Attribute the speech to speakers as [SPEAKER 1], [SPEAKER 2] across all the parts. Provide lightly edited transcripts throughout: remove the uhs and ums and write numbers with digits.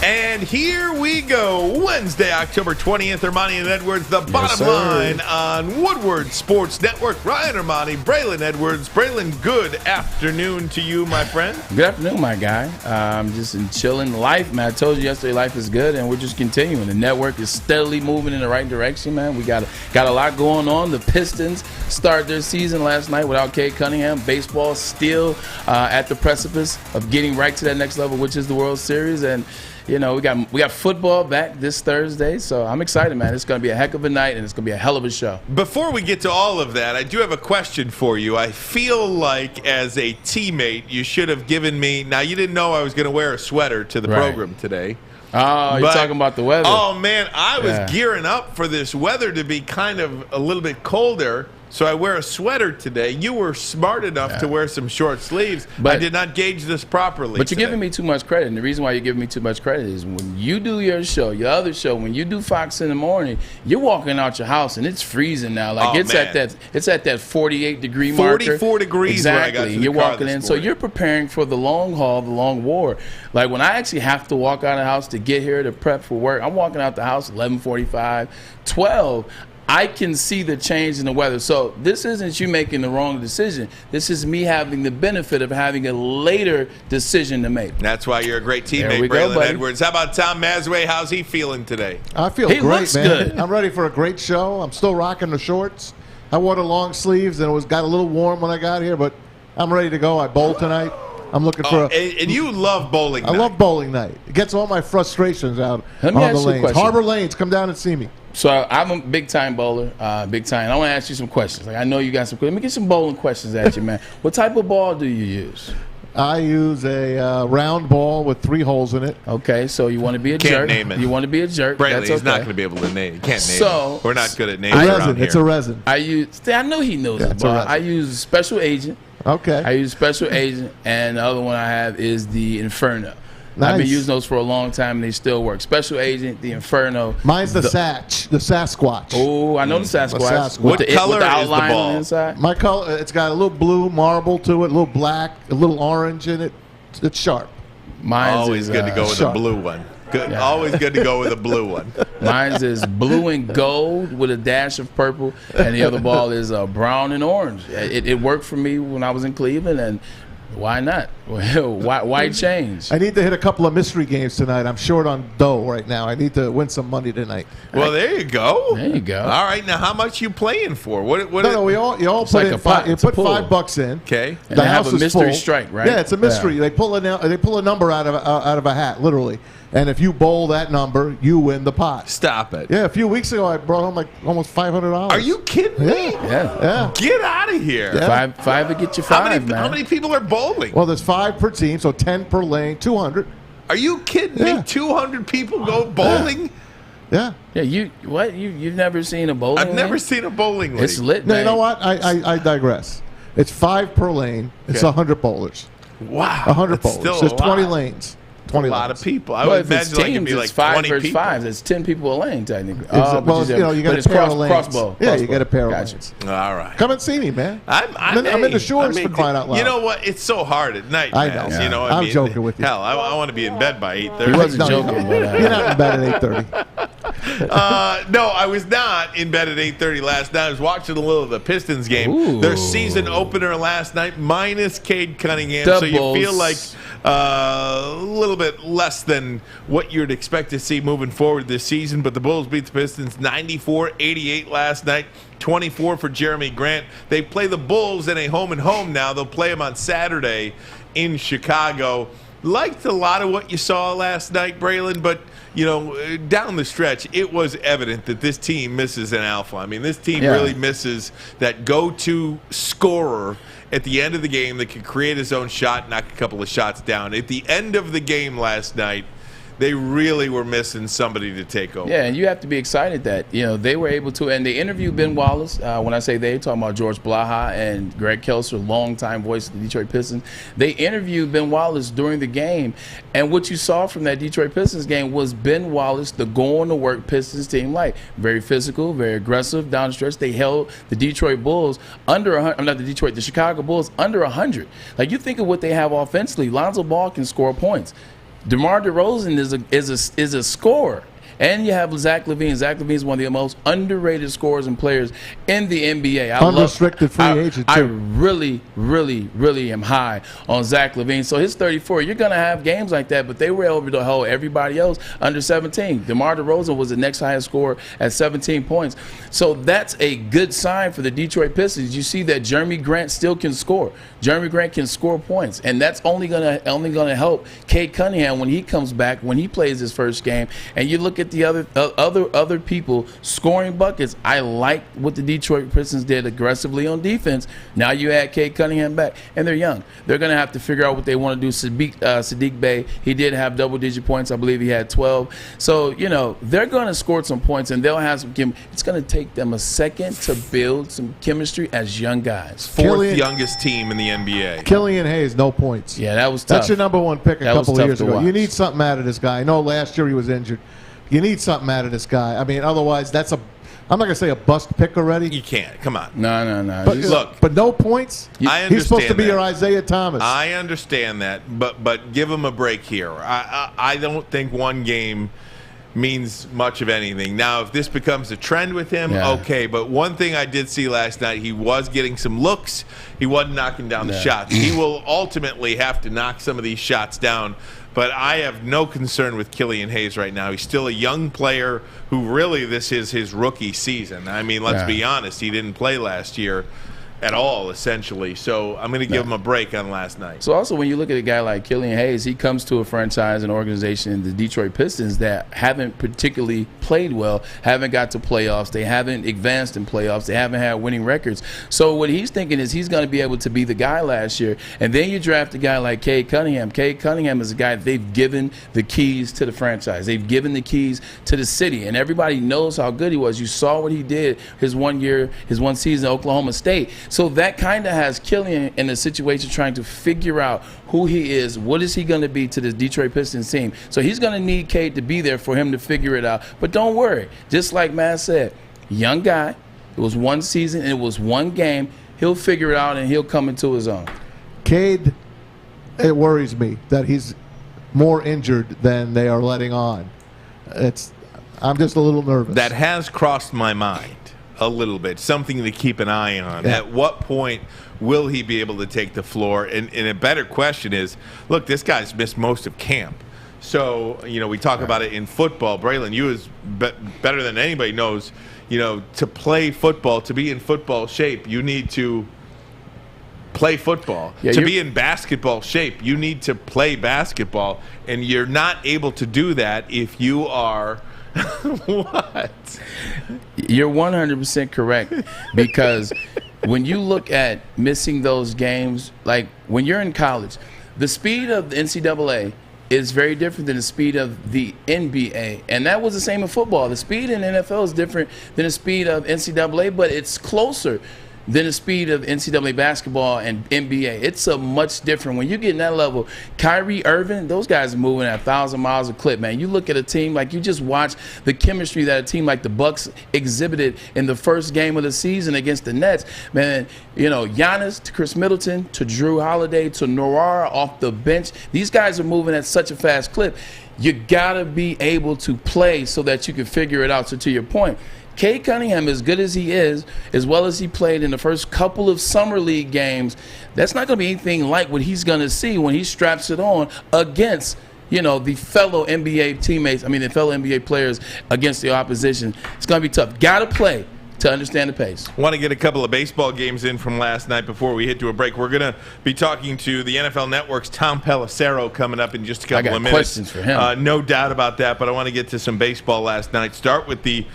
[SPEAKER 1] And here we go. Wednesday, October 20th. Ermanni and Edwards, the bottom line on Woodward Sports Network. Ryan Ermanni, Braylon Edwards. Braylon, good afternoon to you, my friend.
[SPEAKER 2] Good afternoon, my guy. I'm just chilling life, man. I told you yesterday life is good, and we're just continuing. The network is steadily moving in the right direction, man. We got a lot going on. The Pistons started their season last night without Cade Cunningham. Baseball still at the precipice of getting right to that next level, which is the World Series. And you know, we got football back this Thursday, so I'm excited, man. It's going to be a heck of a night, and it's going to be a hell of a show.
[SPEAKER 1] Before we get to all of that, I do have a question for you. I feel like as a teammate, you should have given me – now, you didn't know I was going to wear a sweater to the program today.
[SPEAKER 2] Oh, you're talking about the weather.
[SPEAKER 1] Oh, man, I was gearing up for this weather to be kind of a little bit colder. So I wear a sweater today. You were smart enough to wear some short sleeves. But I did not gauge this properly.
[SPEAKER 2] But you're giving me too much credit. And the reason why you're giving me too much credit is when you do your show, your other show, when you do Fox in the morning, you're walking out your house and it's freezing now. Like it's at that 48 degree marker.
[SPEAKER 1] 44 degrees.
[SPEAKER 2] Exactly.
[SPEAKER 1] Where I got to
[SPEAKER 2] you're
[SPEAKER 1] the car
[SPEAKER 2] walking
[SPEAKER 1] this
[SPEAKER 2] in.
[SPEAKER 1] morning.
[SPEAKER 2] So you're preparing for the long haul, the long war. Like when I actually have to walk out of the house to get here to prep for work, I'm walking out the house 11:45, 12. I can see the change in the weather. So this isn't you making the wrong decision. This is me having the benefit of having a later decision to make.
[SPEAKER 1] That's why you're a great teammate, Braylon Edwards. How about Tom Mazawey? How's he feeling today?
[SPEAKER 3] I feel great,
[SPEAKER 2] looks
[SPEAKER 3] man.
[SPEAKER 2] good.
[SPEAKER 3] I'm ready for a great show. I'm still rocking the shorts. I wore the long sleeves, and it got a little warm when I got here, but I'm ready to go. I bowl tonight. I'm looking for
[SPEAKER 1] and you love bowling night.
[SPEAKER 3] I love bowling night. It gets all my frustrations out
[SPEAKER 2] Let me
[SPEAKER 3] on
[SPEAKER 2] ask
[SPEAKER 3] the
[SPEAKER 2] you a
[SPEAKER 3] lanes.
[SPEAKER 2] question.
[SPEAKER 3] Harbor Lanes, come down and see me.
[SPEAKER 2] So I'm a big-time bowler, big time. I want to ask you some questions. Like I know you got some. Let me get some bowling questions at you, man. What type of ball do you use?
[SPEAKER 3] I use a round ball with 3 holes in it.
[SPEAKER 2] Okay, so you want to be a
[SPEAKER 1] Can't
[SPEAKER 2] jerk.
[SPEAKER 1] name it.
[SPEAKER 2] You want to be a jerk.
[SPEAKER 1] Braylon,
[SPEAKER 2] That's okay.
[SPEAKER 1] he's not going to be able to name it. Can't name it. We're not good at naming
[SPEAKER 3] Resin. It's a resin.
[SPEAKER 2] I know he knows it,
[SPEAKER 3] it's a
[SPEAKER 2] but
[SPEAKER 3] resin.
[SPEAKER 2] I use Special Agent.
[SPEAKER 3] Okay.
[SPEAKER 2] I use Special Agent, and the other one I have is the Inferno.
[SPEAKER 3] Nice.
[SPEAKER 2] I've been using those for a long time, and they still work. Special Agent, the Inferno.
[SPEAKER 3] Mine's the Sasquatch.
[SPEAKER 2] Oh, I know the Sasquatch.
[SPEAKER 3] Sasquatch.
[SPEAKER 1] What color
[SPEAKER 2] with the
[SPEAKER 1] is the
[SPEAKER 2] outline
[SPEAKER 1] ball?
[SPEAKER 2] on the inside?
[SPEAKER 3] My color, it's got a little blue marble to it, a little black, a little orange in it. It's sharp.
[SPEAKER 2] Mine's
[SPEAKER 1] Always
[SPEAKER 2] is,
[SPEAKER 1] good to go with
[SPEAKER 3] sharp.
[SPEAKER 1] a blue one. Good. Yeah. Always good to go with a blue one.
[SPEAKER 2] Mine's is blue and gold with a dash of purple, and the other ball is brown and orange. It worked for me when I was in Cleveland, and why not? Why change?
[SPEAKER 3] I need to hit a couple of mystery games tonight. I'm short on dough right now. I need to win some money tonight.
[SPEAKER 1] Well, there you go.
[SPEAKER 2] There you go.
[SPEAKER 1] All right, now how much you playing for? What?
[SPEAKER 3] No, you all put
[SPEAKER 2] like
[SPEAKER 3] in
[SPEAKER 2] a pot.
[SPEAKER 3] you
[SPEAKER 2] It's a
[SPEAKER 3] put
[SPEAKER 2] pool.
[SPEAKER 3] $5 in.
[SPEAKER 1] Okay.
[SPEAKER 2] And
[SPEAKER 3] The
[SPEAKER 2] they have
[SPEAKER 3] house
[SPEAKER 2] a
[SPEAKER 3] is
[SPEAKER 2] mystery
[SPEAKER 3] full.
[SPEAKER 2] strike, right?
[SPEAKER 3] Yeah, it's a mystery. They pull a number out of a hat, literally. And if you bowl that number, you win the pot.
[SPEAKER 1] Stop it.
[SPEAKER 3] Yeah, a few weeks ago I brought home like almost $500.
[SPEAKER 1] Are you kidding me?
[SPEAKER 2] Yeah.
[SPEAKER 1] Get out of here.
[SPEAKER 3] Yeah.
[SPEAKER 2] Five to get you five, man.
[SPEAKER 1] How many people are bowling?
[SPEAKER 3] Well, there's 5 per team, so 10 per lane, 200.
[SPEAKER 1] Are you kidding me? 200 people go bowling?
[SPEAKER 3] Yeah.
[SPEAKER 2] Yeah, you've never seen a bowling
[SPEAKER 1] I've never
[SPEAKER 2] league?
[SPEAKER 1] seen a bowling league.
[SPEAKER 2] It's lit,
[SPEAKER 3] No,
[SPEAKER 2] man.
[SPEAKER 3] you know what? I digress. It's 5 per lane. It's 100 bowlers.
[SPEAKER 1] Wow.
[SPEAKER 3] 100
[SPEAKER 1] that's
[SPEAKER 3] bowlers.
[SPEAKER 1] still
[SPEAKER 3] There's 20 lanes. 20
[SPEAKER 1] a lot
[SPEAKER 3] lanes.
[SPEAKER 1] of people. I
[SPEAKER 2] Well,
[SPEAKER 1] would
[SPEAKER 2] if it's
[SPEAKER 1] imagine like it'd
[SPEAKER 2] teams,
[SPEAKER 1] be like
[SPEAKER 2] it's 5
[SPEAKER 1] 20
[SPEAKER 2] versus
[SPEAKER 1] people.
[SPEAKER 2] 5. It's 10 people a lane, technically.
[SPEAKER 3] Well, you got
[SPEAKER 2] but
[SPEAKER 3] a
[SPEAKER 2] it's
[SPEAKER 3] pair of lanes.
[SPEAKER 2] crossbow.
[SPEAKER 3] Yeah, you get a pair of
[SPEAKER 2] Gotcha.
[SPEAKER 3] lanes.
[SPEAKER 1] All right.
[SPEAKER 3] Come and see me, man.
[SPEAKER 1] I'm
[SPEAKER 3] in the shorts for crying out loud.
[SPEAKER 1] You know what? It's so hard at night,
[SPEAKER 3] I
[SPEAKER 1] man.
[SPEAKER 3] know.
[SPEAKER 1] You know,
[SPEAKER 3] I'm joking with you.
[SPEAKER 1] Hell, I want to be in bed by 8:30.
[SPEAKER 2] He wasn't
[SPEAKER 3] No,
[SPEAKER 2] joking, but
[SPEAKER 3] You're not in bed at 8:30.
[SPEAKER 1] No, I was not in bed at 8:30 last night. I was watching a little of the Pistons game.
[SPEAKER 2] Ooh.
[SPEAKER 1] Their season opener last night, minus Cade Cunningham.
[SPEAKER 2] Doubles.
[SPEAKER 1] So you feel like a little bit less than what you'd expect to see moving forward this season. But the Bulls beat the Pistons 94-88 last night. 24 for Jeremy Grant. They play the Bulls in a home-and-home now. They'll play them on Saturday in Chicago. Liked a lot of what you saw last night, Braylon, but you know, down the stretch, it was evident that this team misses an alpha. I mean, this team really misses that go-to scorer at the end of the game that can create his own shot, knock a couple of shots down. At the end of the game last night, they really were missing somebody to take over.
[SPEAKER 2] Yeah, and you have to be excited that, you know, they were able to, and they interviewed Ben Wallace. When I say they, talking about George Blaha and Greg Kelser, longtime voice of the Detroit Pistons. They interviewed Ben Wallace during the game, and what you saw from that Detroit Pistons game was Ben Wallace, the going-to-work Pistons team, like very physical, very aggressive down the stretch. They held the Detroit Bulls under 100. I'm not the Chicago Bulls under 100. Like, you think of what they have offensively. Lonzo Ball can score points. DeMar DeRozan is a scorer. And you have Zach LaVine. Zach LaVine is one of the most underrated scorers and players in the NBA.
[SPEAKER 3] Unrestricted free agent, too.
[SPEAKER 2] I really, really, really am high on Zach LaVine. So he's 34. You're going to have games like that, but they were able to hold everybody else under 17. DeMar DeRozan was the next highest scorer at 17 points. So that's a good sign for the Detroit Pistons. You see that Jeremy Grant still can score. Jeremy Grant can score points, and that's only gonna help Cade Cunningham when he comes back, when he plays his first game. And you look at the other people scoring buckets. I like what the Detroit Pistons did aggressively on defense. Now you add Cade Cunningham back, and they're young. They're going to have to figure out what they want to do. Sadiq Bey, he did have double-digit points. I believe he had 12. So, they're going to score some points, and they'll have some it's going to take them a second to build some chemistry as young guys.
[SPEAKER 1] Fourth youngest team in the NBA.
[SPEAKER 3] Killian Hayes, no points.
[SPEAKER 2] Yeah, that was tough.
[SPEAKER 3] That's your number one pick a couple of years ago.
[SPEAKER 2] Watch.
[SPEAKER 3] You need something out of this guy. I know last year he was injured. You need something out of this guy. I mean, otherwise, I'm not going to say a bust pick already.
[SPEAKER 1] You can't. Come on.
[SPEAKER 2] No.
[SPEAKER 3] But no points?
[SPEAKER 1] I understand
[SPEAKER 3] He's supposed to be
[SPEAKER 1] that.
[SPEAKER 3] your Isaiah Thomas.
[SPEAKER 1] I understand that, but give him a break here. I don't think one game means much of anything. Now, if this becomes a trend with him, okay. But one thing I did see last night, he was getting some looks. He wasn't knocking down the shots. He will ultimately have to knock some of these shots down. But I have no concern with Killian Hayes right now. He's still a young player who really this is his rookie season. I mean, let's be honest. He didn't play last year at all, essentially. So I'm going to give him a break on last night.
[SPEAKER 2] So also when you look at a guy like Killian Hayes, he comes to a franchise and organization, the Detroit Pistons, that haven't particularly played well, haven't got to playoffs, they haven't advanced in playoffs, they haven't had winning records. So what he's thinking is he's going to be able to be the guy last year. And then you draft a guy like Cade Cunningham. Cade Cunningham is a guy they've given the keys to the franchise. They've given the keys to the city. And everybody knows how good he was. You saw what he did his one season at Oklahoma State. So that kind of has Killian in a situation trying to figure out who he is, what is he going to be to the Detroit Pistons team. So he's going to need Cade to be there for him to figure it out. But don't worry. Just like Matt said, young guy, it was one season, and it was one game. He'll figure it out, and he'll come into his own.
[SPEAKER 3] Cade, it worries me that he's more injured than they are letting on. I'm just a little nervous.
[SPEAKER 1] That has crossed my mind a little bit, something to keep an eye on.
[SPEAKER 3] Yeah.
[SPEAKER 1] At what point will he be able to take the floor? And a better question is, look, this guy's missed most of camp. So, we talk about it in football. Braylon, you is better than anybody knows, to play football, to be in football shape, you need to play football. To be in basketball shape, you need to play basketball. And you're not able to do that if you are what?
[SPEAKER 2] You're 100% correct, because when you look at missing those games, like when you're in college, the speed of the NCAA is very different than the speed of the NBA. And that was the same in football. The speed in the NFL is different than the speed of NCAA, but it's closer than the speed of NCAA basketball and NBA. It's a much different. When you get in that level, Kyrie Irving, those guys are moving at 1,000 miles a clip, man. You look at a team, like you just watch the chemistry that a team like the Bucks exhibited in the first game of the season against the Nets. Man, Giannis to Chris Middleton to Drew Holiday to Noir off the bench. These guys are moving at such a fast clip. You got to be able to play so that you can figure it out. So to your point, Cade Cunningham, as good as he is, as well as he played in the first couple of summer league games, that's not going to be anything like what he's going to see when he straps it on against, the fellow NBA teammates, the fellow NBA players against the opposition. It's going to be tough. Got to play to understand the pace.
[SPEAKER 1] Want to get a couple of baseball games in from last night before we hit to a break. We're going to be talking to the NFL Network's Tom Pelissero coming up in just a couple of minutes.
[SPEAKER 2] Questions for him.
[SPEAKER 1] No doubt about that, but I want to get to some baseball last night. Start with the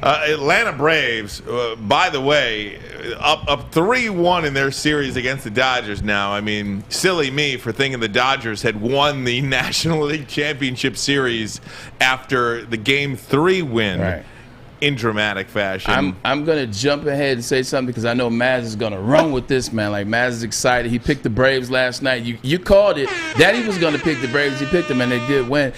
[SPEAKER 1] Atlanta Braves, by the way, up 3-1 in their series against the Dodgers now. Silly me for thinking the Dodgers had won the National League Championship Series after the Game 3 win in dramatic fashion.
[SPEAKER 2] I'm going to jump ahead and say something because I know Maz is going to run with this, man. Like, Maz is excited. He picked the Braves last night. You called it. Daddy was going to pick the Braves. He picked them, and they did win.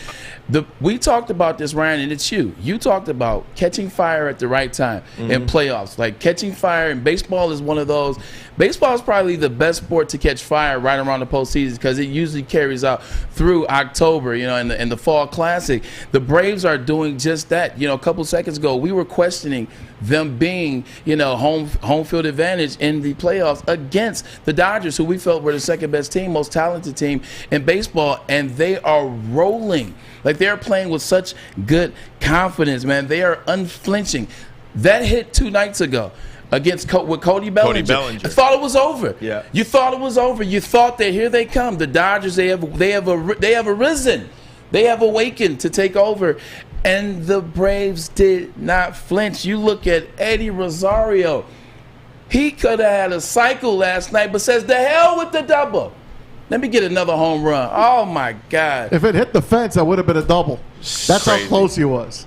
[SPEAKER 2] We talked about this, Ryan, and it's you. You talked about catching fire at the right time in playoffs. Like catching fire in baseball is one of those. Baseball is probably the best sport to catch fire right around the postseason because it usually carries out through October, in the Fall Classic. The Braves are doing just that. A couple seconds ago, we were questioning them being, home field advantage in the playoffs against the Dodgers, who we felt were the second best team, most talented team in baseball, and they are rolling. Like they're playing with such good confidence, man. They are unflinching. That hit 2 nights ago against with Cody Bellinger. I thought it was over.
[SPEAKER 1] Yeah.
[SPEAKER 2] You thought it was over. You thought that here they come. The Dodgers, they have arisen. They have awakened to take over. And the Braves did not flinch. You look at Eddie Rosario. He could have had a cycle last night, but says, the hell with the double. Let me get another home run. Oh, my God.
[SPEAKER 3] If it hit the fence, that would have been a double. That's
[SPEAKER 1] Crazy.
[SPEAKER 3] how close he was.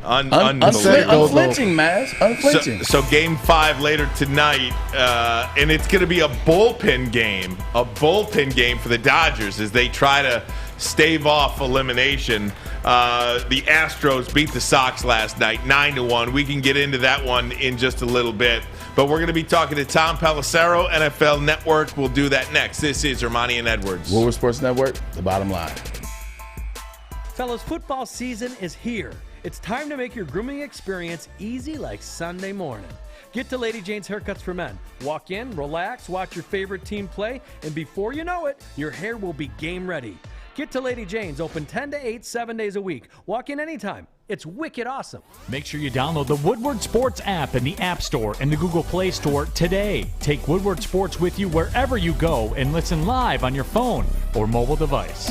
[SPEAKER 2] Unflinching, man. Unflinching.
[SPEAKER 1] So Game 5 later tonight, and it's going to be a bullpen game. A bullpen game for the Dodgers as they try to stave off elimination. The Astros beat the Sox last night, 9-1. We can get into that one in just a little bit. But we're going to be talking to Tom Pelissero, NFL Network. We'll do that next. This is Ermanni and Edwards.
[SPEAKER 2] Woodward Sports Network, the bottom line.
[SPEAKER 4] Fellas, football season is here. It's time to make your grooming experience easy like Sunday morning. Get to Lady Jane's Haircuts for Men. Walk in, relax, watch your favorite team play, and before you know it, your hair will be game ready. Get to Lady Jane's, open 10 to 8, 7 days a week. Walk in anytime. It's wicked awesome.
[SPEAKER 5] Make sure you download the Woodward Sports app in the App Store and the Google Play Store today. Take Woodward Sports with you wherever you go and listen live on your phone or mobile device.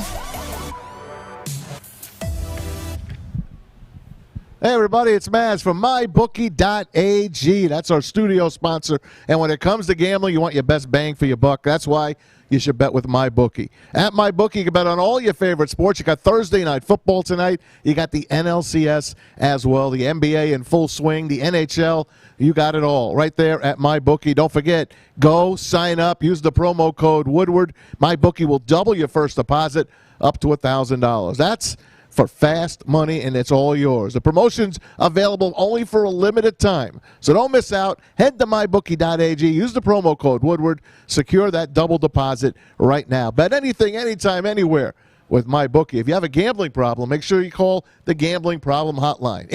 [SPEAKER 3] Hey, everybody, it's Maz from MyBookie.ag. That's our studio sponsor. And when it comes to gambling, you want your best bang for your buck. That's why you should bet with MyBookie. At MyBookie, you can bet on all your favorite sports. You got Thursday night football tonight. You got the NLCS as well, the NBA in full swing, the NHL. You got it all right there at MyBookie. Don't forget, go sign up. Use the promo code Woodward. MyBookie will double your first deposit up to $1,000. That's for fast money, and it's all yours. The promotion's available only for a limited time, so don't miss out. Head to mybookie.ag, use the promo code Woodward, secure that double deposit right now. Bet anything, anytime, anywhere with MyBookie. If you have a gambling problem, make sure you call the Gambling Problem Hotline,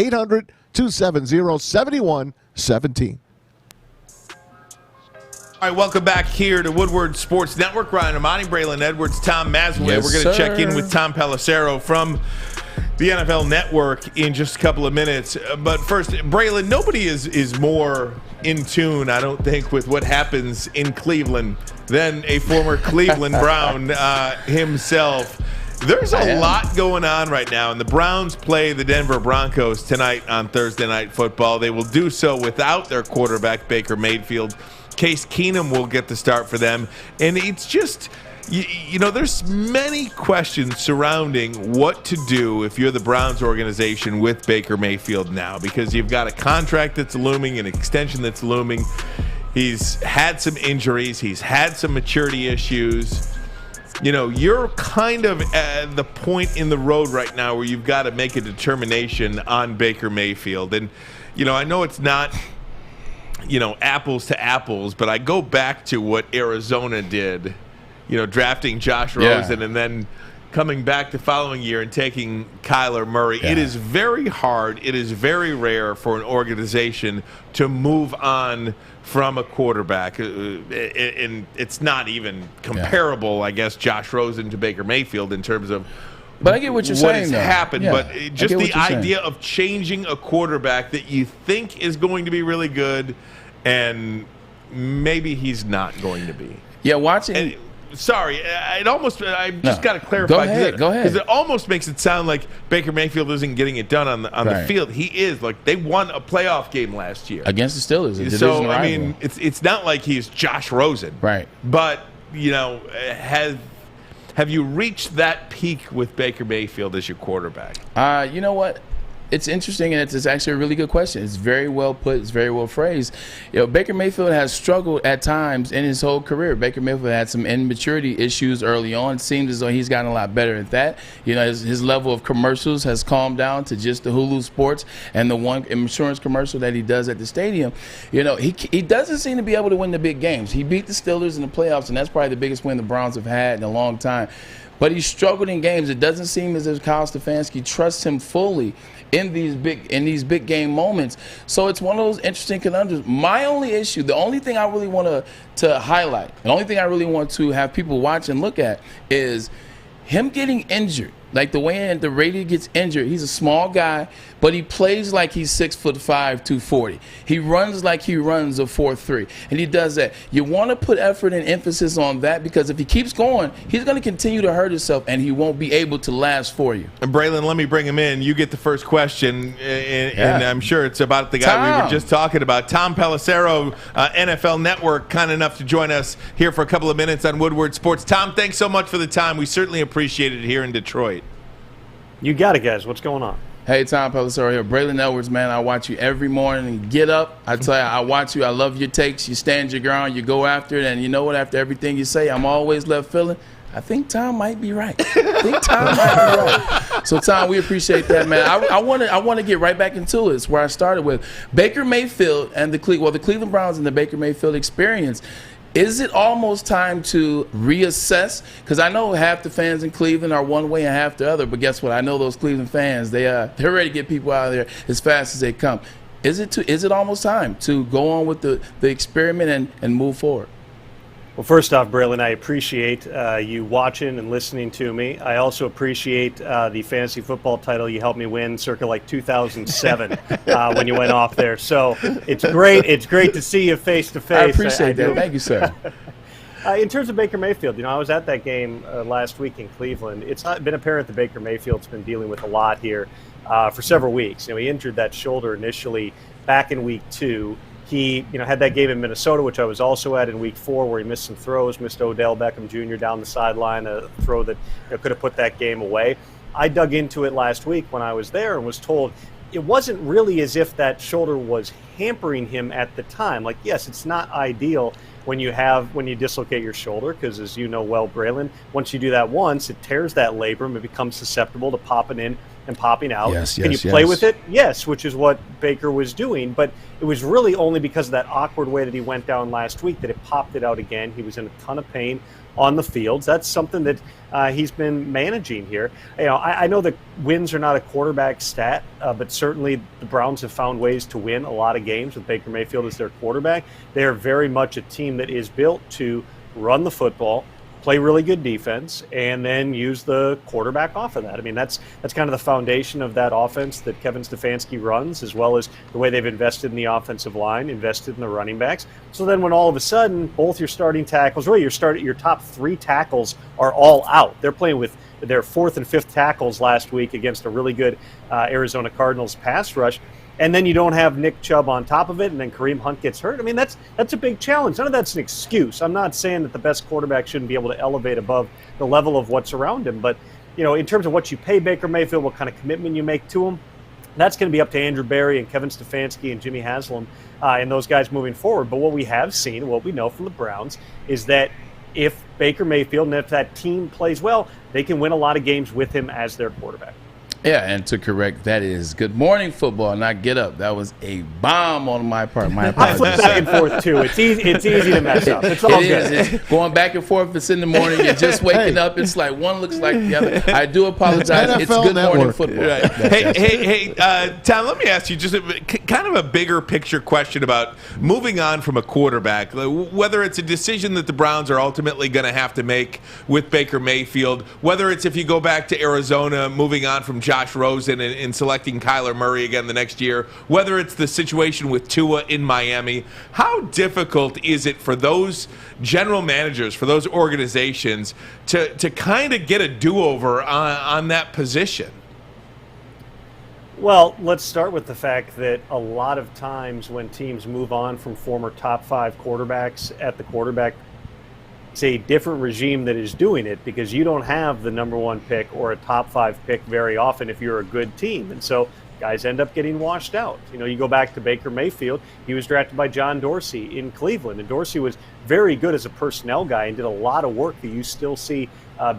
[SPEAKER 3] 800-270-7117.
[SPEAKER 1] All right, welcome back here to Woodward Sports Network. Ryan Ermanni, Braylon Edwards, Tom Mazawey.
[SPEAKER 2] Yes,
[SPEAKER 1] We're going to check in
[SPEAKER 2] sir.
[SPEAKER 1] with Tom Pelissero from the NFL Network in just a couple of minutes. But first, Braylon, nobody is more in tune, I don't think, with what happens in Cleveland than a former Cleveland Brown himself. There's a lot going on right now, and the Browns play the Denver Broncos tonight on Thursday Night Football. They will do so without their quarterback, Baker Mayfield. Case Keenum will get the start for them. And it's just, there's many questions surrounding what to do if you're the Browns organization with Baker Mayfield now, because you've got a contract that's looming, an extension that's looming. He's had some injuries. He's had some maturity issues. You're kind of at the point in the road right now where you've got to make a determination on Baker Mayfield. And, I know it's not apples to apples, but I go back to what Arizona did, drafting Josh Rosen and then coming back the following year and taking Kyler Murray. Yeah. It is very hard. It is very rare for an organization to move on from a quarterback. And it's not even comparable, I guess, Josh Rosen to Baker Mayfield in terms of
[SPEAKER 2] But I get what you're saying.
[SPEAKER 1] What has happened,
[SPEAKER 2] yeah.
[SPEAKER 1] But just the idea of changing a quarterback that you think is going to be really good, and maybe he's not going to be.
[SPEAKER 2] Yeah, watching.
[SPEAKER 1] And, sorry, I just got to clarify.
[SPEAKER 2] Go ahead.
[SPEAKER 1] Because it almost makes it sound like Baker Mayfield isn't getting it done on the field. He is. Like, they won a playoff game last year
[SPEAKER 2] against the Steelers.
[SPEAKER 1] So I mean, it's not like he's Josh Rosen,
[SPEAKER 2] right?
[SPEAKER 1] But have you reached that peak with Baker Mayfield as your quarterback?
[SPEAKER 2] You know what? it's interesting, and it's actually a really good question. It's very well put. It's very well phrased. Baker Mayfield has struggled at times in his whole career. Baker Mayfield had some immaturity issues early on. It seems as though he's gotten a lot better at that. His level of commercials has calmed down to just the Hulu Sports and the one insurance commercial that he does at the stadium. He doesn't seem to be able to win the big games. He beat the Steelers in the playoffs, and that's probably the biggest win the Browns have had in a long time. But he's struggled in games. It doesn't seem as if Kyle Stefanski trusts him fully in these big game moments. So it's one of those interesting conundrums. My only issue, the only thing I really want to highlight, the only thing I really want to have people watch and look at is him getting injured. Like the way the Brady gets injured, he's a small guy, but he plays like he's 6'5", 240. He runs like he runs a 4.3, and he does that. You want to put effort and emphasis on that, because if he keeps going, he's going to continue to hurt himself, and he won't be able to last for you.
[SPEAKER 1] And Braylon, let me bring him in. You get the first question, and I'm sure it's about the guy we were just talking about. Tom Pelissero, NFL Network, kind enough to join us here for a couple of minutes on Woodward Sports. Tom, thanks so much for the time. We certainly appreciate it here in Detroit.
[SPEAKER 6] You got it, guys. What's going on?
[SPEAKER 2] Hey, Tom Pelissero here. Braylon Edwards, man, I watch you every morning and get up. I tell you, I watch you. I love your takes. You stand your ground. You go after it. And you know what? After everything you say, I'm always left feeling, I think Tom might be right. So, Tom, we appreciate that, man. I want to get right back into it. It's where I started with Baker Mayfield and the Cleveland Browns and the Baker Mayfield experience. Is it almost time to reassess? Because I know half the fans in Cleveland are one way and half the other. But guess what? I know those Cleveland fans, they're ready to get people out of there as fast as they come. Is it almost time to go on with the experiment and move forward?
[SPEAKER 6] Well, first off, Braylon, I appreciate you watching and listening to me. I also appreciate the fantasy football title you helped me win circa like 2007 when you went off there. So it's great. It's great to see you face to face.
[SPEAKER 2] I appreciate that. Thank you, sir.
[SPEAKER 6] In terms of Baker Mayfield, I was at that game last week in Cleveland. It's not been apparent that Baker Mayfield's been dealing with a lot here for several weeks. He injured that shoulder initially back in week 2. He, had that game in Minnesota, which I was also at in week 4, where he missed some throws, missed Odell Beckham Jr. down the sideline, a throw that could have put that game away. I dug into it last week when I was there and was told it wasn't really as if that shoulder was hampering him at the time. Like, yes, it's not ideal when you dislocate your shoulder, because as you know well, Braylon, once you do that once, it tears that labrum. It becomes susceptible to popping in and popping out. Can you play with it? Yes, which is what Baker was doing. But it was really only because of that awkward way that he went down last week that it popped it out again. He was in a ton of pain on the fields. That's something that he's been managing here. I know that wins are not a quarterback stat, but certainly the Browns have found ways to win a lot of games with Baker Mayfield as their quarterback. They are very much a team that is built to run the football, play really good defense, and then use the quarterback off of that. That's kind of the foundation of that offense that Kevin Stefanski runs, as well as the way they've invested in the offensive line, invested in the running backs. So then when all of a sudden both your starting tackles, really your top 3 tackles are all out. They're playing with their 4th and 5th tackles last week against a really good Arizona Cardinals pass rush. And then you don't have Nick Chubb on top of it, and then Kareem Hunt gets hurt. That's a big challenge. None of that's an excuse. I'm not saying that the best quarterback shouldn't be able to elevate above the level of what's around him. But, in terms of what you pay Baker Mayfield, what kind of commitment you make to him, that's going to be up to Andrew Berry and Kevin Stefanski and Jimmy Haslam and those guys moving forward. But what we have seen, what we know from the Browns, is that if Baker Mayfield and if that team plays well, they can win a lot of games with him as their quarterback.
[SPEAKER 2] Yeah, and to correct, that is Good Morning Football, not Get Up. That was a bomb on my part. My apologies.
[SPEAKER 6] I flip back and forth, too. It's easy to mess up. It's all good.
[SPEAKER 2] It's going back and forth. It's in the morning. You're just waking up. It's like one looks like the other. I do apologize. It's Good Morning Football.
[SPEAKER 1] Right. Hey, Tom, let me ask you just kind of a bigger picture question about moving on from a quarterback, whether it's a decision that the Browns are ultimately going to have to make with Baker Mayfield, whether it's if you go back to Arizona, moving on from Josh Rosen and selecting Kyler Murray again the next year, whether it's the situation with Tua in Miami. How difficult is it for those general managers, for those organizations to kind of get a do-over on that position?
[SPEAKER 6] Well, let's start with the fact that a lot of times when teams move on from former top 5 quarterbacks at the quarterback, it's a different regime that is doing it, because you don't have the number 1 pick or a top 5 pick very often if you're a good team. And so Guys end up getting washed out. You go back to Baker Mayfield. He was drafted by John Dorsey in Cleveland, and Dorsey was very good as a personnel guy and did a lot of work that you still see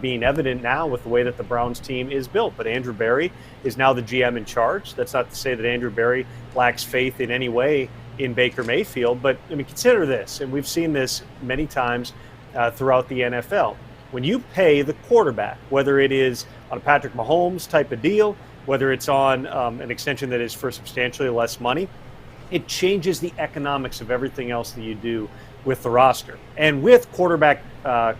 [SPEAKER 6] being evident now with the way that the Browns team is built. But Andrew Berry is now the GM in charge. That's not to say that Andrew Berry lacks faith in any way in Baker Mayfield, but consider this, and we've seen this many times throughout the NFL. When you pay the quarterback, whether it is on a Patrick Mahomes type of deal, whether it's on an extension that is for substantially less money, it changes the economics of everything else that you do with the roster. And with quarterback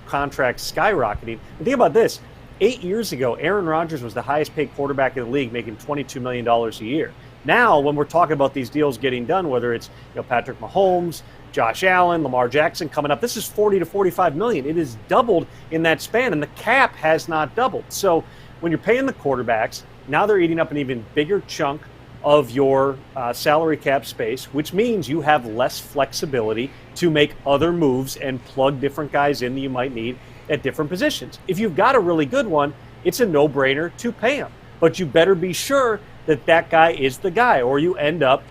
[SPEAKER 6] contracts skyrocketing, and think about this, 8 years ago, Aaron Rodgers was the highest paid quarterback in the league, making $22 million a year. Now, when we're talking about these deals getting done, whether it's Patrick Mahomes, Josh Allen, Lamar Jackson coming up, this is $40 to $45 million. It has doubled in that span, and the cap has not doubled. So when you're paying the quarterbacks, now they're eating up an even bigger chunk of your salary cap space, which means you have less flexibility to make other moves and plug different guys in that you might need at different positions. If you've got a really good one, it's a no-brainer to pay him. But you better be sure that that guy is the guy, or you end up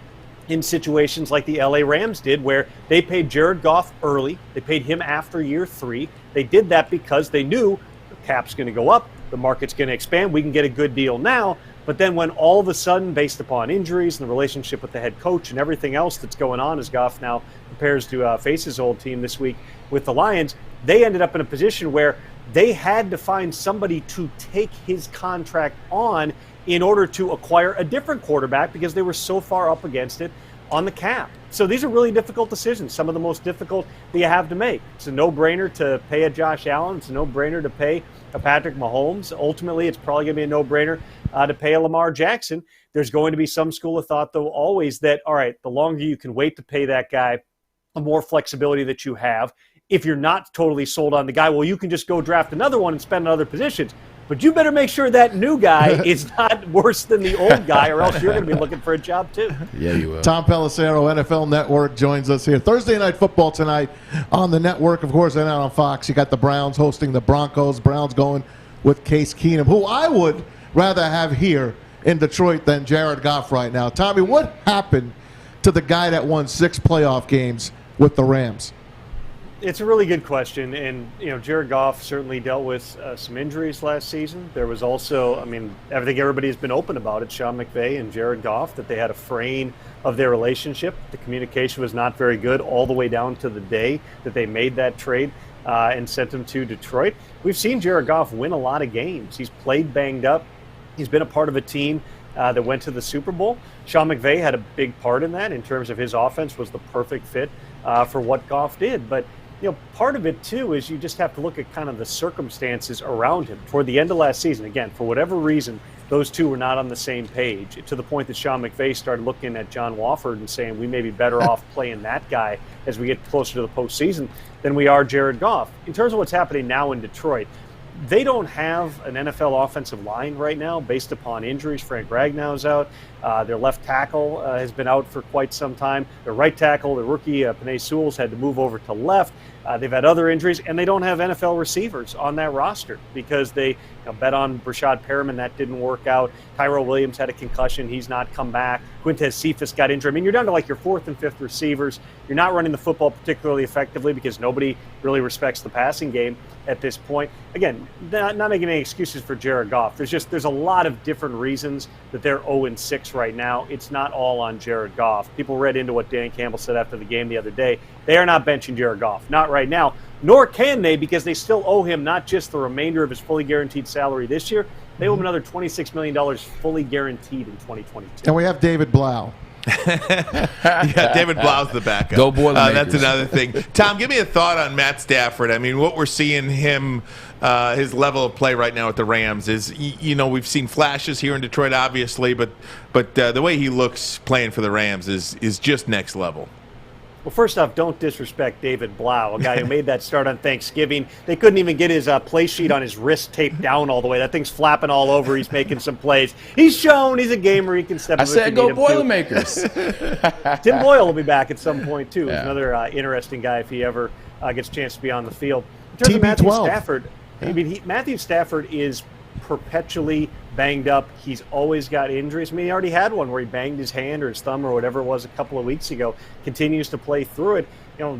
[SPEAKER 6] in situations like the LA Rams did, where they paid Jared Goff early. They paid him after year 3. They did that because they knew the cap's going to go up, the market's going to expand, we can get a good deal now. But then when all of a sudden, based upon injuries and the relationship with the head coach and everything else that's going on as Goff now prepares to face his old team this week with the Lions, they ended up in a position where they had to find somebody to take his contract on in order to acquire a different quarterback because they were so far up against it on the cap. So these are really difficult decisions, some of the most difficult that you have to make. It's a no-brainer to pay a Josh Allen. It's a no-brainer to pay a Patrick Mahomes. Ultimately, it's probably going to be a no-brainer to pay a Lamar Jackson. There's going to be some school of thought, though, always that, all right, the longer you can wait to pay that guy, the more flexibility that you have. If you're not totally sold on the guy, well, you can just go draft another one and spend on other positions. But you better make sure that new guy is not worse than the old guy, or else you're going to be looking for a job too.
[SPEAKER 2] Yeah, you will.
[SPEAKER 3] Tom Pelissero, NFL Network, joins us here. Thursday Night Football tonight on the network, of course, and on Fox. You got the Browns hosting the Broncos. Browns going with Case Keenum, who I would rather have here in Detroit than Jared Goff right now. Tommy, what happened to the guy that won 6 playoff games with the Rams?
[SPEAKER 6] It's a really good question, and Jared Goff certainly dealt with some injuries last season. There was also, I think everybody's been open about it, Sean McVay and Jared Goff, that they had a fraying of their relationship. The communication was not very good all the way down to the day that they made that trade and sent him to Detroit. We've seen Jared Goff win a lot of games. He's played banged up. He's been a part of a team that went to the Super Bowl. Sean McVay had a big part in that in terms of his offense was the perfect fit for what Goff did. But part of it, too, is you just have to look at kind of the circumstances around him. Toward the end of last season, again, for whatever reason, those two were not on the same page, to the point that Sean McVay started looking at John Wofford and saying, we may be better off playing that guy as we get closer to the postseason than we are Jared Goff. In terms of what's happening now in Detroit, they don't have an NFL offensive line right now based upon injuries. Frank Ragnow's out. Their left tackle has been out for quite some time. Their right tackle, the rookie, Penei Sewell's had to move over to left. They've had other injuries, and they don't have NFL receivers on that roster because they bet on Brashad Perriman. That didn't work out. Tyrell Williams had a concussion. He's not come back. Quintez Cephas got injured. You're down to like your 4th and 5th receivers. You're not running the football particularly effectively because nobody really respects the passing game at this point. Again, not making any excuses for Jared Goff. There's a lot of different reasons that they're 0-6 right now. It's not all on Jared Goff. People read into what Dan Campbell said after the game the other day. They are not benching Jared Goff. Not right now, nor can they, because they still owe him not just the remainder of his fully guaranteed salary this year. They owe him another $26 million fully guaranteed in 2022.
[SPEAKER 3] And we have David Blau.
[SPEAKER 1] Yeah, David Blau's the backup.
[SPEAKER 2] Go Boilermakers.
[SPEAKER 1] That's another thing. Tom, give me a thought on Matt Stafford. What we're seeing him, his level of play right now at the Rams is, we've seen flashes here in Detroit, obviously, but the way he looks playing for the Rams is just next level.
[SPEAKER 6] Well, first off, don't disrespect David Blau, a guy who made that start on Thanksgiving. They couldn't even get his play sheet on his wrist taped down all the way. That thing's flapping all over. He's making some plays. He's shown he's a gamer. He can step in.
[SPEAKER 2] I said go Boilermakers.
[SPEAKER 6] Tim Boyle will be back at some point, too. He's another interesting guy if he ever gets a chance to be on the field. In terms of Matthew Stafford, Matthew Stafford is perpetually banged up. He's always got injuries. I mean, he already had one where he banged his hand or his thumb or whatever it was a couple of weeks ago. Continues to play through it.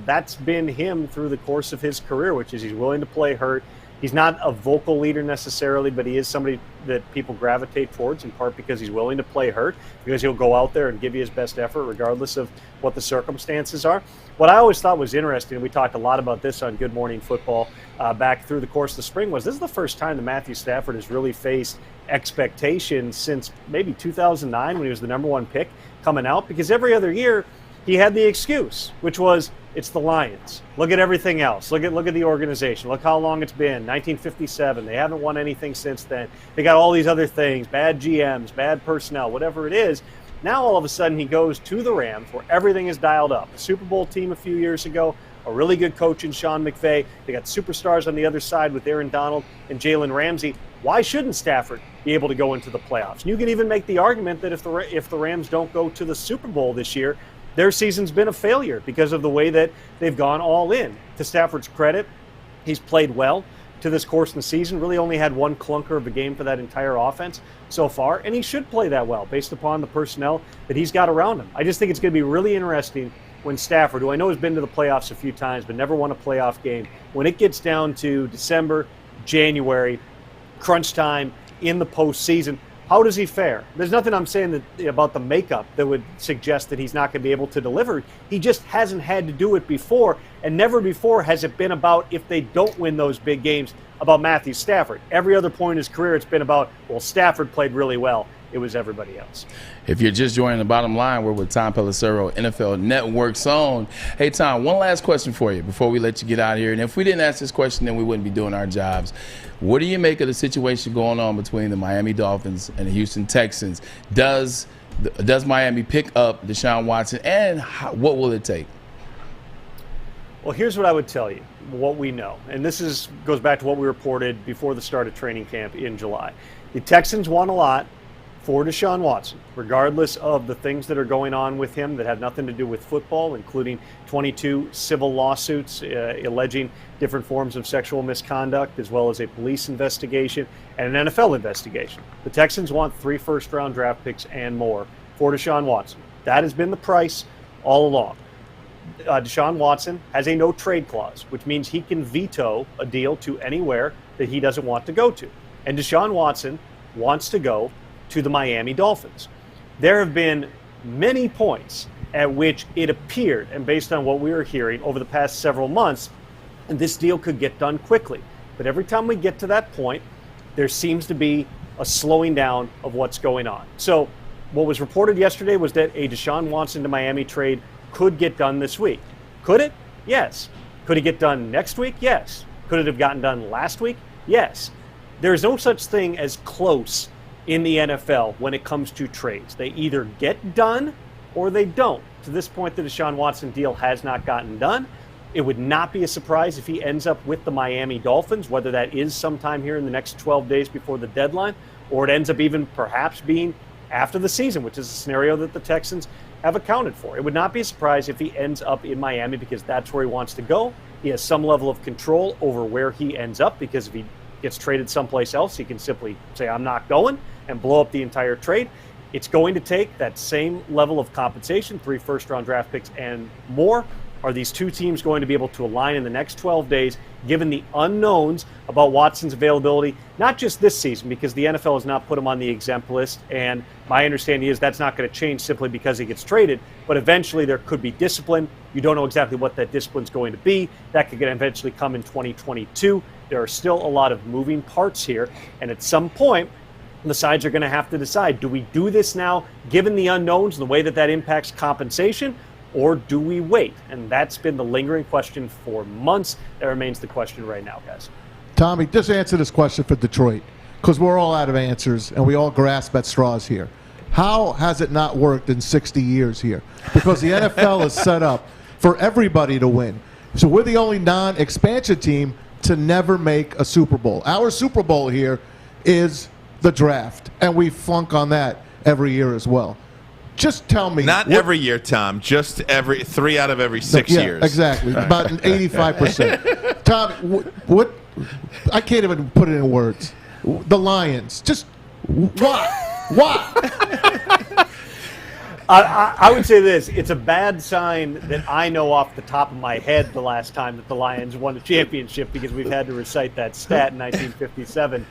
[SPEAKER 6] That's been him through the course of his career, which is he's willing to play hurt. He's not a vocal leader necessarily, but he is somebody that people gravitate towards, in part because he's willing to play hurt, because he'll go out there and give you his best effort regardless of what the circumstances are. What I always thought was interesting, and we talked a lot about this on Good Morning Football back through the course of the spring, was this is the first time that Matthew Stafford has really faced expectations since maybe 2009 when he was the number one pick coming out, because every other year he had the excuse, which was, it's the Lions. Look at everything else. Look at the organization. Look how long it's been. 1957. They haven't won anything since then. They got all these other things, bad GMs, bad personnel, whatever it is. Now all of a sudden he goes to the Rams where everything is dialed up. A Super Bowl team a few years ago, a really good coach in Sean McVay. They got superstars on the other side with Aaron Donald and Jalen Ramsey. Why shouldn't Stafford be able to go into the playoffs? And you can even make the argument that if the Rams don't go to the Super Bowl this year, their season's been a failure because of the way that they've gone all in. To Stafford's credit, he's played well to this course in the season, really only had one clunker of a game for that entire offense so far, and he should play that well based upon the personnel that he's got around him. I just think it's going to be really interesting when Stafford, who I know has been to the playoffs a few times but never won a playoff game, when it gets down to December, January, crunch time in the postseason, how does he fare? There's nothing I'm saying about the makeup that would suggest that he's not going to be able to deliver. He just hasn't had to do it before, and never before has it been about, if they don't win those big games, about Matthew Stafford. Every other point in his career, it's been about, well, Stafford played really well. It was everybody else.
[SPEAKER 2] If you're just joining the bottom line, we're with Tom Pelissero, NFL Network's own. Hey, Tom, one last question for you before we let you get out of here. And if we didn't ask this question, then we wouldn't be doing our jobs. What do you make of the situation going on between the Miami Dolphins and the Houston Texans? Does Miami pick up Deshaun Watson, and what will it take?
[SPEAKER 6] Well, here's what I would tell you, what we know. And this goes back to what we reported before the start of training camp in July. The Texans want a lot for Deshaun Watson, regardless of the things that are going on with him that have nothing to do with football, including 22 civil lawsuits alleging different forms of sexual misconduct, as well as a police investigation and an NFL investigation. The Texans want 3 first-round draft picks and more for Deshaun Watson. That has been the price all along. Deshaun Watson has a no-trade clause, which means he can veto a deal to anywhere that he doesn't want to go to. And Deshaun Watson wants to go to the Miami Dolphins. There have been many points at which it appeared, and based on what we were hearing over the past several months, this deal could get done quickly. But every time we get to that point, there seems to be a slowing down of what's going on. So what was reported yesterday was that a Deshaun Watson to Miami trade could get done this week. Could it? Yes. Could it get done next week? Yes. Could it have gotten done last week? Yes. There is no such thing as close in the NFL when it comes to trades. They either get done or they don't. To this point, the Deshaun Watson deal has not gotten done. It would not be a surprise if he ends up with the Miami Dolphins, whether that is sometime here in the next 12 days before the deadline, or it ends up even perhaps being after the season, which is a scenario that the Texans have accounted for. It would not be a surprise if he ends up in Miami, because that's where he wants to go. He has some level of control over where he ends up, because if he gets traded someplace else, he can simply say, I'm not going, and blow up the entire trade. It's going to take that same level of compensation, 3 first-round draft picks and more. Are these two teams going to be able to align in the next 12 days, given the unknowns about Watson's availability, not just this season, because the NFL has not put him on the exempt list, and my understanding is that's not going to change simply because he gets traded, but eventually there could be discipline. You don't know exactly what that discipline is going to be. That could eventually come in 2022. There are still a lot of moving parts here, and at some point, the sides are going to have to decide, do we do this now, given the unknowns and the way that impacts compensation, or do we wait? And that's been the lingering question for months. That remains the question right now, guys.
[SPEAKER 3] Tommy, just answer this question for Detroit, because we're all out of answers and we all grasp at straws here. How has it not worked in 60 years here? Because the NFL is set up for everybody to win. So we're the only non-expansion team to never make a Super Bowl. Our Super Bowl here is the draft, and we flunk on that every year as well. Just tell me.
[SPEAKER 1] Not every year, Tom. Just 3 out of every 6 years.
[SPEAKER 3] Exactly. Right. About 85%. Tom, what? I can't even put it in words. The Lions. Just What?
[SPEAKER 6] I would say this. It's a bad sign that I know off the top of my head the last time that the Lions won a championship, because we've had to recite that stat in 1957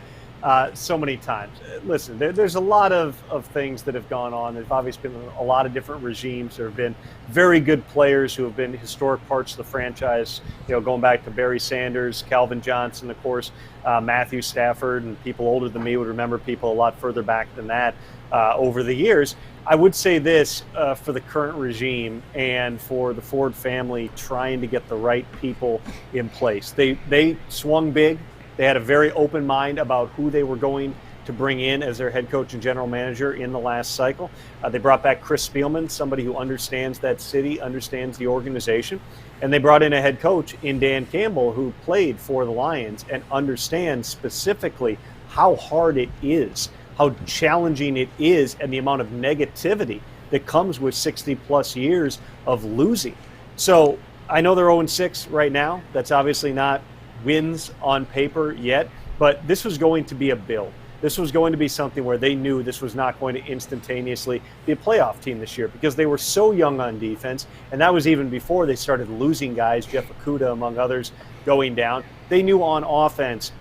[SPEAKER 6] so many times. Listen, there's a lot of things that have gone on. There's obviously been a lot of different regimes. There have been very good players who have been historic parts of the franchise, going back to Barry Sanders, Calvin Johnson, of course, Matthew Stafford, and people older than me would remember people a lot further back than that over the years. I would say this for the current regime and for the Ford family trying to get the right people in place. They swung big. They had a very open mind about who they were going to bring in as their head coach and general manager in the last cycle. They brought back Chris Spielman, somebody who understands that city, understands the organization. And they brought in a head coach in Dan Campbell who played for the Lions and understands specifically how hard it is, how challenging it is, and the amount of negativity that comes with 60-plus years of losing. So I know they're 0-6 right now. That's obviously not wins on paper yet, but this was going to be a build. This was going to be something where they knew this was not going to instantaneously be a playoff team this year, because they were so young on defense, and that was even before they started losing guys, Jeff Okudah among others, going down. They knew on offense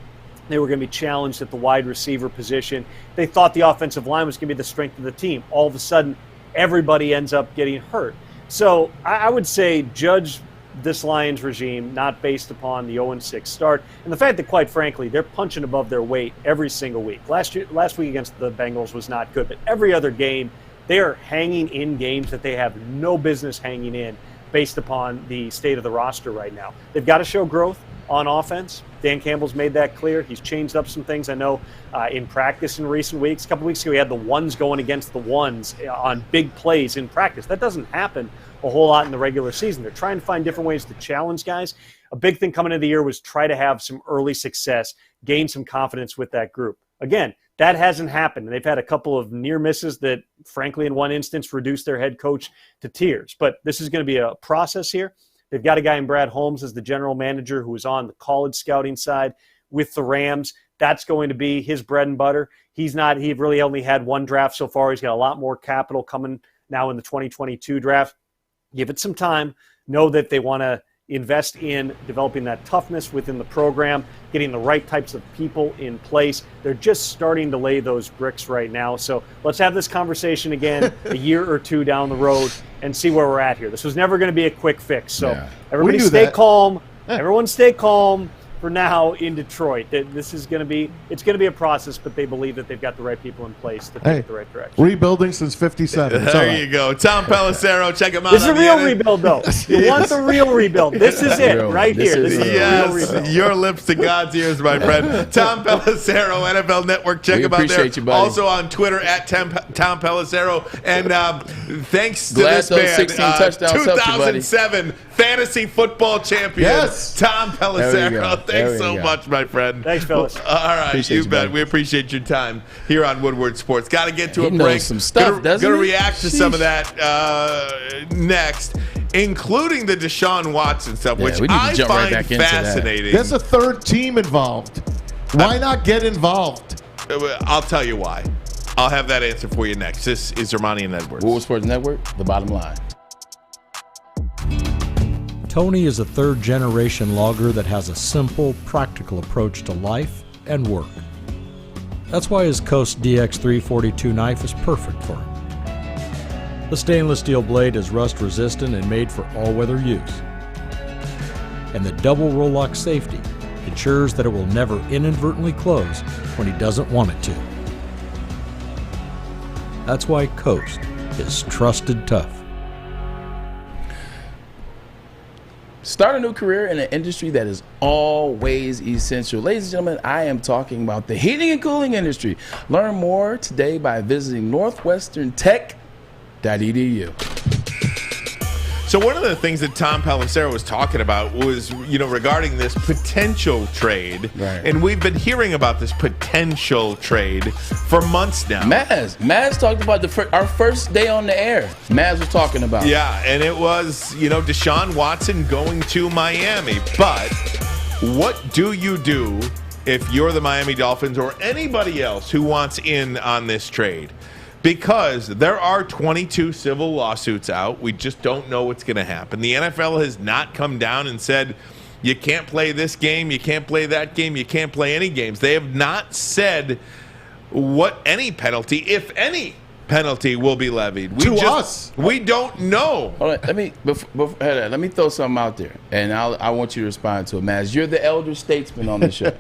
[SPEAKER 6] they were going to be challenged at the wide receiver position. They thought the offensive line was going to be the strength of the team. All of a sudden, everybody ends up getting hurt. So I would say judge this Lions regime not based upon the 0-6 start, and the fact that, quite frankly, they're punching above their weight every single week. Last week against the Bengals was not good, but every other game they are hanging in games that they have no business hanging in based upon the state of the roster right now. They've got to show growth on offense. Dan Campbell's made that clear. He's changed up some things. I know in practice in recent weeks. A couple weeks ago, he had the ones going against the ones on big plays in practice. That doesn't happen a whole lot in the regular season. They're trying to find different ways to challenge guys. A big thing coming into the year was try to have some early success, gain some confidence with that group. Again, that hasn't happened. They've had a couple of near misses that, frankly, in one instance, reduced their head coach to tears. But this is going to be a process here. They've got a guy in Brad Holmes as the general manager who was on the college scouting side with the Rams. That's going to be his bread and butter. He really only had one draft so far. He's got a lot more capital coming now in the 2022 draft. Give it some time. Know that they want to invest in developing that toughness within the program, getting the right types of people in place. They're just starting to lay those bricks right now. So let's have this conversation again a year or two down the road and see where we're at here. This was never going to be a quick fix. So everybody stay calm. Everyone stay calm for now in Detroit. This is going to be a process, but they believe that they've got the right people in place to take it the right direction.
[SPEAKER 3] Rebuilding since 57.
[SPEAKER 1] There you go. Tom Pelissero, check him out.
[SPEAKER 6] This is a real rebuild, though. You want the real rebuild. This is it right here. This is the real rebuild.
[SPEAKER 1] Your lips to God's ears, my friend. Tom Pelissero, NFL Network. Check him out there.
[SPEAKER 2] You, buddy.
[SPEAKER 1] Also on Twitter at Tom Pelissero. And thanks to
[SPEAKER 2] Glad
[SPEAKER 1] this
[SPEAKER 2] those
[SPEAKER 1] man,
[SPEAKER 2] 16 touchdowns
[SPEAKER 1] 2007 fantasy football champion, Tom Pelissero. Thanks so much, my friend.
[SPEAKER 6] Thanks, fellas.
[SPEAKER 1] All right,
[SPEAKER 2] appreciate
[SPEAKER 1] you
[SPEAKER 2] you,
[SPEAKER 1] bet.
[SPEAKER 2] buddy.
[SPEAKER 1] We appreciate your time here on Woodward Sports. Got to get to a
[SPEAKER 2] knows
[SPEAKER 1] break.
[SPEAKER 2] some stuff, doesn't
[SPEAKER 1] Gonna
[SPEAKER 2] he?
[SPEAKER 1] react to some of that next, including the Deshaun Watson stuff, which
[SPEAKER 2] we need to
[SPEAKER 1] I
[SPEAKER 2] jump right
[SPEAKER 1] find
[SPEAKER 2] back into that.
[SPEAKER 1] fascinating.
[SPEAKER 3] There's a third team involved. Why not get involved?
[SPEAKER 1] I'll tell you why. I'll have that answer for you next. This is Ermanni and Edwards.
[SPEAKER 2] Woodward Sports Network, the bottom line.
[SPEAKER 7] Tony is a third-generation logger that has a simple, practical approach to life and work. That's why his Coast DX342 knife is perfect for him. The stainless steel blade is rust-resistant and made for all-weather use. And the double roll-lock safety ensures that it will never inadvertently close when he doesn't want it to. That's why Coast is trusted tough.
[SPEAKER 2] Start a new career in an industry that is always essential. Ladies and gentlemen, I am talking about the heating and cooling industry. Learn more today by visiting northwesterntech.edu.
[SPEAKER 1] So one of the things that Tom Pelissero was talking about was, regarding this potential trade.
[SPEAKER 2] Right.
[SPEAKER 1] And we've been hearing about this potential trade for months now.
[SPEAKER 2] Maz talked about our first day on the air. Maz was talking about
[SPEAKER 1] Yeah, and it was, Deshaun Watson going to Miami. But what do you do if you're the Miami Dolphins or anybody else who wants in on this trade, because there are 22 civil lawsuits out. We just don't know what's going to happen. The NFL has not come down and said, you can't play this game, you can't play that game, you can't play any games. They have not said what any penalty, if any penalty, will be levied. We don't know.
[SPEAKER 2] All right, let me throw something out there, and I want you to respond to it, Maz. You're the elder statesman on the show.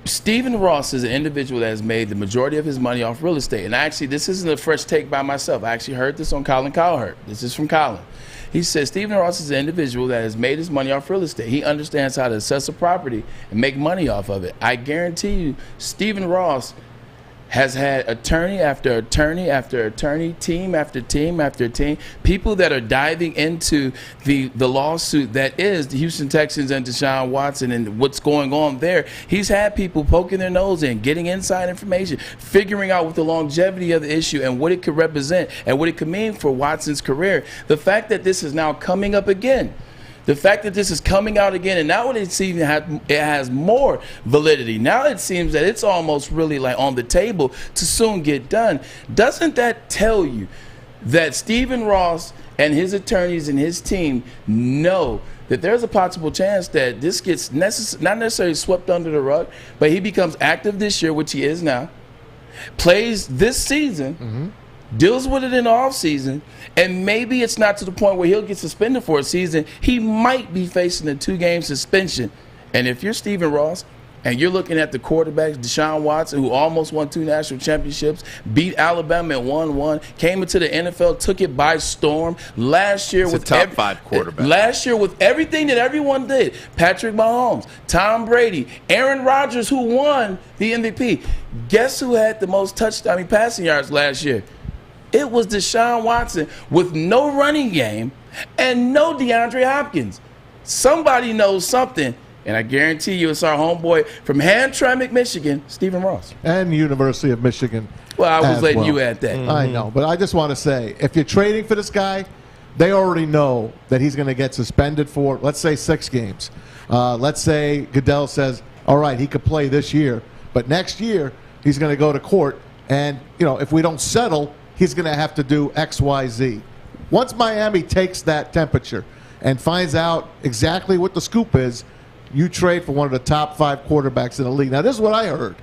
[SPEAKER 2] Stephen Ross is an individual that has made the majority of his money off real estate. And actually, this isn't a fresh take by myself. I actually heard this on Colin Cowherd. This is from Colin. He says Stephen Ross is an individual that has made his money off real estate. He understands how to assess a property and make money off of it. I guarantee you, Stephen Ross has had attorney after attorney after attorney, team after team after team, people that are diving into the lawsuit that is the Houston Texans and Deshaun Watson and what's going on there. He's had people poking their nose in, getting inside information, figuring out what the longevity of the issue and what it could represent and what it could mean for Watson's career. The fact that this is now coming up again, the fact that this is coming out again, and now it seems it has more validity. Now it seems that it's almost really like on the table to soon get done. Doesn't that tell you that Stephen Ross and his attorneys and his team know that there's a possible chance that this gets not necessarily swept under the rug, but he becomes active this year, which he is now, plays this season, deals with it in the offseason, and maybe it's not to the point where he'll get suspended for a season. He might be facing a 2-game suspension. And if you're Stephen Ross and you're looking at the quarterbacks, Deshaun Watson, who almost won 2 national championships, beat Alabama and won 1, came into the NFL, took it by storm. Last year with
[SPEAKER 1] top 5 quarterback.
[SPEAKER 2] Last year with everything that everyone did, Patrick Mahomes, Tom Brady, Aaron Rodgers, who won the MVP. Guess who had the most passing yards last year? It was Deshaun Watson with no running game and no DeAndre Hopkins. Somebody knows something, and I guarantee you it's our homeboy from Hamtramck, Michigan, Stephen Ross.
[SPEAKER 3] And University of Michigan.
[SPEAKER 2] Well, I was letting you add that.
[SPEAKER 3] I know, but I just want to say, if you're trading for this guy, they already know that he's going to get suspended for, let's say, 6 games. Let's say Goodell says, all right, he could play this year, but next year he's going to go to court, and if we don't settle, he's going to have to do X, Y, Z. Once Miami takes that temperature and finds out exactly what the scoop is, you trade for one of the top 5 quarterbacks in the league. Now, this is what I heard.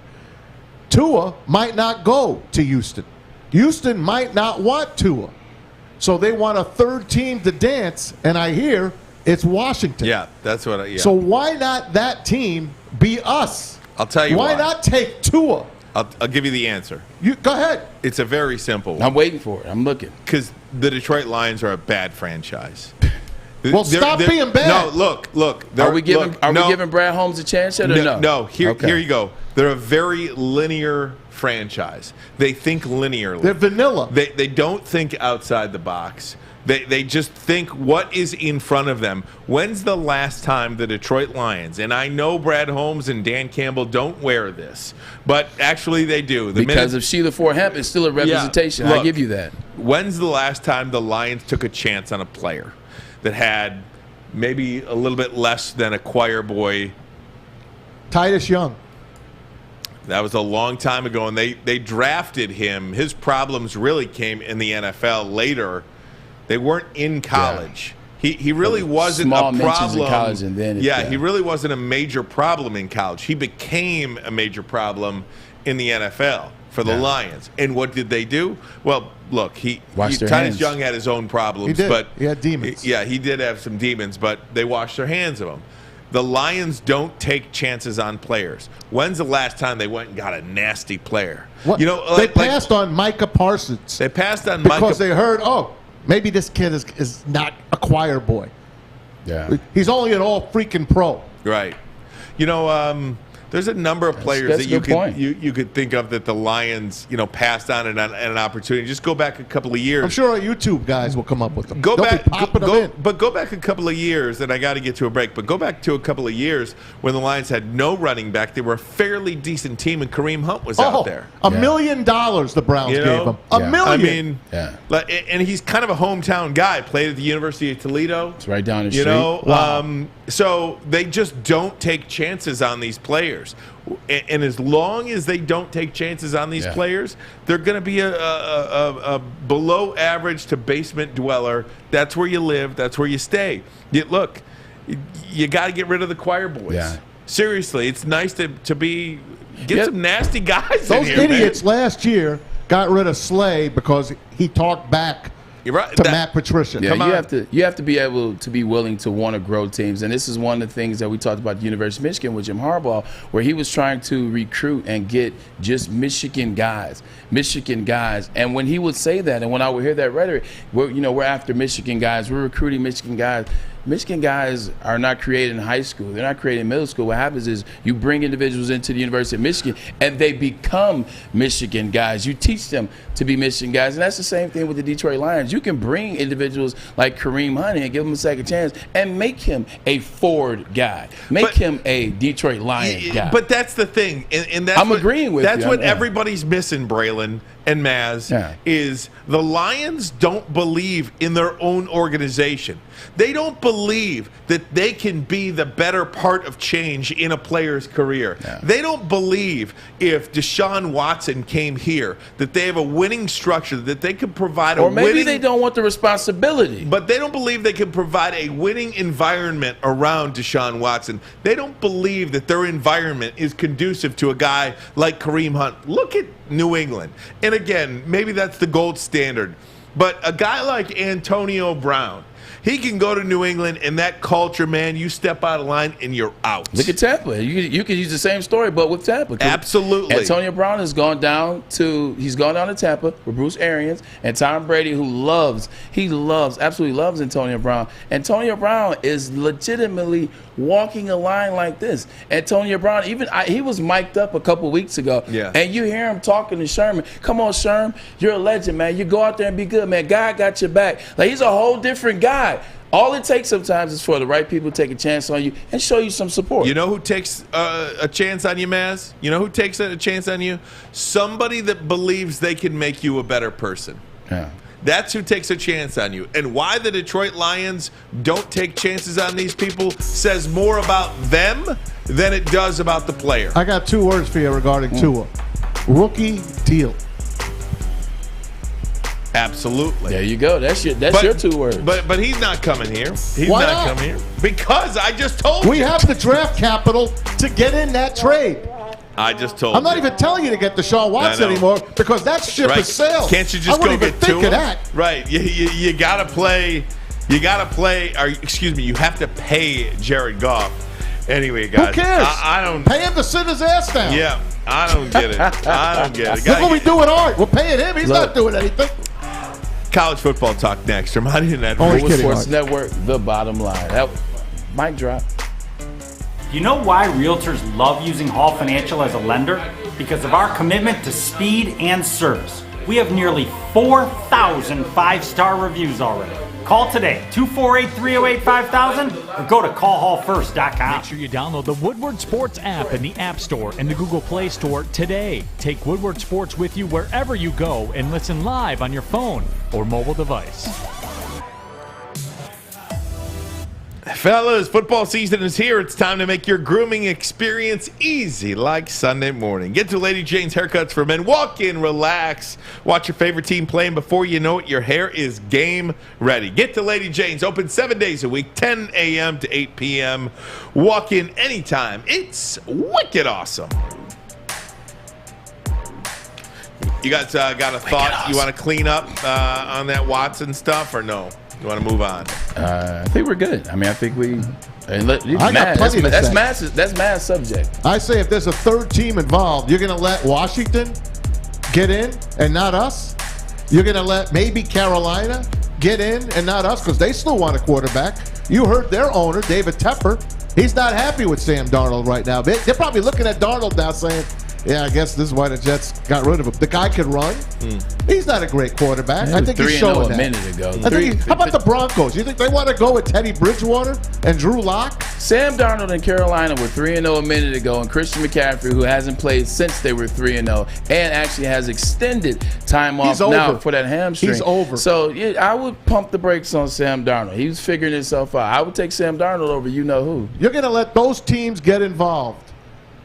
[SPEAKER 3] Tua might not go to Houston. Houston might not want Tua. So they want a third team to dance, and I hear it's Washington.
[SPEAKER 1] Yeah, that's what
[SPEAKER 3] So why not that team be us?
[SPEAKER 1] I'll tell you why.
[SPEAKER 3] Why not take Tua?
[SPEAKER 1] I'll give you the answer.
[SPEAKER 3] You go ahead.
[SPEAKER 1] It's a very simple one.
[SPEAKER 2] I'm waiting for it. I'm looking.
[SPEAKER 1] Because the Detroit Lions are a bad franchise.
[SPEAKER 3] Well, stop being bad.
[SPEAKER 1] No, look.
[SPEAKER 2] Are we giving Brad Holmes a chance yet or no?
[SPEAKER 1] No, here you go. They're a very linear franchise. They think linearly.
[SPEAKER 3] They're vanilla.
[SPEAKER 1] They don't think outside the box. They just think what is in front of them. When's the last time the Detroit Lions, and I know Brad Holmes and Dan Campbell don't wear this, but actually they do.
[SPEAKER 2] Because of Sheila Ford Hemp, it's still a representation.
[SPEAKER 1] Yeah, look,
[SPEAKER 2] I give you that.
[SPEAKER 1] When's the last time the Lions took a chance on a player that had maybe a little bit less than a choir boy?
[SPEAKER 3] Titus Young.
[SPEAKER 1] That was a long time ago, and they drafted him. His problems really came in the NFL later. They weren't in college. Yeah. He really wasn't
[SPEAKER 2] Small
[SPEAKER 1] a problem.
[SPEAKER 2] In college and then
[SPEAKER 1] he really wasn't a major problem in college. He became a major problem in the NFL for the Lions. And what did they do? Well, look, Titus Young had his own problems.
[SPEAKER 3] He did.
[SPEAKER 1] But
[SPEAKER 3] he had demons.
[SPEAKER 1] He did have some demons, but they washed their hands of him. The Lions don't take chances on players. When's the last time they went and got a nasty player?
[SPEAKER 3] They passed on Micah Parsons.
[SPEAKER 1] They passed on
[SPEAKER 3] because they heard, maybe this kid is not a choir boy.
[SPEAKER 2] Yeah.
[SPEAKER 3] He's only an all freaking pro.
[SPEAKER 1] Right. There's a number of players
[SPEAKER 2] that's
[SPEAKER 1] that
[SPEAKER 2] a good
[SPEAKER 1] you could think of that the Lions, passed on an opportunity. Just go back a couple of years.
[SPEAKER 3] I'm sure our YouTube guys will come up with them.
[SPEAKER 1] Go
[SPEAKER 3] They'll
[SPEAKER 1] back,
[SPEAKER 3] be popping them in.
[SPEAKER 1] but go back a couple of years, and I got to get to a break. But go back to a couple of years when the Lions had no running back. They were a fairly decent team, and Kareem Hunt was out there.
[SPEAKER 3] $1 million the Browns gave him. $1 million.
[SPEAKER 1] I mean, and he's kind of a hometown guy. Played at the University of Toledo.
[SPEAKER 2] It's right down the street.
[SPEAKER 3] Wow.
[SPEAKER 1] So they just don't take chances on these players. And as long as they don't take chances on these players, they're going to be a below average to basement dweller. That's where you live. That's where you stay. Look, you got to get rid of the choir boys. Yeah. Seriously, it's nice to get some nasty guys in here.
[SPEAKER 3] Those idiots last year got rid of Slay because he talked back to Matt Patricia.
[SPEAKER 2] Yeah, you have to be able to be willing to want to grow teams, and this is one of the things that we talked about at the University of Michigan with Jim Harbaugh, where he was trying to recruit and get just Michigan guys, and when he would say that, and when I would hear that rhetoric, we're after Michigan guys, we're recruiting Michigan guys. Michigan guys are not created in high school. They're not created in middle school. What happens is you bring individuals into the University of Michigan, and they become Michigan guys. You teach them to be Michigan guys, and that's the same thing with the Detroit Lions. You can bring individuals like Kareem Hunt and give him a second chance and make him a Ford guy. Make him a Detroit Lion guy.
[SPEAKER 1] But that's the thing, and that's
[SPEAKER 2] agreeing with you.
[SPEAKER 1] That's what everybody's missing, Braylon and Maz, is the Lions don't believe in their own organization. They don't believe that they can be the better part of change in a player's career. Yeah. They don't believe if Deshaun Watson came here that they have a winning structure, that they could provide a winning...
[SPEAKER 2] Or maybe they don't want the responsibility.
[SPEAKER 1] But they don't believe they can provide a winning environment around Deshaun Watson. They don't believe that their environment is conducive to a guy like Kareem Hunt. Look at New England. And again, maybe that's the gold standard. But a guy like Antonio Brown, he can go to New England, and that culture, man, you step out of line and you're out.
[SPEAKER 2] Look at Tampa. You could use the same story, but with Tampa.
[SPEAKER 1] Absolutely.
[SPEAKER 2] Antonio Brown has gone down to Tampa with Bruce Arians and Tom Brady, who absolutely loves Antonio Brown. Antonio Brown is legitimately walking a line like this. Antonio Brown, he was mic'd up a couple weeks ago, and you hear him talking to Sherman. Come on, Sherman, you're a legend, man. You go out there and be good, man. God got your back. Like, he's a whole different guy. All it takes sometimes is for the right people to take a chance on you and show you some support.
[SPEAKER 1] You know who takes a chance on you, Maz? You know who takes a chance on you? Somebody that believes they can make you a better person.
[SPEAKER 2] Yeah.
[SPEAKER 1] That's who takes a chance on you. And why the Detroit Lions don't take chances on these people says more about them than it does about the player.
[SPEAKER 3] I got 2 words for you regarding Tua. Rookie deal.
[SPEAKER 1] Absolutely.
[SPEAKER 2] There you go. That's your 2 words.
[SPEAKER 1] But he's not coming here. He's
[SPEAKER 3] Why
[SPEAKER 1] not coming here. Because I just told you.
[SPEAKER 3] We have the draft capital to get in that trade.
[SPEAKER 1] I just told you.
[SPEAKER 3] I'm not even telling you to get Deshaun Watson anymore because that ship has sailed.
[SPEAKER 1] Can't you just go get
[SPEAKER 3] to him? That.
[SPEAKER 1] Right. You got to play. You have to pay Jared Goff. Anyway, guys.
[SPEAKER 3] Who cares?
[SPEAKER 1] I don't.
[SPEAKER 3] Pay him to sit his ass down.
[SPEAKER 1] Yeah. I don't get it.
[SPEAKER 3] Look what we do with Art. We're paying him. He's not doing anything.
[SPEAKER 1] College football talk next. Ermanni and Edwards.
[SPEAKER 2] Woodward Sports Network, the bottom line. Mic drop.
[SPEAKER 8] You know why realtors love using Hall Financial as a lender? Because of our commitment to speed and service. We have nearly 4,000 5-star reviews already. Call today, 248-308-5000, or go to callhallfirst.com.
[SPEAKER 5] Make sure you download the Woodward Sports app in the App Store and the Google Play Store today. Take Woodward Sports with you wherever you go and listen live on your phone or mobile device.
[SPEAKER 1] Fellas, football season is here. It's time to make your grooming experience easy like Sunday morning. Get to Lady Jane's Haircuts for Men. Walk in, relax, watch your favorite team play, and before you know it, your hair is game ready. Get to Lady Jane's, open 7 days a week, 10 a.m. to 8 p.m. Walk in anytime. It's wicked awesome. You guys got a thought you want to clean up on that Watson stuff or no? You want to move on?
[SPEAKER 2] I think we're good. I mean, I think we.
[SPEAKER 3] That's
[SPEAKER 2] Matt's subject.
[SPEAKER 3] I say if there's a third team involved, you're going to let Washington get in and not us? You're going to let maybe Carolina get in and not us because they still want a quarterback? You heard their owner, David Tepper. He's not happy with Sam Darnold right now. They're probably looking at Darnold now saying, yeah, I guess this is why the Jets got rid of him. The guy can run. He's not a great quarterback. I think he's showing that.
[SPEAKER 2] 3-0 a minute ago.
[SPEAKER 3] How about the Broncos? You think they want to go with Teddy Bridgewater and Drew Lock?
[SPEAKER 2] Sam Darnold and Carolina were 3-0 a minute ago, and Christian McCaffrey, who hasn't played since they were 3-0, and actually has extended time off now for that hamstring.
[SPEAKER 3] He's over.
[SPEAKER 2] So yeah, I would pump the brakes on Sam Darnold. He was figuring himself out. I would take Sam Darnold over you-know-who.
[SPEAKER 3] You're going to let those teams get involved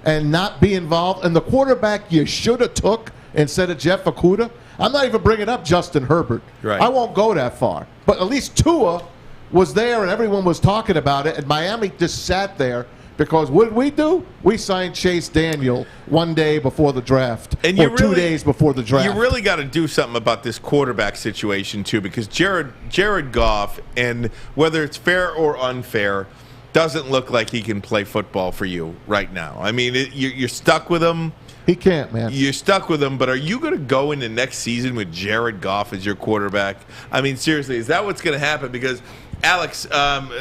[SPEAKER 3] and not be involved, and the quarterback you should have took instead of Jeff Okudah. I'm not even bringing up Justin Herbert.
[SPEAKER 1] Right.
[SPEAKER 3] I won't go that far. But at least Tua was there and everyone was talking about it, and Miami just sat there because what did we do? We signed Chase Daniel one day before the draft,
[SPEAKER 1] and
[SPEAKER 3] or 2 days before the draft.
[SPEAKER 1] You really got to do something about this quarterback situation, too, because Jared Goff, and whether it's fair or unfair, doesn't look like he can play football for you right now. I mean, you're stuck with him.
[SPEAKER 3] He can't, man.
[SPEAKER 1] You're stuck with him, but are you going to go into next season with Jared Goff as your quarterback? I mean, seriously, is that what's going to happen? Because, Alex,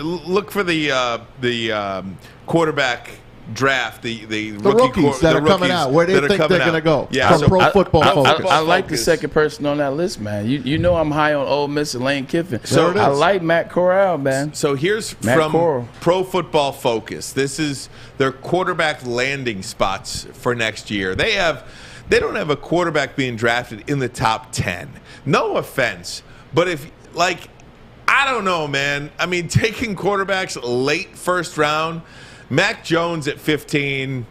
[SPEAKER 1] look for the quarterback draft, the
[SPEAKER 3] rookies that are coming out. Where they think they're going to go.
[SPEAKER 1] Yeah,
[SPEAKER 3] from Pro Football Focus.
[SPEAKER 2] I like the second person on that list, man. You know I'm high on Ole Miss and Lane Kiffin.
[SPEAKER 3] So
[SPEAKER 2] I like Matt Corral, man.
[SPEAKER 1] So here's
[SPEAKER 2] Matt
[SPEAKER 1] from
[SPEAKER 2] Corral.
[SPEAKER 1] Pro Football Focus. This is their quarterback landing spots for next year. They don't have a quarterback being drafted in the top 10. No offense, but I don't know, man. I mean, taking quarterbacks late first round, Mac Jones at 15.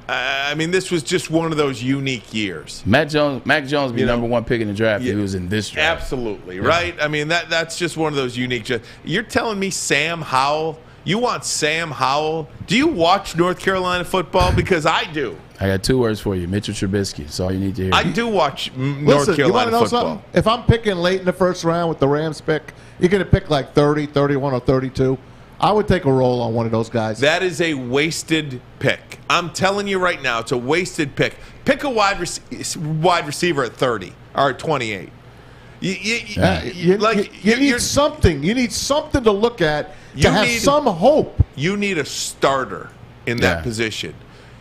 [SPEAKER 1] I mean, this was just one of those unique years.
[SPEAKER 2] Mac Jones be number one pick in the draft.
[SPEAKER 1] Yeah,
[SPEAKER 2] he was in this draft.
[SPEAKER 1] Absolutely, right? I mean, that's just one of those unique. You're telling me Sam Howell? You want Sam Howell? Do you watch North Carolina football? Because I do.
[SPEAKER 2] I got 2 words for you. Mitchell Trubisky. That's all you need to hear.
[SPEAKER 1] I do watch North
[SPEAKER 3] Listen,
[SPEAKER 1] Carolina
[SPEAKER 3] you want to know
[SPEAKER 1] football.
[SPEAKER 3] something? If I'm picking late in the first round with the Rams pick, you're going to pick like 30, 31, or 32. I would take a roll on one of those guys.
[SPEAKER 1] That is a wasted pick. I'm telling you right now, it's a wasted pick. Pick a wide receiver at 30 or at 28.
[SPEAKER 3] You need something. You need something to look at to have some hope.
[SPEAKER 1] You need a starter in that position.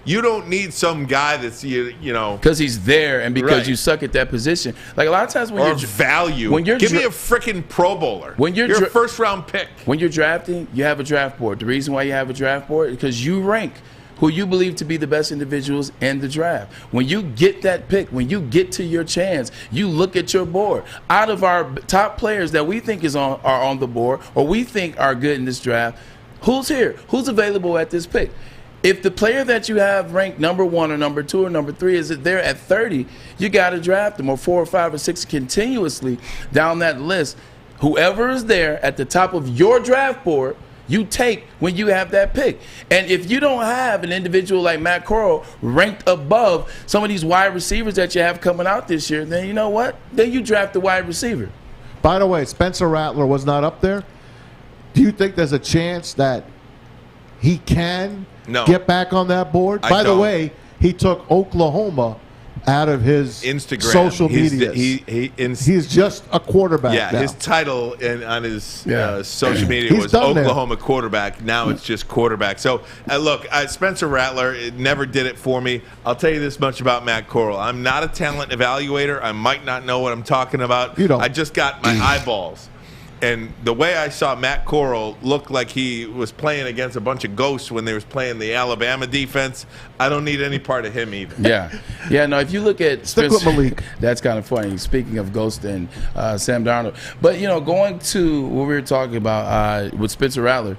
[SPEAKER 1] You don't need some guy that's you know
[SPEAKER 2] because he's there and because you suck at that position. Like a lot of times when you're
[SPEAKER 1] value, give me a freaking Pro Bowler. When you're a first round pick.
[SPEAKER 2] When you're drafting, you have a draft board. The reason why you have a draft board is because you rank who you believe to be the best individuals in the draft. When you get that pick, when you get to your chance, you look at your board. Out of our top players that we think are on the board or we think are good in this draft, who's here? Who's available at this pick? If the player that you have ranked number 1 or number 2 or number 3 is there at 30, you got to draft them, or 4 or 5 or 6 continuously down that list. Whoever is there at the top of your draft board, you take when you have that pick. And if you don't have an individual like Matt Corral ranked above some of these wide receivers that you have coming out this year, then you know what? Then you draft the wide receiver.
[SPEAKER 3] By the way, Spencer Rattler was not up there. Do you think there's a chance that he can get back on that board? By the way, he took Oklahoma out of his
[SPEAKER 1] Instagram,
[SPEAKER 3] social media. He's just a quarterback now.
[SPEAKER 1] His title on his social media was Oklahoma quarterback. Now it's just quarterback. So, look, Spencer Rattler never did it for me. I'll tell you this much about Matt Corral. I'm not a talent evaluator. I might not know what I'm talking about.
[SPEAKER 3] You don't.
[SPEAKER 1] I just got my eyeballs. And the way I saw Matt Corral look like he was playing against a bunch of ghosts when they was playing the Alabama defense, I don't need any part of him either.
[SPEAKER 2] Yeah. No, if you look at
[SPEAKER 3] Stick with Malik.
[SPEAKER 2] That's kind of funny. Speaking of ghosts and Sam Darnold. But, going to what we were talking about with Spencer Rattler,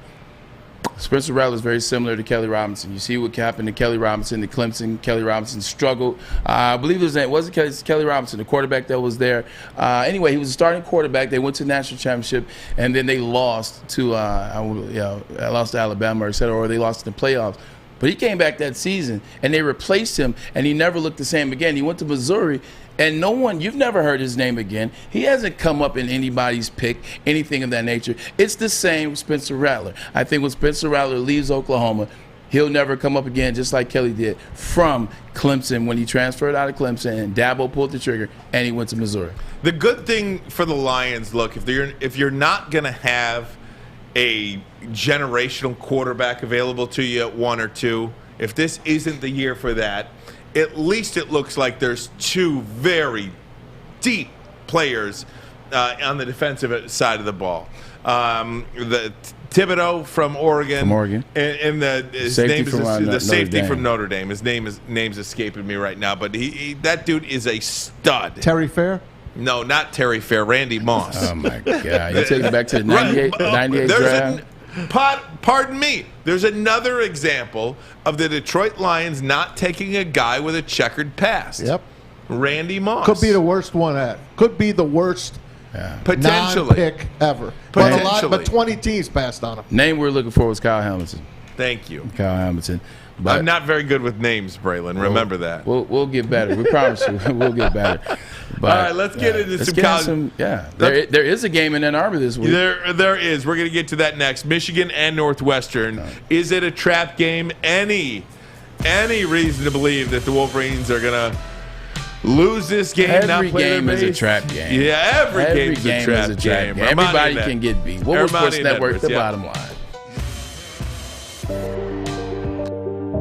[SPEAKER 2] Spencer Rattler is very similar to Kelly Robinson. You see what happened to Kelly Robinson, the Clemson. Kelly Robinson struggled. I believe it was Kelly Robinson, the quarterback that was there. Anyway, he was a starting quarterback. They went to the national championship, and then they lost to Alabama, or they lost in the playoffs. But he came back that season, and they replaced him, and he never looked the same again. He went to Missouri, and you've never heard his name again. He hasn't come up in anybody's pick, anything of that nature. It's the same with Spencer Rattler. I think when Spencer Rattler leaves Oklahoma, he'll never come up again, just like Kelly did from Clemson when he transferred out of Clemson and Dabo pulled the trigger and he went to Missouri.
[SPEAKER 1] The good thing for the Lions, look, if you're not going to have a generational quarterback available to you at 1 or 2, if this isn't the year for that, at least it looks like there's 2 very deep players on the defensive side of the ball. The Thibodeau from Oregon, and his name is the safety from Notre Dame. His name's escaping me right now, but that dude is a stud.
[SPEAKER 3] Terry Fair?
[SPEAKER 1] No, not Terry Fair. Randy Moss.
[SPEAKER 2] Oh my God! You take it back to the 98 draft.
[SPEAKER 1] Pardon me. There's another example of the Detroit Lions not taking a guy with a checkered past.
[SPEAKER 3] Yep.
[SPEAKER 1] Randy Moss.
[SPEAKER 3] Could be the worst one at. Could be the worst
[SPEAKER 1] potentially
[SPEAKER 3] non-pick ever. But 20 teams passed on him.
[SPEAKER 2] Name we're looking for was Kyle Hamilton.
[SPEAKER 1] Thank you.
[SPEAKER 2] Kyle Hamilton. But
[SPEAKER 1] I'm not very good with names, Braylon. Remember that.
[SPEAKER 2] We'll get better. We promise you. We'll get better. But,
[SPEAKER 1] all right, let's get into some college.
[SPEAKER 2] There is a game in Ann Arbor this week.
[SPEAKER 1] There is. We're going to get to that next. Michigan and Northwestern. Is it a trap game? Any reason to believe that the Wolverines are going to lose this game?
[SPEAKER 2] Every game is a trap game.
[SPEAKER 1] Yeah, every game's a trap game.
[SPEAKER 2] Everybody can get beat. Woodward Sports Network, the bottom line.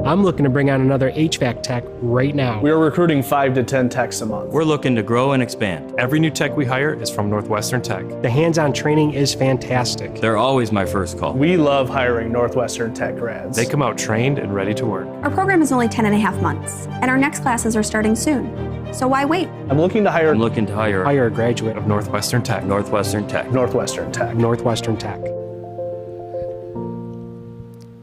[SPEAKER 9] I'm looking to bring on another HVAC tech right now.
[SPEAKER 10] We are recruiting 5 to 10 techs a month.
[SPEAKER 11] We're looking to grow and expand. Every new tech we hire is from Northwestern Tech.
[SPEAKER 9] The hands-on training is fantastic.
[SPEAKER 11] They're always my first call.
[SPEAKER 10] We love hiring Northwestern Tech grads.
[SPEAKER 11] They come out trained and ready to work.
[SPEAKER 12] Our program is only 10 and a half months, and our next classes are starting soon. So why wait?
[SPEAKER 10] I'm looking to hire
[SPEAKER 11] a graduate of Northwestern Tech. Northwestern Tech.
[SPEAKER 10] Northwestern Tech.
[SPEAKER 9] Northwestern Tech.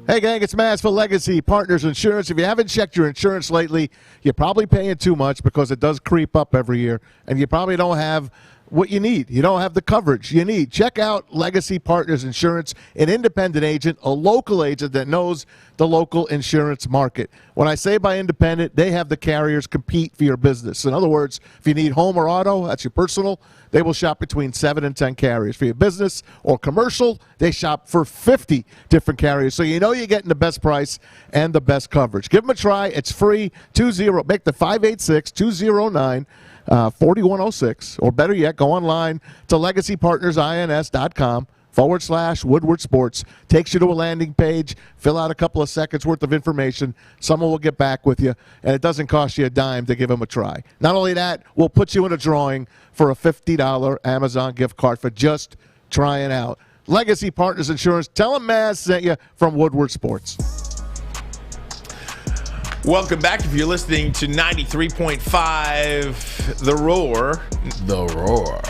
[SPEAKER 3] Hey, gang, it's Maz for Legacy Partners Insurance. If you haven't checked your insurance lately, you're probably paying too much because it does creep up every year, and you probably don't have what you need. You don't have the coverage you need. Check out Legacy Partners Insurance, an independent agent, a local agent that knows the local insurance market. When I say by independent, they have the carriers compete for your business. In other words, if you need home or auto, that's your personal, they will shop between 7 and 10 carriers. For your business or commercial, they shop for 50 different carriers. So you know you're getting the best price and the best coverage. Give them a try. It's free. Make the 586-209 4106, or better yet, go online to legacypartnersins.com/Woodward Sports. Takes you to a landing page. Fill out a couple of seconds worth of information. Someone will get back with you, and it doesn't cost you a dime to give them a try. Not only that, we'll put you in a drawing for a $50 Amazon gift card for just trying out Legacy Partners Insurance. Tell them Maz sent you from Woodward Sports.
[SPEAKER 1] Welcome back. If you're listening to 93.5 The Roar.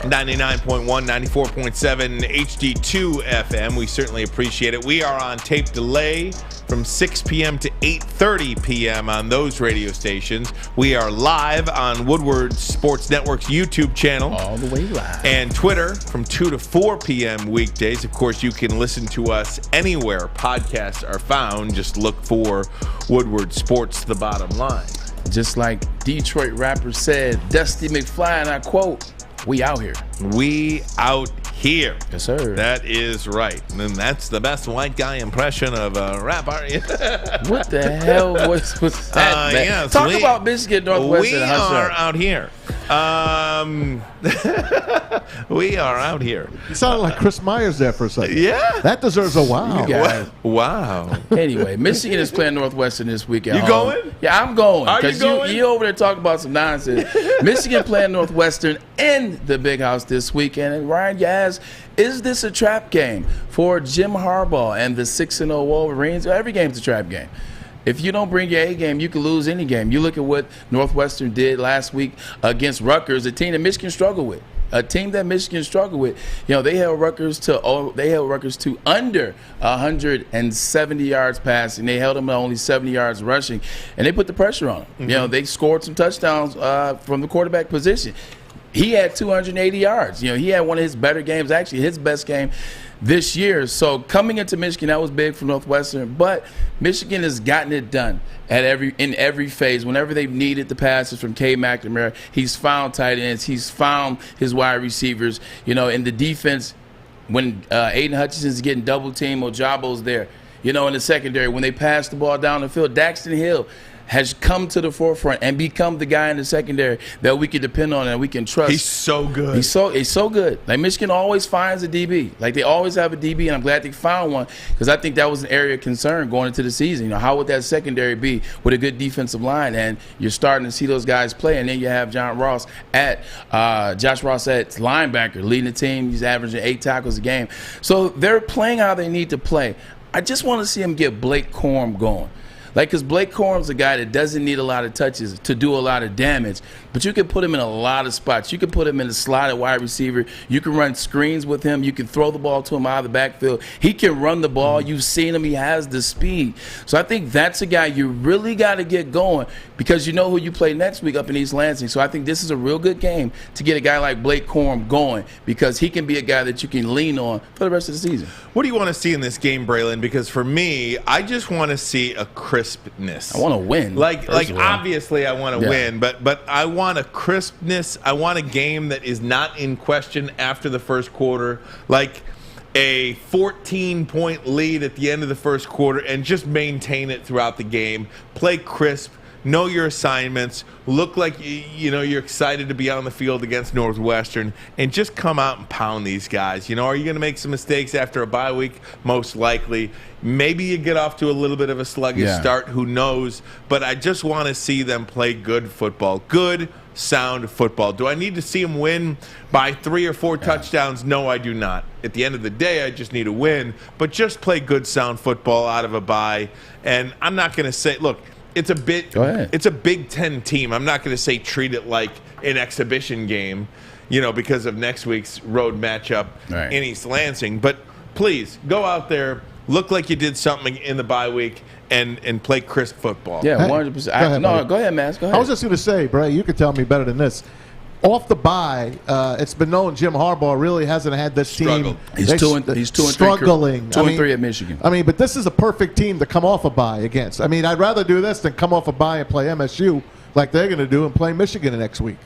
[SPEAKER 1] 99.1, 94.7 HD2 FM. We certainly appreciate it. We are on tape delay from 6 p.m. to 8:30 p.m. on those radio stations. We are live on Woodward Sports Network's YouTube channel.
[SPEAKER 2] All the way live.
[SPEAKER 1] And Twitter from 2 to 4 p.m. weekdays. Of course, you can listen to us anywhere podcasts are found. Just look for Woodward Sports, the bottom line.
[SPEAKER 2] Just like Detroit rapper said, Dusty McFly, and I quote, "We out here."
[SPEAKER 1] We out here.
[SPEAKER 2] Yes, sir.
[SPEAKER 1] That is right. And that's the best white guy impression of a rap, aren't you?
[SPEAKER 2] What the hell was that?
[SPEAKER 1] Yes,
[SPEAKER 2] Talk about Michigan, Northwestern.
[SPEAKER 1] We are out here. We are out here.
[SPEAKER 3] You sounded like Chris Myers there for a second.
[SPEAKER 1] Yeah.
[SPEAKER 3] That deserves a wow.
[SPEAKER 1] Wow.
[SPEAKER 2] Anyway, Michigan is playing Northwestern this week at home.
[SPEAKER 1] You going?
[SPEAKER 2] Yeah, I'm going.
[SPEAKER 1] Are you going?
[SPEAKER 2] You over there talking about some nonsense. Michigan playing Northwestern in the Big House this weekend. And Ryan, you asked, is this a trap game for Jim Harbaugh and the 6-0 Wolverines? Every game's a trap game. If you don't bring your A game, you can lose any game. You look at what Northwestern did last week against Rutgers, a team that Michigan struggled with. You know, they held Rutgers to under 170 yards passing. They held them to only 70 yards rushing, and they put the pressure on them. Mm-hmm. You know, they scored some touchdowns from the quarterback position. He had 280 yards. You know, he had one of his better games, actually his best game this year. So coming into Michigan, that was big for Northwestern, but Michigan has gotten it done in every phase. Whenever they've needed the passes from K. McNamara, he's found tight ends, he's found his wide receivers. You know, in the defense, when Aiden Hutchinson's getting double teamed, Ojabo's there. You know, in the secondary, when they pass the ball down the field, Daxton Hill has come to the forefront and become the guy in the secondary that we can depend on and we can trust.
[SPEAKER 1] He's so good.
[SPEAKER 2] He's so good. Like, Michigan always finds a DB. Like, they always have a DB, and I'm glad they found one because I think that was an area of concern going into the season. You know, how would that secondary be with a good defensive line? And you're starting to see those guys play, and then you have Josh Ross at linebacker, leading the team. He's averaging 8 tackles a game. So they're playing how they need to play. I just want to see him get Blake Corum going. Like, because Blake Corum's a guy that doesn't need a lot of touches to do a lot of damage, but you can put him in a lot of spots. You can put him in the slot at wide receiver. You can run screens with him. You can throw the ball to him out of the backfield. He can run the ball. You've seen him. He has the speed. So I think that's a guy you really got to get going because you know who you play next week up in East Lansing. So I think this is a real good game to get a guy like Blake Corum going because he can be a guy that you can lean on for the rest of the season.
[SPEAKER 1] What do you want to see in this game, Braylon? Because for me, I just want to see a crispness.
[SPEAKER 2] I want to win.
[SPEAKER 1] Like obviously I want to win, but I want a crispness. I want a game that is not in question after the first quarter. Like a 14-point lead at the end of the first quarter and just maintain it throughout the game. Play crisp. Know your assignments. Look like you're excited to be on the field against Northwestern, and just come out and pound these guys. You know, are you going to make some mistakes after a bye week? Most likely. Maybe you get off to a little bit of a sluggish start. Who knows? But I just want to see them play good football. Good, sound football. Do I need to see them win by 3 or 4 touchdowns? No, I do not. At the end of the day, I just need a win. But just play good, sound football out of a bye. And I'm not going to say, look, it's a Big Ten team. I'm not going to say treat it like an exhibition game, because of next week's road matchup in East Lansing. But please go out there, look like you did something in the bye week, and play crisp football.
[SPEAKER 2] Yeah, 100%. Go ahead, Max. Go ahead.
[SPEAKER 3] I was just going to say, Bray, you could tell me better than this. Off the bye, it's been known Jim Harbaugh really hasn't had this team.
[SPEAKER 2] He's two and
[SPEAKER 3] struggling.
[SPEAKER 2] 2-3 at Michigan.
[SPEAKER 3] I mean, but this is a perfect team to come off a bye against. I mean, I'd rather do this than come off a bye and play MSU like they're going to do and play Michigan next week.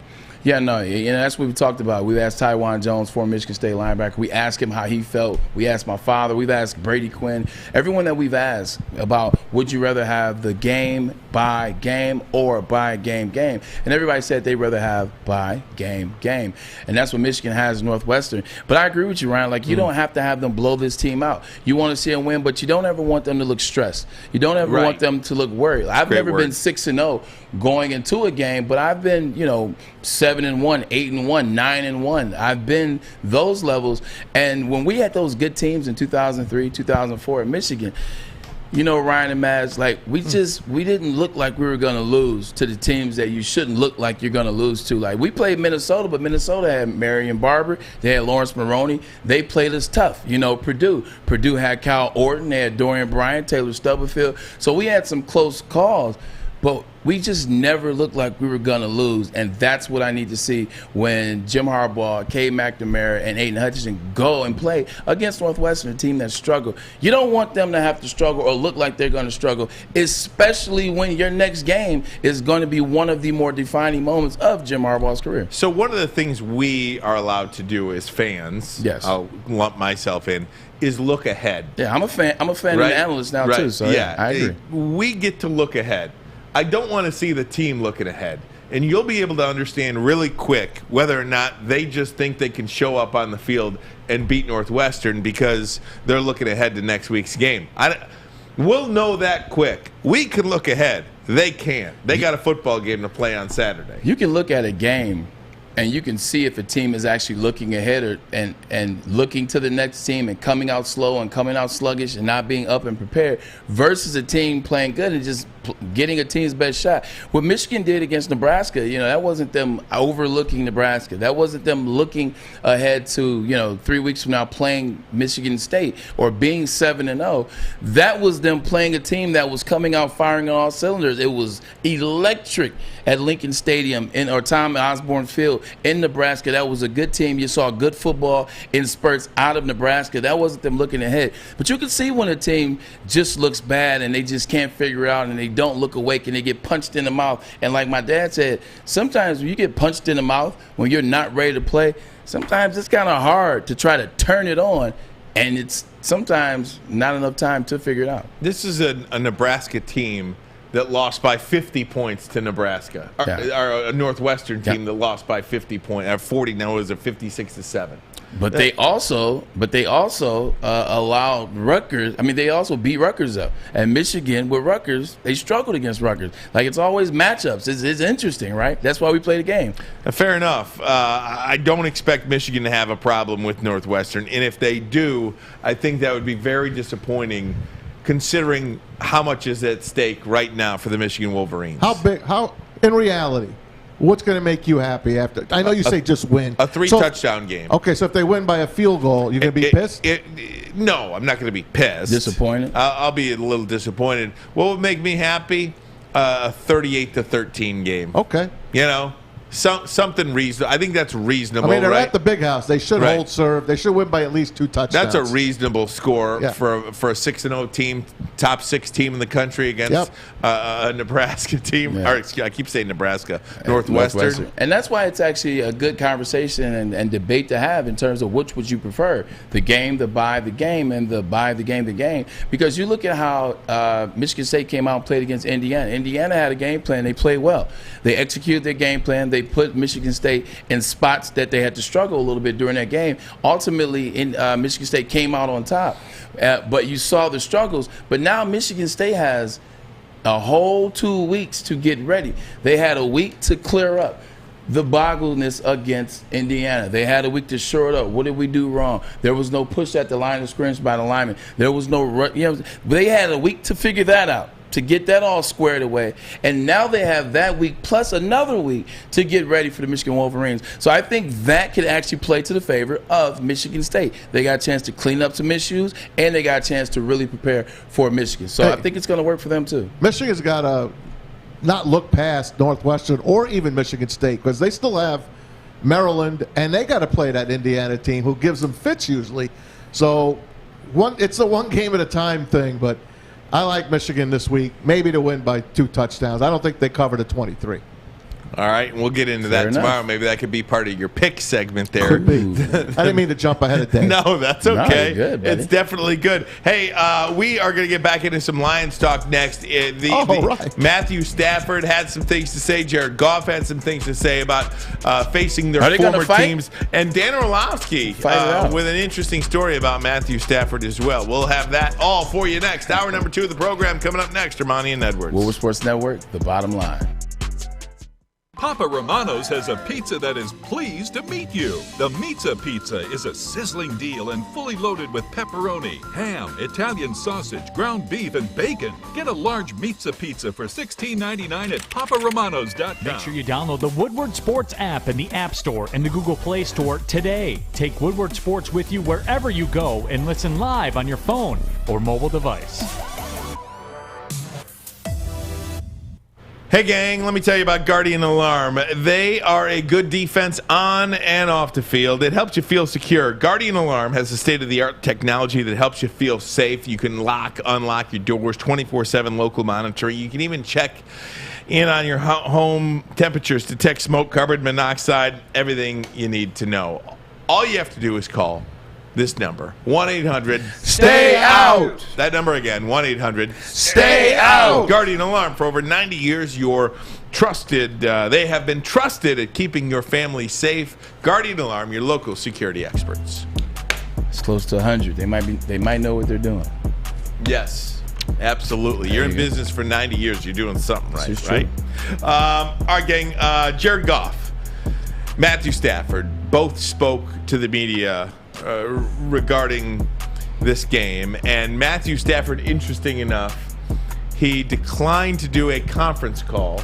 [SPEAKER 2] Yeah, no, that's what we talked about. We asked Tywan Jones, former Michigan State linebacker. We asked him how he felt. We asked my father. We've asked Brady Quinn. Everyone that we've asked about, would you rather have the game by game or by game? And everybody said they'd rather have by game. And that's what Michigan has in Northwestern. But I agree with you, Ryan. Like, you don't have to have them blow this team out. You want to see them win, but you don't ever want them to look stressed. You don't ever want them to look worried. I've never been 6-0 going into a game, but I've been, 7-1, 8-1, 9-1. I've been those levels. And when we had those good teams in 2003, 2004 at Michigan, Ryan and Maz, like, we didn't look like we were going to lose to the teams that you shouldn't look like you're going to lose to. Like, we played Minnesota, but Minnesota had Marion Barber. They had Lawrence Maroney. They played us tough. Purdue had Kyle Orton. They had Dorian Bryant, Taylor Stubblefield. So we had some close calls. But we just never looked like we were going to lose, and that's what I need to see when Jim Harbaugh, Cade McNamara, and Aiden Hutchinson go and play against Northwestern, a team that struggled. You don't want them to have to struggle or look like they're going to struggle, especially when your next game is going to be one of the more defining moments of Jim Harbaugh's career.
[SPEAKER 1] So one of the things we are allowed to do as fans, I'll lump myself in, is look ahead.
[SPEAKER 2] Yeah, I'm a fan of the Analyst now too, so yeah, I agree.
[SPEAKER 1] We get to look ahead. I don't want to see the team looking ahead. And you'll be able to understand really quick whether or not they just think they can show up on the field and beat Northwestern because they're looking ahead to next week's game. We'll know that quick. We can look ahead. They can't. They got a football game to play on Saturday.
[SPEAKER 2] You can look at a game and you can see if a team is actually looking ahead and looking to the next team and coming out slow and coming out sluggish and not being up and prepared versus a team playing good and just getting a team's best shot. What Michigan did against Nebraska, that wasn't them overlooking Nebraska. That wasn't them looking ahead to, 3 weeks from now playing Michigan State or being 7-0. That was them playing a team that was coming out firing on all cylinders. It was electric at Lincoln Stadium or Tom Osborne Field in Nebraska. That was a good team. You saw good football in spurts out of Nebraska. That wasn't them looking ahead. But you can see when a team just looks bad and they just can't figure it out and they don't look awake and they get punched in the mouth. And like my dad said, sometimes when you get punched in the mouth when you're not ready to play, sometimes it's kind of hard to try to turn it on, and it's sometimes not enough time to figure it out.
[SPEAKER 1] This is a Nebraska team that lost by 50 points to Nebraska. Or a Northwestern team that lost by 50 points. 40 now, was it 56-7?
[SPEAKER 2] But they also allowed Rutgers. I mean, they also beat Rutgers up. And Michigan with Rutgers, they struggled against Rutgers. Like, it's always matchups. It's interesting, right? That's why we play the game.
[SPEAKER 1] Fair enough. I don't expect Michigan to have a problem with Northwestern. And if they do, I think that would be very disappointing considering how much is at stake right now for the Michigan Wolverines.
[SPEAKER 3] How in reality, what's going to make you happy after? I know you say just win.
[SPEAKER 1] A 3-touchdown game.
[SPEAKER 3] Okay, so if they win by a field goal, you're going to be pissed?
[SPEAKER 1] No, I'm not going to be pissed.
[SPEAKER 2] Disappointed?
[SPEAKER 1] I'll be a little disappointed. What would make me happy? A 38-13 game.
[SPEAKER 3] Okay.
[SPEAKER 1] You know? Something reasonable. I think that's reasonable.
[SPEAKER 3] I mean, they're
[SPEAKER 1] right?
[SPEAKER 3] at the big house. They should hold serve. They should win by at least 2 touchdowns.
[SPEAKER 1] That's a reasonable score for a 6-0 team, top 6 team in the country against a Nebraska team. Or, I keep saying Nebraska, Northwestern.
[SPEAKER 2] And that's why it's actually a good conversation and debate to have in terms of which would you prefer, the game, the buy the game, and the buy the game, the game. Because you look at how Michigan State came out and played against Indiana. Indiana had a game plan. They played well. They executed their game plan. They put Michigan State in spots that they had to struggle a little bit during that game. Ultimately, Michigan State came out on top. But you saw the struggles. But now Michigan State has a whole 2 weeks to get ready. They had a week to clear up the boggleness against Indiana. They had a week to shore it up. What did we do wrong? There was no push at the line of scrimmage by the linemen. There was no, they had a week to figure that out, to get that all squared away. And now they have that week plus another week to get ready for the Michigan Wolverines. So I think that could actually play to the favor of Michigan State. They got a chance to clean up some issues, and they got a chance to really prepare for Michigan. So I think it's going to work for them too.
[SPEAKER 3] Michigan's got to not look past Northwestern or even Michigan State because they still have Maryland, and they got to play that Indiana team who gives them fits usually. So it's a one game at a time thing, but I like Michigan this week, maybe to win by 2 touchdowns. I don't think they cover the 23.
[SPEAKER 1] All right, and we'll get into that tomorrow. Maybe that could be part of your pick segment there.
[SPEAKER 3] Could be. I didn't mean to jump ahead of Dave.
[SPEAKER 1] No, that's okay.
[SPEAKER 2] No, good, buddy.
[SPEAKER 1] It's definitely good. Hey, we are going to get back into some Lions talk next.
[SPEAKER 3] Right.
[SPEAKER 1] Matthew Stafford had some things to say. Jared Goff had some things to say about facing their former teams. And Dan Orlovsky with an interesting story about Matthew Stafford as well. We'll have that all for you next. Hour number 2 of the program coming up next. Ermanni and Edwards.
[SPEAKER 2] Woodward Sports Network, the bottom line.
[SPEAKER 13] Papa Romano's has a pizza that is pleased to meet you. The Pizza Pizza is a sizzling deal and fully loaded with pepperoni, ham, Italian sausage, ground beef, and bacon. Get a large Pizza Pizza for $16.99 at paparomanos.com.
[SPEAKER 5] Make sure you download the Woodward Sports app in the App Store and the Google Play Store today. Take Woodward Sports with you wherever you go and listen live on your phone or mobile device.
[SPEAKER 1] Hey, gang, let me tell you about Guardian Alarm. They are a good defense on and off the field. It helps you feel secure. Guardian Alarm has the state-of-the-art technology that helps you feel safe. You can unlock your doors, 24/7 local monitoring. You can even check in on your home temperatures, detect smoke, carbon monoxide, everything you need to know. All you have to do is call this number, 1-800-STAY-OUT. That number again, 1-800-STAY-OUT. Guardian Alarm, for over 90 years, you're trusted. They have been trusted at keeping your family safe. Guardian Alarm, your local security experts.
[SPEAKER 2] It's close to 100. They might know what they're doing.
[SPEAKER 1] Yes, absolutely. You're in business for 90 years. You're doing something right, right? All right, gang. Jared Goff, Matthew Stafford, both spoke to the media regarding this game, and Matthew Stafford, interesting enough, he declined to do a conference call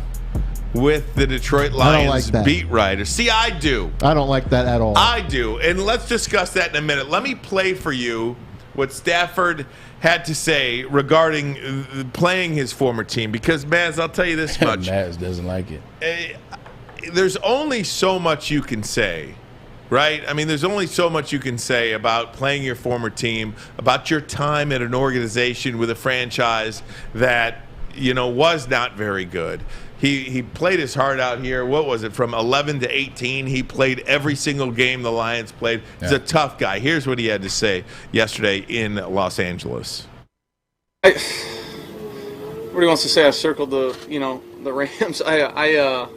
[SPEAKER 1] with the Detroit Lions beat writer. See, I do.
[SPEAKER 3] I don't like that at all.
[SPEAKER 1] I do, and let's discuss that in a minute. Let me play for you what Stafford had to say regarding playing his former team, because, Maz, I'll tell you this much.
[SPEAKER 2] Maz doesn't like it.
[SPEAKER 1] There's only so much you can say. Right? I mean, there's only so much you can say about playing your former team, about your time at an organization with a franchise that, was not very good. He played his heart out here. What was it? From 11 to 18, he played every single game the Lions played. He's a tough guy. Here's what he had to say yesterday in Los Angeles.
[SPEAKER 14] everybody wants to say I circled the Rams. I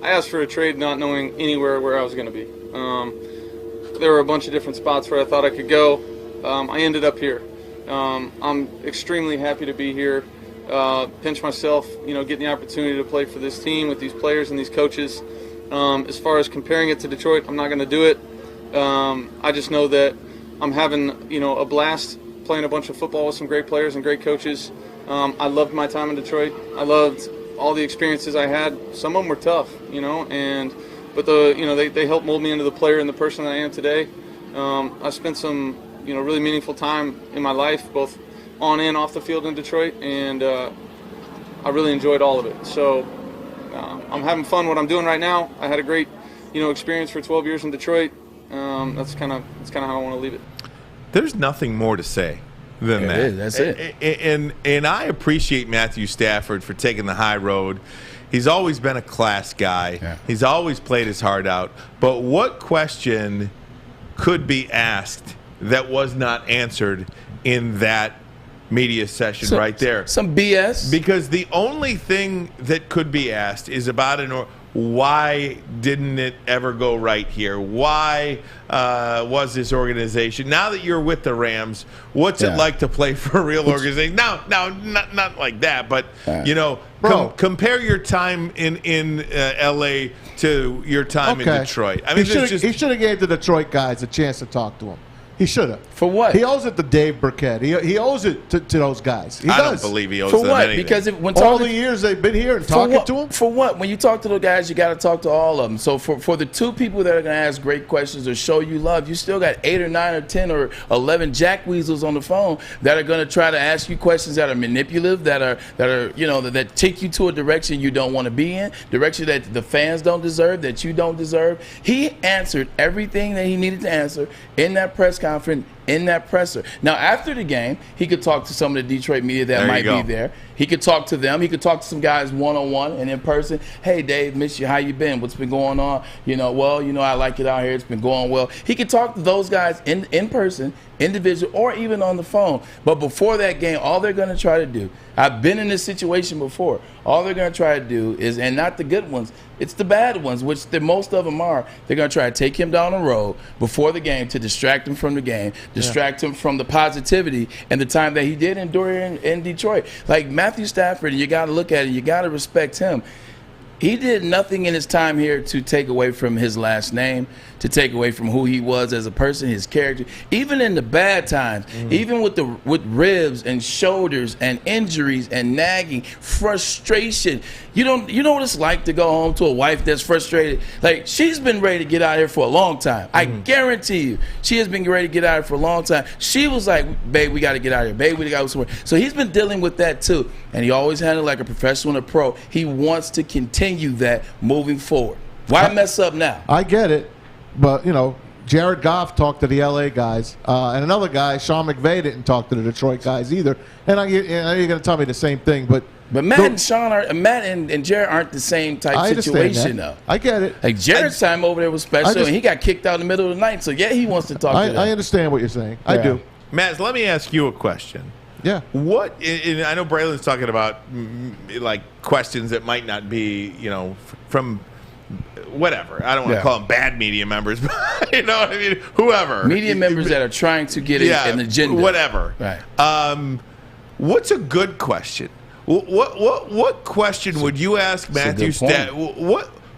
[SPEAKER 14] asked for a trade not knowing anywhere where I was going to be. There were a bunch of different spots where I thought I could go. I ended up here. I'm extremely happy to be here. Pinch myself, getting the opportunity to play for this team with these players and these coaches. As far as comparing it to Detroit, I'm not going to do it. I just know that I'm having, a blast playing a bunch of football with some great players and great coaches. I loved my time in Detroit. I loved all the experiences I had. Some of them were tough, but they helped mold me into the player and the person that I am today. I spent some, really meaningful time in my life, both on and off the field in Detroit, and I really enjoyed all of it. So I'm having fun what I'm doing right now. I had a great, experience for 12 years in Detroit. That's kind of how I want to leave it.
[SPEAKER 1] There's nothing more to say than that.
[SPEAKER 2] Is. That's it.
[SPEAKER 1] And I appreciate Matthew Stafford for taking the high road. He's always been a class guy. Yeah. He's always played his heart out. But what question could be asked that was not answered in that media session right there?
[SPEAKER 2] Some BS.
[SPEAKER 1] Because the only thing that could be asked is about why didn't it ever go right here? Why was this organization? Now that you're with the Rams, what's it like to play for a real organization? No, not like that, but compare your time in L.A. to your time in Detroit. I mean,
[SPEAKER 3] he should have gave the Detroit guys a chance to talk to him. He should have.
[SPEAKER 2] For what?
[SPEAKER 3] He owes it to Dave Burkett. He owes it to those guys.
[SPEAKER 1] I don't believe he owes them anything.
[SPEAKER 2] Because
[SPEAKER 3] all the years they've been here and talking to him?
[SPEAKER 2] For what? When you talk to the guys, you got to talk to all of them. So for the two people that are going to ask great questions or show you love, you still got 8 or 9 or 10 or 11 jackweasels on the phone that are going to try to ask you questions that are manipulative, that take you to a direction you don't want to be in, direction that the fans don't deserve, that you don't deserve. He answered everything that he needed to answer in that press conference, in that presser. Now, after the game, he could talk to some of the Detroit media that might be there. He could talk to them. He could talk to some guys one-on-one and in person. Hey, Dave, miss you. How you been? What's been going on? I like it out here. It's been going well. He could talk to those guys in person, individual, or even on the phone. But before that game, all they're going to try to do, I've been in this situation before, all they're going to try to do is, and not the good ones, it's the bad ones, which most of them are, they're going to try to take him down the road before the game to distract him from the game, distract him from the positivity and the time that he did endure in Detroit. Like Matthew Stafford, you got to look at it, you got to respect him. He did nothing in his time here to take away from his last name, to take away from who he was as a person, his character. Even in the bad times, even with ribs and shoulders and injuries and nagging, frustration. You know what it's like to go home to a wife that's frustrated? Like, she's been ready to get out of here for a long time. I guarantee you, she has been ready to get out of here for a long time. She was like, babe, we got to get out of here. Babe, we got to go somewhere. So he's been dealing with that too. And he always handled like a professional and a pro. He wants to continue that moving forward. Why mess up now?
[SPEAKER 3] I get it. But, Jared Goff talked to the L.A. guys. And another guy, Sean McVay, didn't talk to the Detroit guys either. And I know you're going to tell me the same thing. But
[SPEAKER 2] Matt and Jared aren't the same type situation, though.
[SPEAKER 3] I get it.
[SPEAKER 2] Like, Jared's time over there was special, and he got kicked out in the middle of the night. So, yeah, he wants to talk to them.
[SPEAKER 3] I understand what you're saying. I do.
[SPEAKER 1] Matt, let me ask you a question.
[SPEAKER 3] Yeah.
[SPEAKER 1] And I know Braylon's talking about, like, questions that might not be, from whatever. I don't want to call them bad media members, but you know what I mean? Whoever.
[SPEAKER 2] Media members that are trying to get an agenda.
[SPEAKER 1] Whatever.
[SPEAKER 2] Right.
[SPEAKER 1] What's a good question? What question would you ask Matthew Stafford?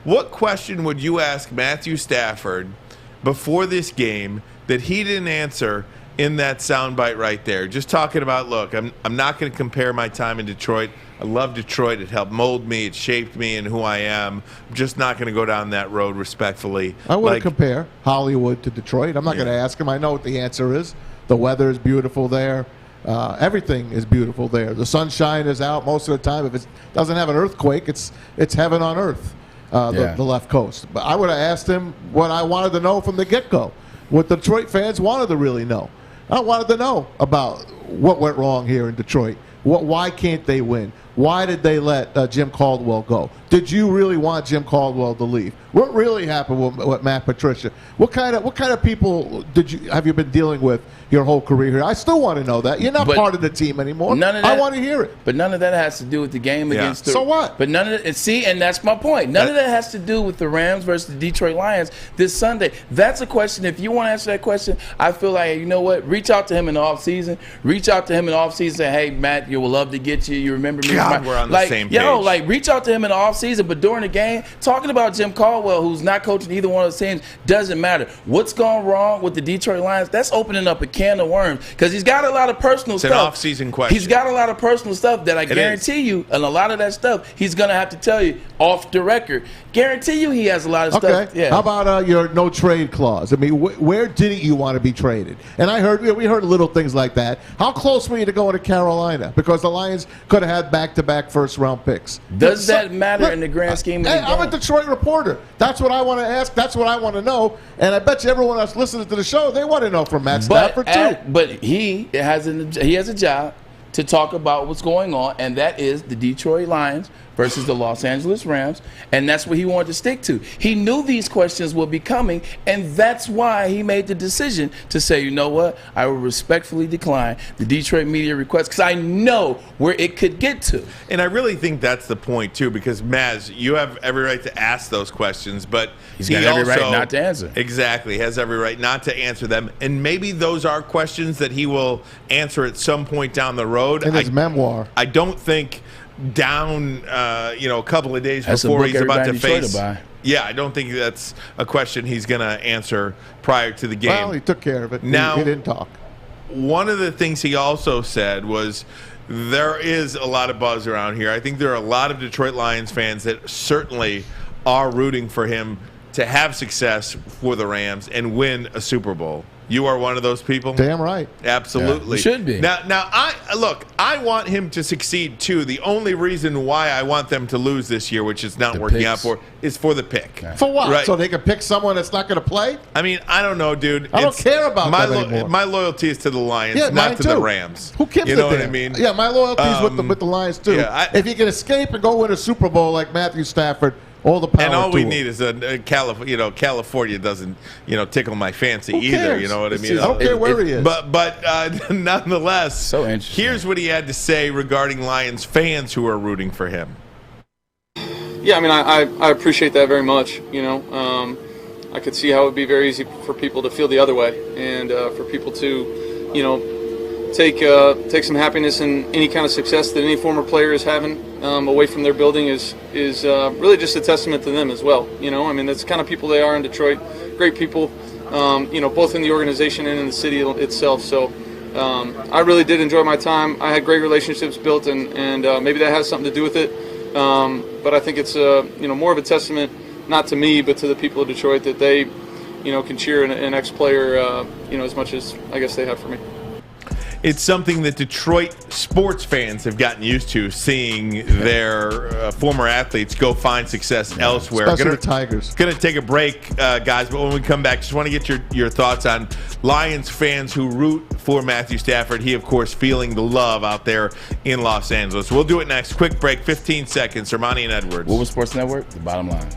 [SPEAKER 1] What question would you ask Matthew Stafford before this game that he didn't answer in that soundbite right there? Just talking about, look, I'm not going to compare my time in Detroit. I love Detroit. It helped mold me. It shaped me and who I am. I'm just not going to go down that road respectfully.
[SPEAKER 3] I wouldn't compare Hollywood to Detroit. I'm not going to ask him. I know what the answer is. The weather is beautiful there. Everything is beautiful there. The sunshine is out most of the time. If it doesn't have an earthquake, it's heaven on earth, the left coast. But I would have asked him what I wanted to know from the get-go, what the Detroit fans wanted to really know. I wanted to know about what went wrong here in Detroit. Why can't they win? why did they let Jim Caldwell go? Did you really want Jim Caldwell to leave? What really happened with Matt Patricia? What kind of people have you been dealing with your whole career here? I still want to know that. You're not part of the team anymore. I want to hear it.
[SPEAKER 2] But none of that has to do with the game against the.
[SPEAKER 3] So what?
[SPEAKER 2] But none of it. See, and that's my point. None of that has to do with the Rams versus the Detroit Lions this Sunday. That's a question. If you want to answer that question, I feel like, you know what? Reach out to him in the offseason. Reach out to him in the offseason. Say, hey, Matt, you would love to get you. You remember me?
[SPEAKER 1] God, we're on the same page.
[SPEAKER 2] Reach out to him in the offseason. But during the game, talking about Jim Caldwell, who's not coaching either one of those teams, doesn't matter. What's gone wrong with the Detroit Lions? That's opening up a can of worms. Because he's got a lot of personal stuff.
[SPEAKER 1] It's an off-season question.
[SPEAKER 2] He's got a lot of personal stuff that I guarantee you, and a lot of that stuff he's going to have to tell you off the record. Guarantee you he has a lot of stuff.
[SPEAKER 3] Okay.
[SPEAKER 2] Yeah.
[SPEAKER 3] How about your no trade clause? I mean, where didn't you want to be traded? And we heard little things like that. How close were you to going to Carolina? Because the Lions could have had back-to-back first-round picks.
[SPEAKER 2] Does that matter in the grand scheme of the game?
[SPEAKER 3] I'm a Detroit reporter. That's what I want to ask. That's what I want to know. And I bet you everyone else listening to the show, they want to know from Matt Stafford, too.
[SPEAKER 2] But he has a job to talk about what's going on, and that is the Detroit Lions versus the Los Angeles Rams, and that's what he wanted to stick to. He knew these questions would be coming, and that's why he made the decision to say, you know what, I will respectfully decline the Detroit media request because I know where it could get to.
[SPEAKER 1] And I really think that's the point, too, because, Maz, you have every right to ask those questions, but
[SPEAKER 2] he's got every right not to answer.
[SPEAKER 1] Exactly. He has every right not to answer them, and maybe those are questions that he will answer at some point down the road.
[SPEAKER 3] In his memoir.
[SPEAKER 1] I don't think down, a couple of days before he's about to face. Yeah, I don't think that's a question he's going to answer prior to the game.
[SPEAKER 3] Well, he took care of it.
[SPEAKER 1] Now,
[SPEAKER 3] he didn't talk.
[SPEAKER 1] One of the things he also said was there is a lot of buzz around here. I think there are a lot of Detroit Lions fans that certainly are rooting for him to have success for the Rams and win a Super Bowl. You are one of those people?
[SPEAKER 3] Damn right.
[SPEAKER 1] Absolutely.
[SPEAKER 2] Yeah, you should be.
[SPEAKER 1] Now, I want him to succeed, too. The only reason why I want them to lose this year, which is not working out is for the pick.
[SPEAKER 3] For what?
[SPEAKER 1] Right.
[SPEAKER 3] So they can pick someone that's not going to play?
[SPEAKER 1] I mean, I don't know, dude.
[SPEAKER 3] I don't care about that anymore.
[SPEAKER 1] My loyalty is to the Lions, not to the Rams.
[SPEAKER 3] Who gives a damn?
[SPEAKER 1] You know what I mean?
[SPEAKER 3] Yeah, my loyalty is with the Lions, too. Yeah, if you can escape and go win a Super Bowl like Matthew Stafford, all the power.
[SPEAKER 1] And all
[SPEAKER 3] to
[SPEAKER 1] we
[SPEAKER 3] him.
[SPEAKER 1] need is California doesn't tickle my fancy
[SPEAKER 3] Who
[SPEAKER 1] either.
[SPEAKER 3] cares?
[SPEAKER 1] You know what I mean?
[SPEAKER 3] I don't care where he is.
[SPEAKER 1] But nonetheless,
[SPEAKER 2] so interesting.
[SPEAKER 1] Here's what he had to say regarding Lions fans who are rooting for him.
[SPEAKER 14] Yeah, I mean, I appreciate that very much. I could see how it would be very easy for people to feel the other way, and for people to, take some happiness in any kind of success that any former player is having away from their building is really just a testament to them as well. I mean, that's the kind of people they are in Detroit. Great people, both in the organization and in the city itself. So I really did enjoy my time. I had great relationships built, and maybe that has something to do with it. But I think it's more of a testament, not to me, but to the people of Detroit, that they can cheer an ex-player as much as I guess they have for me.
[SPEAKER 1] It's something that Detroit sports fans have gotten used to, seeing their former athletes go find success elsewhere.
[SPEAKER 3] Especially the Tigers.
[SPEAKER 1] Going to take a break, guys, but when we come back, just want to get your thoughts on Lions fans who root for Matthew Stafford. He, of course, feeling the love out there in Los Angeles. We'll do it next. Quick break, 15 seconds. Ermanni and Edwards.
[SPEAKER 2] Woodward Sports Network, the bottom line.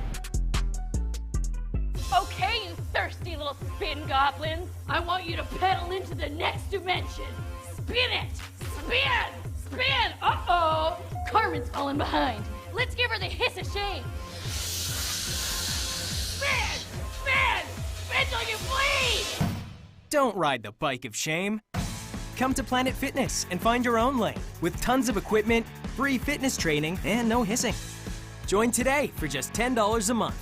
[SPEAKER 15] Okay, you thirsty little spin goblins. I want you to pedal into the next dimension. Spin it! Spin! Spin! Uh-oh! Carmen's falling behind. Let's give her the hiss of shame. Spin! Spin! Spin till you bleed!
[SPEAKER 16] Don't ride the bike of shame. Come to Planet Fitness and find your own lane with tons of equipment, free fitness training, and no hissing. Join today for just $10 a month.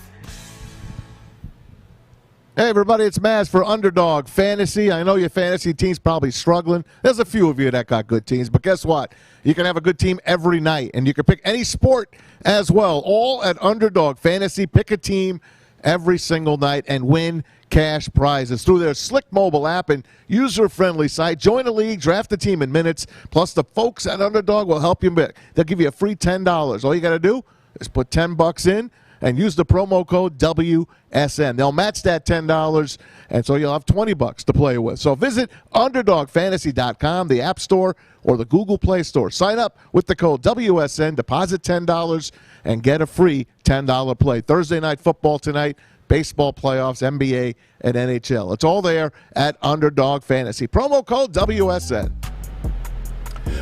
[SPEAKER 3] Hey, everybody, it's Maz for Underdog Fantasy. I know your fantasy team's probably struggling. There's a few of you that got good teams, but guess what? You can have a good team every night, and you can pick any sport as well, all at Underdog Fantasy. Pick a team every single night and win cash prizes through their slick mobile app and user-friendly site. Join a league, draft a team in minutes, plus the folks at Underdog will help you. They'll give you a free $10. All you got to do is put $10 in. and use the promo code WSN. They'll match that $10, and so you'll have $20 to play with. So visit UnderdogFantasy.com, the App Store, or the Google Play Store. Sign up with the code WSN, deposit $10, and get a free $10 play. Thursday Night Football tonight, baseball playoffs, NBA, and NHL. It's all there at Underdog Fantasy. Promo code WSN.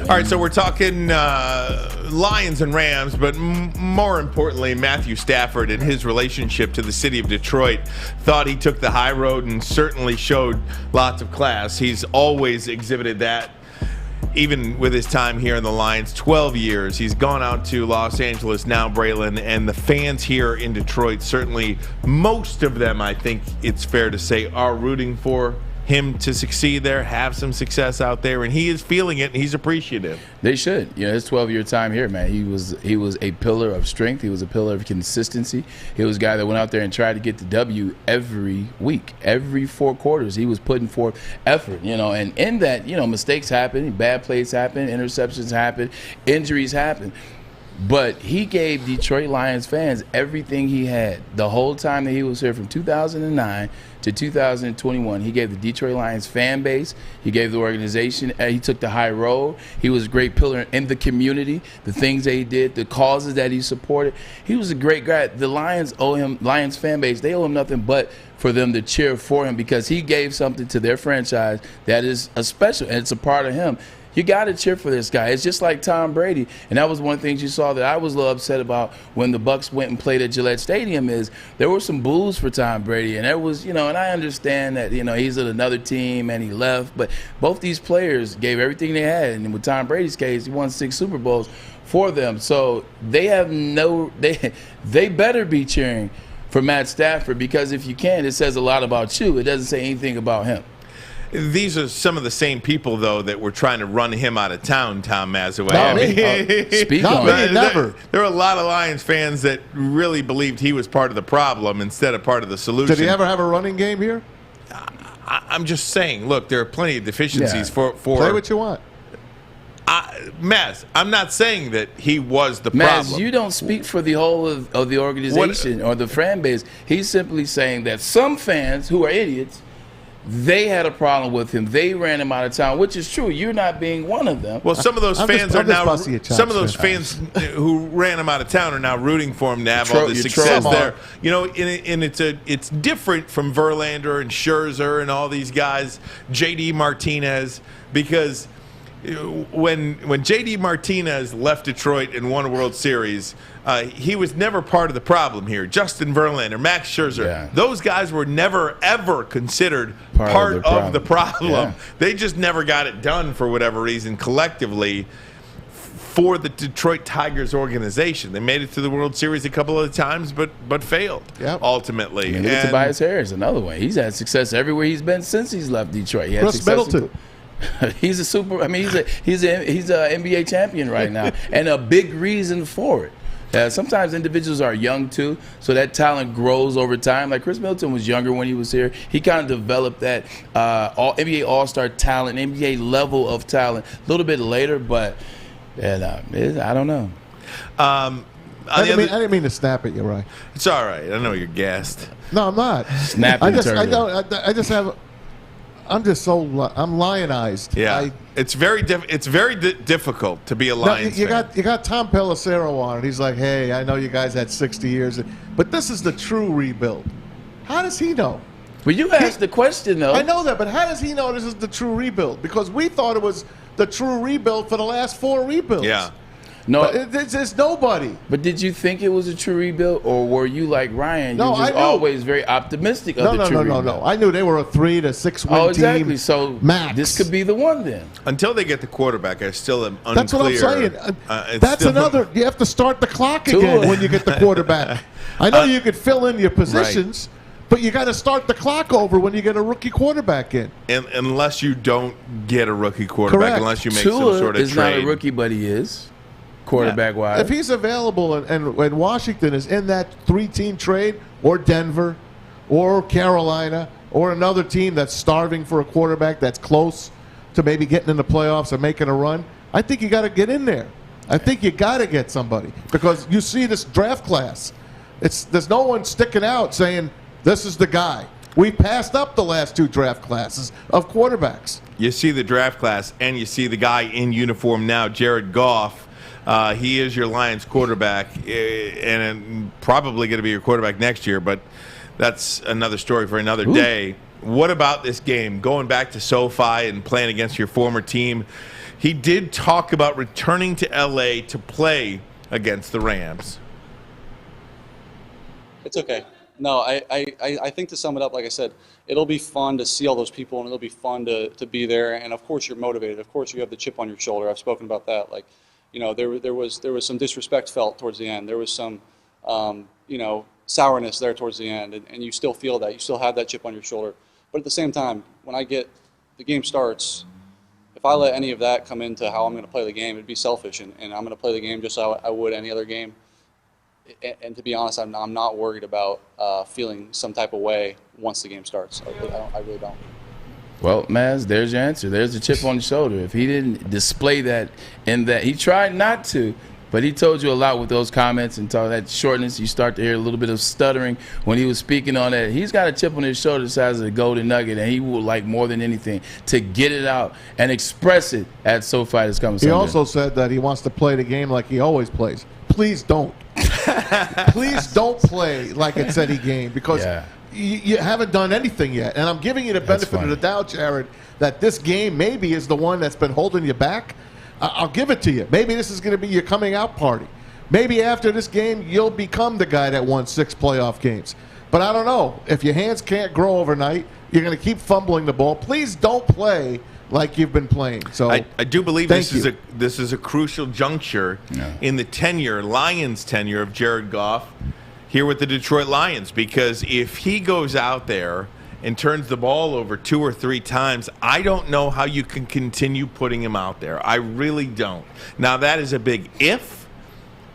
[SPEAKER 1] All right, so we're talking Lions and Rams, but more importantly, Matthew Stafford and his relationship to the city of Detroit. Thought he took the high road and certainly showed lots of class. He's always exhibited that, even with his time here in the Lions, 12 years. He's gone out to Los Angeles, now Braylon, and the fans here in Detroit, certainly most of them, I think it's fair to say, are rooting for him to succeed there, have some success out there, and he is feeling it, and he's appreciative.
[SPEAKER 2] They should. You know, his 12-year time here, man, he was a pillar of strength. He was a pillar of consistency. He was a guy that went out there and tried to get the W every week. Every 4 quarters, he was putting forth effort, you know, and in that, you know, mistakes happen, bad plays happen, interceptions happen, injuries happen. But he gave Detroit Lions fans everything he had the whole time that he was here, from 2009 to 2021. He gave the Detroit Lions fan base, he gave the organization, he took the high road. He was a great pillar in the community, the things that he did, the causes that he supported. He was a great guy. The Lions owe him, Lions fan base, they owe him nothing but for them to cheer for him, because he gave something to their franchise that is a special, and it's a part of him. You got to cheer for this guy. It's just like Tom Brady. And that was one of the things you saw that I was a little upset about when the Bucs went and played at Gillette Stadium, is there were some boos for Tom Brady. And there was, you know, and I understand that, you know, he's at another team and he left. But both these players gave everything they had. And with Tom Brady's case, he won 6 Super Bowls for them. So they have they better be cheering for Matt Stafford, because if you can, it says a lot about you. It doesn't say anything about him.
[SPEAKER 1] These are some of the same people, though, that were trying to run him out of town, Tom Mazawey.
[SPEAKER 3] Never.
[SPEAKER 1] There were a lot of Lions fans that really believed he was part of the problem instead of part of the solution.
[SPEAKER 3] Did he ever have a running game here?
[SPEAKER 1] I'm just saying, look, there are plenty of deficiencies for
[SPEAKER 3] Play what you want.
[SPEAKER 1] Maz, I'm not saying that he was the
[SPEAKER 2] Maz,
[SPEAKER 1] problem.
[SPEAKER 2] you don't speak for the whole of the organization or the fan base. He's simply saying that some fans who are idiots, they had a problem with him. They ran him out of town, which is true. You're not being one of them.
[SPEAKER 1] Well, some of those fans are now. Some of those fans who ran him out of town are now rooting for him to have all this success there. You know, and it's different from Verlander and Scherzer and all these guys, J.D. Martinez, because when J.D. Martinez left Detroit and won a World Series, he was never part of the problem here. Justin Verlander, Max Scherzer, those guys were never, ever considered part of the problem. Yeah. They just never got it done for whatever reason collectively for the Detroit Tigers organization. They made it to the World Series a couple of times, but failed ultimately.
[SPEAKER 2] Look at Tobias Harris, another one. He's had success everywhere he's been since he's left Detroit. He had
[SPEAKER 3] Chris Middleton.
[SPEAKER 2] He's a super. I mean, he's an NBA champion right now, and a big reason for it. Sometimes individuals are young too, so that talent grows over time. Like Chris Middleton was younger when he was here. He kind of developed that NBA All-Star talent, NBA level of talent a little bit later, but I don't know.
[SPEAKER 3] I didn't mean to snap at you, right?
[SPEAKER 1] It's all right. I know you're gassed.
[SPEAKER 3] No, I'm not.
[SPEAKER 2] Snapping.
[SPEAKER 3] I'm lionized.
[SPEAKER 1] Yeah, it's very difficult to be a Lions fan.
[SPEAKER 3] You got Tom Pelissero on it. He's like, hey, I know you guys had 60 years, but this is the true rebuild. How does he know?
[SPEAKER 2] Well, you asked the question, though.
[SPEAKER 3] I know that, but how does he know this is the true rebuild? Because we thought it was the true rebuild for the last 4 rebuilds.
[SPEAKER 1] Yeah.
[SPEAKER 2] No,
[SPEAKER 3] there's nobody.
[SPEAKER 2] But did you think it was a true rebuild, or were you like Ryan? You were always very optimistic of the true rebuild.
[SPEAKER 3] No. I knew they were a 3 to 6 win team.
[SPEAKER 2] Oh, exactly. So
[SPEAKER 3] max.
[SPEAKER 2] This could be the one then.
[SPEAKER 1] Until they get the quarterback, I still am unclear.
[SPEAKER 3] That's what I'm saying. That's another. You have to start the clock again when you get the quarterback. I know you could fill in your positions. Right. But you got to start the clock over when you get a rookie quarterback in.
[SPEAKER 1] And unless you don't get a rookie quarterback,
[SPEAKER 3] correct.
[SPEAKER 1] Unless you make some sort of
[SPEAKER 2] is
[SPEAKER 1] trade.
[SPEAKER 2] Not a rookie, but he is. Quarterback-wise.
[SPEAKER 3] If he's available and Washington is in that 3-team trade, or Denver, or Carolina, or another team that's starving for a quarterback that's close to maybe getting in the playoffs or making a run, I think you got to get in there. I think you got to get somebody, because you see this draft class. There's no one sticking out saying this is the guy. We passed up the last 2 draft classes of quarterbacks.
[SPEAKER 1] You see the draft class, and you see the guy in uniform now, Jared Goff. He is your Lions quarterback, and probably going to be your quarterback next year, but that's another story for another day. What about this game? Going back to SoFi and playing against your former team, he did talk about returning to L.A. to play against the Rams.
[SPEAKER 17] It's okay. No, I think to sum it up, like I said, it'll be fun to see all those people, and it'll be fun to be there. And of course, you're motivated. Of course, you have the chip on your shoulder. I've spoken about that. Like, there was some disrespect felt towards the end. There was some, sourness there towards the end, and you still feel that. You still have that chip on your shoulder. But at the same time, when the game starts, if I let any of that come into how I'm going to play the game, it'd be selfish, and I'm going to play the game just how I would any other game. And to be honest, I'm not worried about feeling some type of way once the game starts. I really don't.
[SPEAKER 2] Well, Maz, there's your answer. There's the chip on the shoulder. If he didn't display that in that, he tried not to, but he told you a lot with those comments and all that shortness. You start to hear a little bit of stuttering when he was speaking on that. He's got a chip on his shoulder the size of a golden nugget, and he would like more than anything to get it out and express it at SoFi this coming Sunday.
[SPEAKER 3] He also said that he wants to play the game like he always plays. Please don't. Please don't play like it's any game, because you haven't done anything yet. And I'm giving you the benefit of the doubt, Jared, that this game maybe is the one that's been holding you back. I'll give it to you. Maybe this is going to be your coming out party. Maybe after this game, you'll become the guy that won 6 playoff games. But I don't know. If your hands can't grow overnight, you're going to keep fumbling the ball. Please don't play like you've been playing. So
[SPEAKER 1] I do believe this is a crucial juncture in the Lions tenure of Jared Goff here with the Detroit Lions, because if he goes out there and turns the ball over 2 or 3 times, I don't know how you can continue putting him out there. I really don't. Now, that is a big if,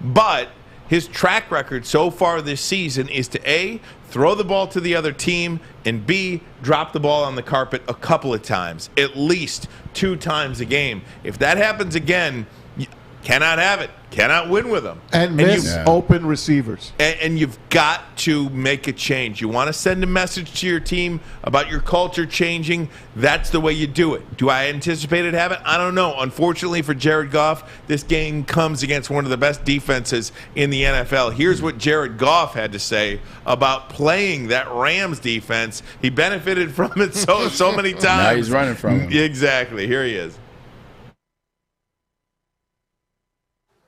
[SPEAKER 1] but his track record so far this season is to A, throw the ball to the other team, and B, drop the ball on the carpet a couple of times, at least 2 times a game. If that happens again, you cannot have it. Cannot win with them.
[SPEAKER 3] And miss open receivers.
[SPEAKER 1] And you've got to make a change. You want to send a message to your team about your culture changing. That's the way you do it. Do I anticipate it happening? I don't know. Unfortunately for Jared Goff, this game comes against one of the best defenses in the NFL. Here's what Jared Goff had to say about playing that Rams defense. He benefited from it so many times.
[SPEAKER 2] Now he's running from it.
[SPEAKER 1] Exactly. Here he is.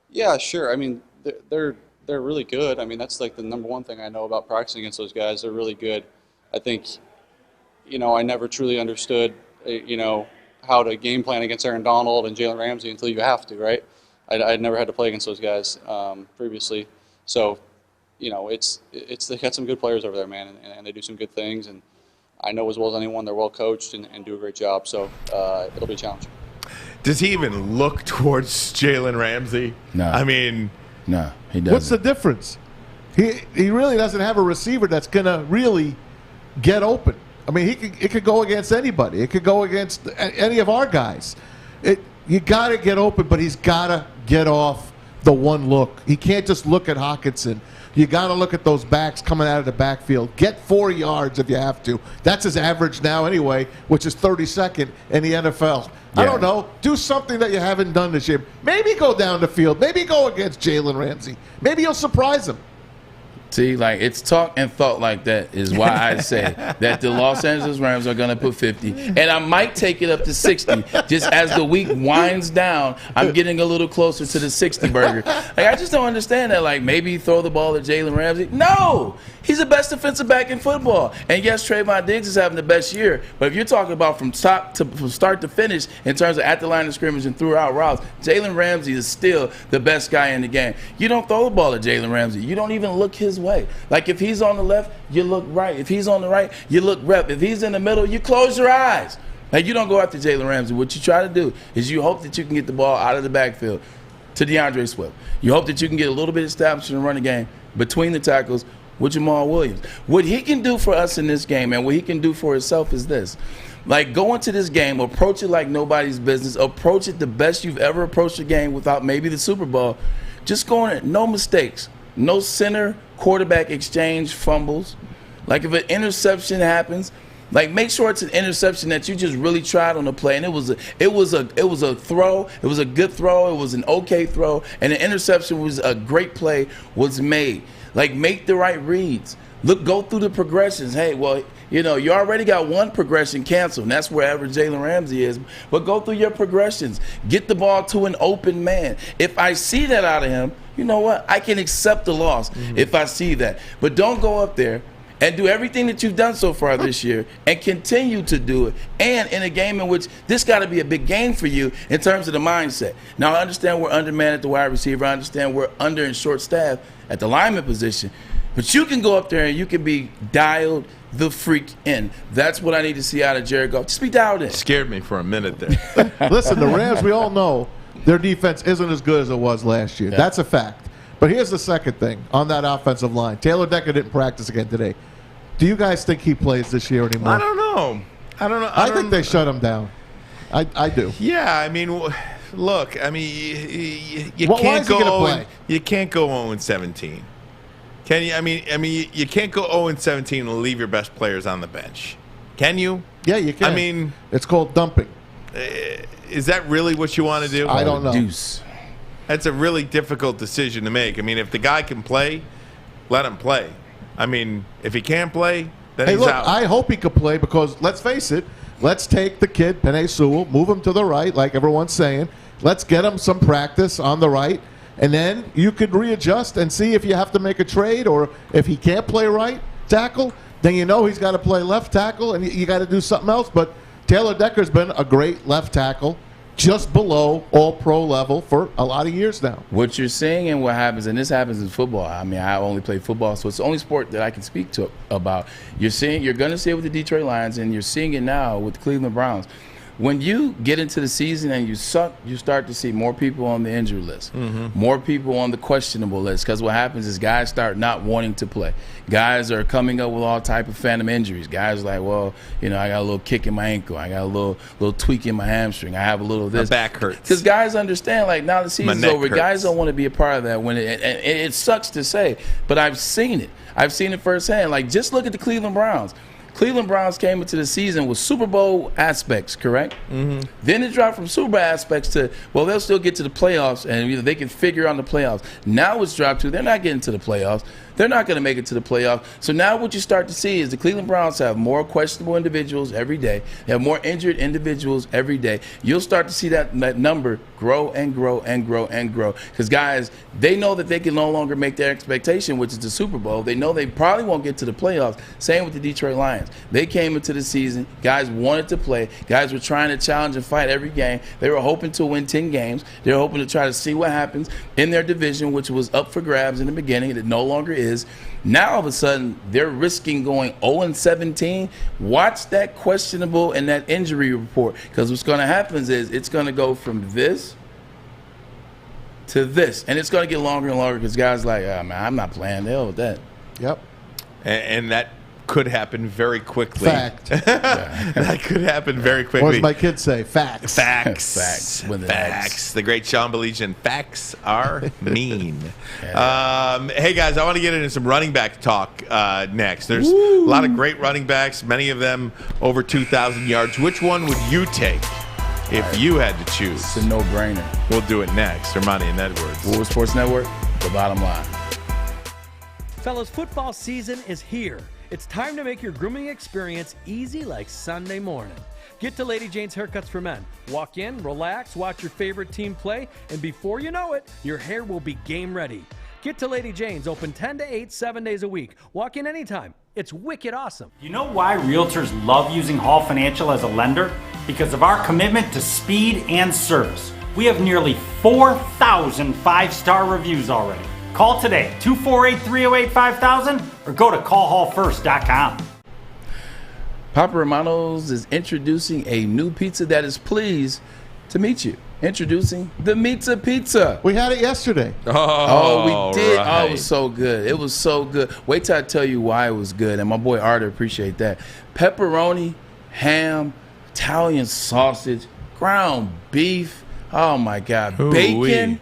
[SPEAKER 17] Yeah, sure. I mean, they're really good. I mean, that's like the number one thing I know about practicing against those guys. They're really good. I think, I never truly understood, how to game plan against Aaron Donald and Jalen Ramsey until you have to, right? I'd never had to play against those guys previously. So, they got some good players over there, man, and they do some good things. And I know as well as anyone they're well coached and do a great job. So it'll be a challenge.
[SPEAKER 1] Does he even look towards Jalen Ramsey?
[SPEAKER 2] No.
[SPEAKER 1] I mean,
[SPEAKER 2] no, he doesn't.
[SPEAKER 3] What's the difference? He really doesn't have a receiver that's going to really get open. I mean, it could go against anybody. It could go against any of our guys. You got to get open, but he's got to get off the one look. He can't just look at Hockenson. You got to look at those backs coming out of the backfield. Get 4 yards if you have to. That's his average now anyway, which is 32nd in the NFL. I don't know. Do something that you haven't done this year. Maybe go down the field. Maybe go against Jalen Ramsey. Maybe you'll surprise him.
[SPEAKER 2] See, like, it's talk and thought like that is why I say that the Los Angeles Rams are going to put 50. And I might take it up to 60. Just as the week winds down, I'm getting a little closer to the 60 burger. Like, I just don't understand that. Like, maybe throw the ball at Jalen Ramsey. No! He's the best defensive back in football. And yes, Trayvon Diggs is having the best year. But if you're talking about from start to finish in terms of at the line of scrimmage and throughout routes, Jalen Ramsey is still the best guy in the game. You don't throw the ball at Jalen Ramsey. You don't even look his way. Like, if he's on the left, you look right. If he's on the right, you look left. If he's in the middle, you close your eyes. Like, you don't go after Jalen Ramsey. What you try to do is you hope that you can get the ball out of the backfield to DeAndre Swift. You hope that you can get a little bit established in the running game between the tackles with Jamal Williams. What he can do for us in this game and what he can do for himself is this. Like, go into this game, approach it like nobody's business, approach it the best you've ever approached a game without maybe the Super Bowl. Just go in it, no mistakes. No center quarterback exchange fumbles. Like if an interception happens, like make sure it's an interception that you just really tried on the play, and it was a throw, it was a good throw, it was an okay throw, and the interception was a great play was made. Like make the right reads. Go through the progressions. Hey, well, you already got one progression canceled, and that's wherever Jalen Ramsey is. But go through your progressions. Get the ball to an open man. If I see that out of him, you know what? I can accept the loss if I see that. But don't go up there and do everything that you've done so far this year and continue to do it. And in a game in which this got to be a big game for you in terms of the mindset. Now, I understand we're undermanned at the wide receiver. I understand we're under and short staff at the lineman position. But you can go up there and you can be dialed the freak in. That's what I need to see out of Jared Goff. Just be dialed in.
[SPEAKER 1] Scared me for a minute there.
[SPEAKER 3] Listen, the Rams, we all know their defense isn't as good as it was last year. Yeah. That's a fact. But here's the second thing on that offensive line. Taylor Decker didn't practice again today. Do you guys think he plays this year anymore?
[SPEAKER 1] I don't know.
[SPEAKER 3] I think they shut him down. I do.
[SPEAKER 1] Yeah, I mean, look, I mean, you
[SPEAKER 3] why
[SPEAKER 1] can't
[SPEAKER 3] is he
[SPEAKER 1] go.
[SPEAKER 3] gonna play?
[SPEAKER 1] You can't go 0-17. Can you? I mean, you can't go 0-17 and leave your best players on the bench. Can you?
[SPEAKER 3] Yeah, you can.
[SPEAKER 1] I mean,
[SPEAKER 3] it's called dumping.
[SPEAKER 1] Is that really what you want to do?
[SPEAKER 3] I don't know.
[SPEAKER 2] Deuce.
[SPEAKER 1] That's a really difficult decision to make. I mean, if the guy can play, let him play. I mean, if he can't play, then he's out.
[SPEAKER 3] I hope he could play because, let's face it, let's take the kid, Penei Sewell, move him to the right, like everyone's saying. Let's get him some practice on the right, and then you could readjust and see if you have to make a trade or if he can't play right tackle, then you know he's got to play left tackle and you got to do something else. But Taylor Decker's been a great left tackle, just below all-pro level for a lot of years now.
[SPEAKER 2] What you're seeing and what happens, and this happens in football. I mean, I only play football, so it's the only sport that I can speak to about. You're going to see it with the Detroit Lions, and you're seeing it now with the Cleveland Browns. When you get into the season and you suck, you start to see more people on the injury list, more people on the questionable list, because what happens is guys start not wanting to play. Guys are coming up with all type of phantom injuries. Guys are like, well, I got a little kick in my ankle. I got a little tweak in my hamstring. I have a little of this.
[SPEAKER 1] My back hurts.
[SPEAKER 2] Because guys understand, like, now the season's over.
[SPEAKER 1] Hurts.
[SPEAKER 2] Guys don't want to be a part of that. When it sucks to say, but I've seen it. I've seen it firsthand. Like, just look at the Cleveland Browns. Cleveland Browns came into the season with Super Bowl aspects, correct? Then it dropped from Super Bowl aspects to, well, they'll still get to the playoffs, and they can figure out the playoffs. Now it's dropped to, they're not getting to the playoffs. They're not going to make it to the playoffs. So now what you start to see is the Cleveland Browns have more questionable individuals every day. They have more injured individuals every day. You'll start to see that number grow and grow and grow and grow. Because guys, they know that they can no longer make their expectation, which is the Super Bowl. They know they probably won't get to the playoffs. Same with the Detroit Lions. They came into the season. Guys wanted to play. Guys were trying to challenge and fight every game. They were hoping to win 10 games. They were hoping to try to see what happens in their division, which was up for grabs in the beginning. It no longer is. Now all of a sudden they're risking going 0-17. Watch that questionable and that injury report, because what's going to happen is it's going to go from this to this, and it's going to get longer and longer because guys like, oh, man, I'm not playing. The hell with that.
[SPEAKER 3] Yep.
[SPEAKER 1] And that could happen very quickly.
[SPEAKER 3] Fact.
[SPEAKER 1] That could happen very quickly.
[SPEAKER 3] Or as my kids say, facts.
[SPEAKER 1] Facts.
[SPEAKER 2] Facts. With the
[SPEAKER 1] Facts. The great Sean Belichian. Facts are mean. Hey, guys, I want to get into some running back talk next. There's a lot of great running backs, many of them over 2,000 yards. Which one would you take if you had to choose?
[SPEAKER 2] It's a no-brainer.
[SPEAKER 1] We'll do it next. Ermanni and Edwards.
[SPEAKER 2] Woodward Sports Network, the bottom line.
[SPEAKER 4] Fellas, football season is here. It's time to make your grooming experience easy like Sunday morning. Get to Lady Jane's Haircuts for Men. Walk in, relax, watch your favorite team play, and before you know it, your hair will be game ready. Get to Lady Jane's, open 10 to 8, 7 days a week. Walk in anytime. It's wicked awesome.
[SPEAKER 8] You know why realtors love using Hall Financial as a lender? Because of our commitment to speed and service. We have nearly 4,000 five-star reviews already. Call today, 248-308-5000, or go to callhallfirst.com.
[SPEAKER 2] Papa Romano's is introducing a new pizza that is pleased to meet you. Introducing the Pizza Pizza.
[SPEAKER 3] We had it yesterday.
[SPEAKER 2] Oh, we did.
[SPEAKER 1] right.
[SPEAKER 2] Oh, it was so good. It was so good. Wait till I tell you why it was good. And my boy Arthur appreciate that. Pepperoni, ham, Italian sausage, ground beef. Oh, my God. Bacon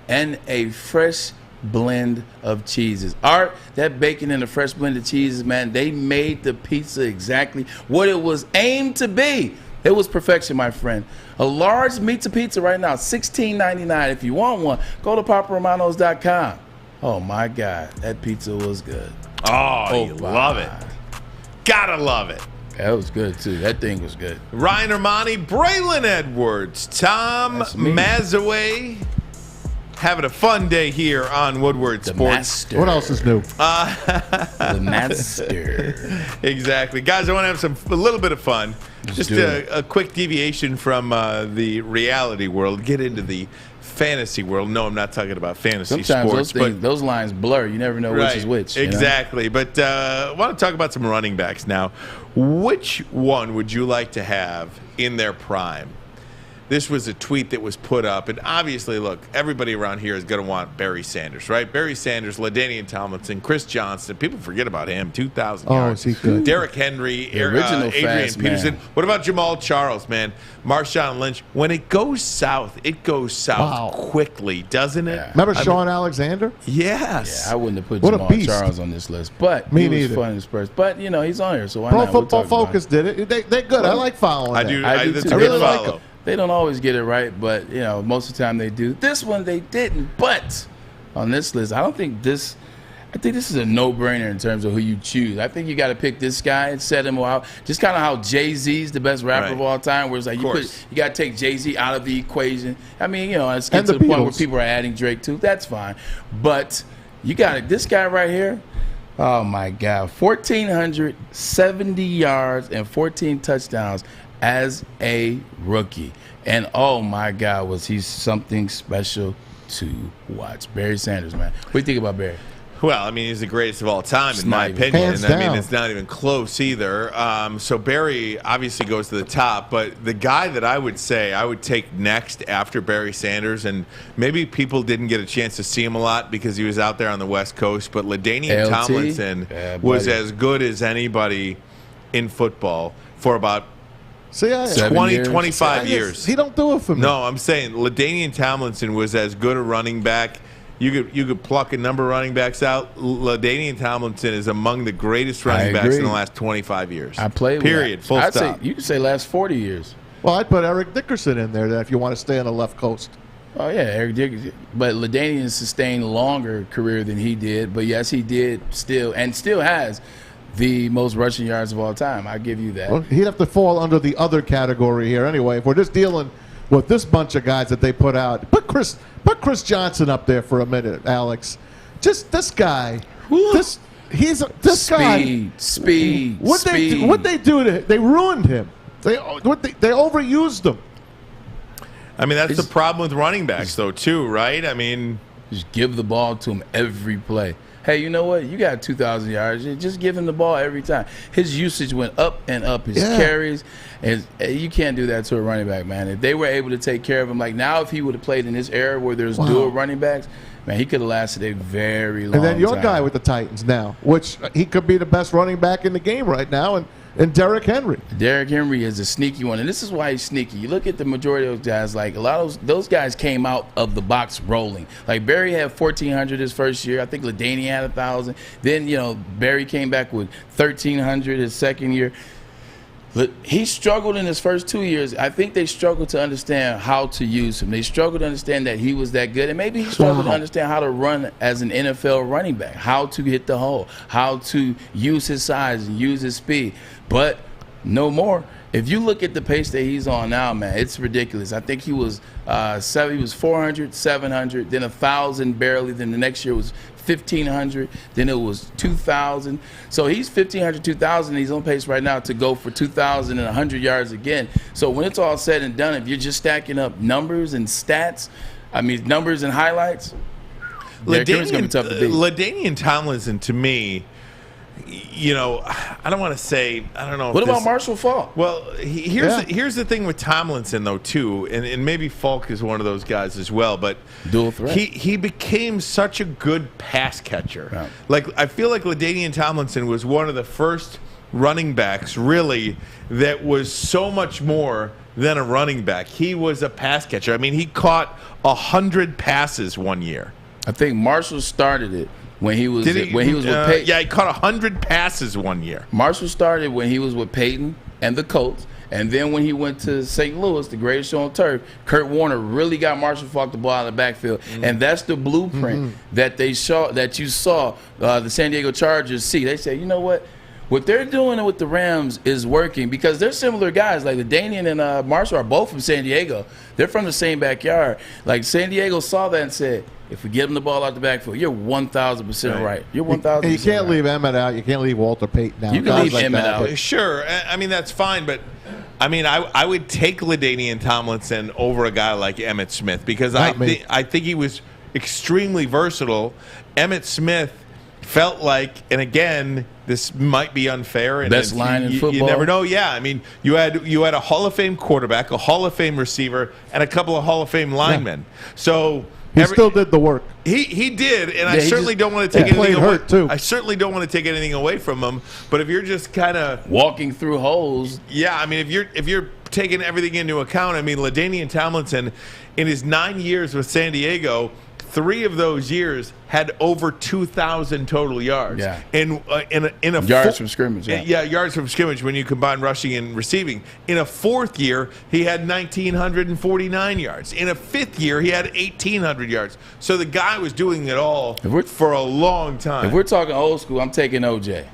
[SPEAKER 2] and a fresh blend of cheeses. Art, that bacon and the fresh blend of cheeses, man, they made the pizza exactly what it was aimed to be. It was perfection, my friend. A large pizza right now, $16.99. If you want one, go to paparomanos.com. Oh, my God. That pizza was good.
[SPEAKER 1] Oh, you love it. Gotta love it.
[SPEAKER 2] That was good, too. That thing was good.
[SPEAKER 1] Ryan Ermanni, Braylon Edwards, Tom Mazawey. Having a fun day here on Woodward Sports.
[SPEAKER 2] Master.
[SPEAKER 3] What else is new?
[SPEAKER 2] The master.
[SPEAKER 1] Exactly. Guys, I want to have a little bit of fun. Just a quick deviation from the reality world. Get into the fantasy world. No, I'm not talking about fantasy
[SPEAKER 2] Sometimes
[SPEAKER 1] sports.
[SPEAKER 2] those lines blur. You never know which is which.
[SPEAKER 1] Exactly.
[SPEAKER 2] You know?
[SPEAKER 1] But I want to talk about some running backs now. Which one would you like to have in their prime? This was a tweet that was put up, and obviously, look, everybody around here is going to want Barry Sanders, right? Barry Sanders, LaDainian Tomlinson, Chris Johnson. People forget about him. 2,000 yards.
[SPEAKER 3] Is he good?
[SPEAKER 1] Derrick Henry,
[SPEAKER 2] original
[SPEAKER 1] Adrian
[SPEAKER 2] fast
[SPEAKER 1] Peterson.
[SPEAKER 2] man.
[SPEAKER 1] What about Jamal Charles, man? Marshawn Lynch. When it goes south quickly, doesn't it?
[SPEAKER 3] Remember Sean Alexander?
[SPEAKER 1] Yes.
[SPEAKER 2] Yeah, I wouldn't have put
[SPEAKER 3] What a
[SPEAKER 2] Jamal
[SPEAKER 3] beast.
[SPEAKER 2] Charles on this list, but
[SPEAKER 3] Me
[SPEAKER 2] he was
[SPEAKER 3] neither.
[SPEAKER 2] fun in Spurs. But you know he's on here, so why
[SPEAKER 3] Pro
[SPEAKER 2] not? We'll
[SPEAKER 3] Football
[SPEAKER 2] talk about
[SPEAKER 3] Focus did it. They're good. I like following
[SPEAKER 1] I
[SPEAKER 3] them.
[SPEAKER 1] do.
[SPEAKER 2] I do
[SPEAKER 1] That's
[SPEAKER 2] too.
[SPEAKER 1] a
[SPEAKER 2] I really
[SPEAKER 1] good
[SPEAKER 2] like
[SPEAKER 1] follow.
[SPEAKER 2] them. They don't always get it right, but you know most of the time they do. This one they didn't. But on this list, I think this is a no-brainer in terms of who you choose. I think you got to pick this guy and set him out. Just kind of how Jay-Z's the best rapper of all time, where it's like you got to take Jay-Z out of the equation. I mean, you know, it's getting to the point where people are adding Drake too. That's fine, but you got this guy right here. Oh my God, 1,470 yards and 14 touchdowns as a rookie. And oh my God, was he something special to watch. Barry Sanders, man. What do you think about Barry?
[SPEAKER 1] Well, I mean, he's the greatest of all time,
[SPEAKER 2] It's
[SPEAKER 1] in my
[SPEAKER 2] not even
[SPEAKER 1] opinion.
[SPEAKER 3] close.
[SPEAKER 1] I mean,
[SPEAKER 3] Hands
[SPEAKER 1] it's not even close either. So Barry obviously goes to the top, but the guy that I would say I would take next after Barry Sanders, and maybe people didn't get a chance to see him a lot because he was out there on the West Coast, but LaDainian
[SPEAKER 2] LT?
[SPEAKER 1] Tomlinson was as good as anybody in football for about 20, 25 years.
[SPEAKER 3] He don't do it for me.
[SPEAKER 1] No, I'm saying LaDainian Tomlinson was as good a running back. You could pluck a number of running backs out. LaDainian Tomlinson is among the greatest running backs in the last 25 years.
[SPEAKER 2] I played
[SPEAKER 1] Period.
[SPEAKER 2] with
[SPEAKER 1] Full
[SPEAKER 2] I'd
[SPEAKER 1] stop.
[SPEAKER 2] say you could say last 40 years.
[SPEAKER 3] Well, I'd put Eric Dickerson in there if you want to stay on the left coast.
[SPEAKER 2] Oh yeah, Eric Dickerson. But LaDainian sustained a longer career than he did. But yes, he did still has the most rushing yards of all time. I give you that.
[SPEAKER 3] Well, he'd have to fall under the other category here anyway. If we're just dealing with this bunch of guys that they put out, put Chris Johnson up there for a minute, Alex. Just this guy. This guy.
[SPEAKER 2] Speed.
[SPEAKER 3] What they do to him? They ruined him. They overused him.
[SPEAKER 1] I mean, that's the problem with running backs, though, too, right? I mean,
[SPEAKER 2] just give the ball to him every play. Hey, you know what? You got 2,000 yards. Just give him the ball every time. His usage went up and up. His carries, and you can't do that to a running back, man. If they were able to take care of him, like now, if he would have played in this era where there's dual running backs, man, he could have lasted a very long time.
[SPEAKER 3] And then your guy with the Titans now, which he could be the best running back in the game right now, and Derrick Henry.
[SPEAKER 2] Derrick Henry is a sneaky one, and this is why he's sneaky. You look at the majority of those guys, like a lot of those guys came out of the box rolling. Like Barry had 1,400 his first year. I think LaDainian had 1,000. Then, you know, Barry came back with 1,300 his second year. But he struggled in his first 2 years. I think they struggled to understand how to use him. They struggled to understand that he was that good. And maybe he struggled to understand how to run as an NFL running back, how to hit the hole, how to use his size and use his speed. But no more. If you look at the pace that he's on now, man, it's ridiculous. I think he was 400, 700, then 1,000 barely. Then the next year was 1,500, then it was 2,000. So he's 1,500, 2,000. He's on pace right now to go for 2,000 and 100 yards again. So when it's all said and done, if you're just stacking up numbers and stats, I mean numbers and highlights, Derrick Henry's going to be tough to beat.
[SPEAKER 1] LaDainian Tomlinson, to me, you know, I don't want to say, I don't know.
[SPEAKER 2] What about Marshall Faulk?
[SPEAKER 1] Well, here's the thing with Tomlinson, though, too, and maybe Faulk is one of those guys as well, but
[SPEAKER 2] dual threat.
[SPEAKER 1] He became such a good pass catcher.
[SPEAKER 2] Yeah.
[SPEAKER 1] Like, I feel like LaDainian Tomlinson was one of the first running backs, really, that was so much more than a running back. He was a pass catcher. I mean, he caught 100 passes one year.
[SPEAKER 2] I think Marshall started it when he was with Peyton.
[SPEAKER 1] Yeah, he caught 100 passes one year.
[SPEAKER 2] Marshall started when he was with Peyton and the Colts. And then when he went to St. Louis, the greatest show on turf, Kurt Warner really got Marshall Faulk the ball out of the backfield. And that's the blueprint that you saw the San Diego Chargers see. They say, you know what? What they're doing with the Rams is working because they're similar guys. Like LaDainian and Marshall are both from San Diego. They're from the same backyard. Like San Diego saw that and said, if we get him the ball out the backfield, you're 1,000% right. You're 1,000%.
[SPEAKER 3] And you can't leave Emmett out. You can't leave Walter Payton out.
[SPEAKER 2] You can leave Emmett out.
[SPEAKER 1] Sure. I mean, that's fine, but I mean, I would take LaDainian Tomlinson over a guy like Emmitt Smith because I think he was extremely versatile. Emmitt Smith felt like, and again, this might be unfair. And
[SPEAKER 2] best line in football.
[SPEAKER 1] You never know. Yeah, I mean, you had a Hall of Fame quarterback, a Hall of Fame receiver, and a couple of Hall of Fame linemen. So
[SPEAKER 3] he still did the work.
[SPEAKER 1] He did, and I certainly don't want to take anything away.
[SPEAKER 3] Too.
[SPEAKER 1] I certainly don't want to take anything away from him. But if you're just kind of
[SPEAKER 2] walking through holes,
[SPEAKER 1] yeah, I mean, if you're taking everything into account, I mean, LaDainian Tomlinson, in his 9 years with San Diego, 3 of those years had over 2,000 total yards.
[SPEAKER 2] Yeah.
[SPEAKER 1] In a
[SPEAKER 2] yards from scrimmage.
[SPEAKER 1] Yeah, yards from scrimmage when you combine rushing and receiving. In a 4th year, he had 1,949 yards. In a 5th year, he had 1,800 yards. So the guy was doing it all for a long time.
[SPEAKER 2] If we're talking old school, I'm taking OJ.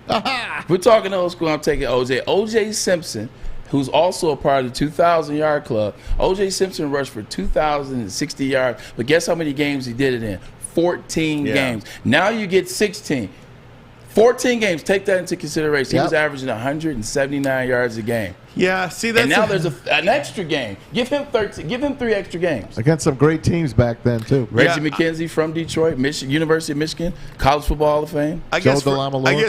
[SPEAKER 2] If we're talking old school, I'm taking OJ. OJ Simpson, who's also a part of the 2,000-yard club. O.J. Simpson rushed for 2,060 yards, but guess how many games he did it in? 14 games. Now you get 16. 14 games. Take that into consideration. He was averaging 179 yards a game.
[SPEAKER 1] Yeah, see, that's
[SPEAKER 2] and now there's an extra game. Give him 13. Give him 3 extra games
[SPEAKER 3] against some great teams back then too.
[SPEAKER 2] Reggie McKenzie from Detroit, University of Michigan, College Football Hall of Fame.
[SPEAKER 1] I guess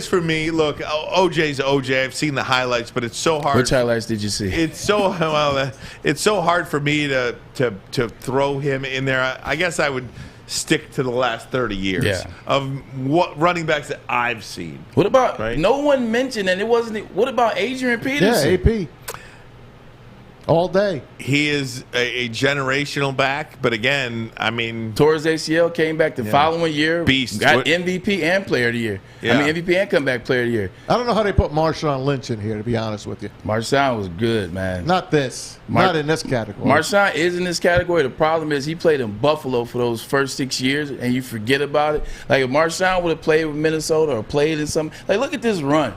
[SPEAKER 1] for me, look, OJ's OJ. I've seen the highlights, but it's so hard.
[SPEAKER 2] Which highlights did you see?
[SPEAKER 1] It's so it's so hard for me to throw him in there. I guess I would stick to the last 30 years of what running backs that I've seen.
[SPEAKER 2] What about no one mentioned, and it wasn't. What about Adrian Peterson?
[SPEAKER 3] Yeah, AP. All day.
[SPEAKER 1] He is a generational back, but again, I mean,
[SPEAKER 2] tore his ACL, came back the following year,
[SPEAKER 1] beast,
[SPEAKER 2] got MVP and Player of the Year.
[SPEAKER 1] Yeah.
[SPEAKER 2] I mean, MVP and comeback Player of the Year.
[SPEAKER 3] I don't know how they put Marshawn Lynch in here, to be honest with you.
[SPEAKER 2] Marshawn was good, man.
[SPEAKER 3] Not this. Not in this category.
[SPEAKER 2] Marshawn is in this category. The problem is he played in Buffalo for those first 6 years, and you forget about it. Like if Marshawn would have played with Minnesota or played in some, like look at this run.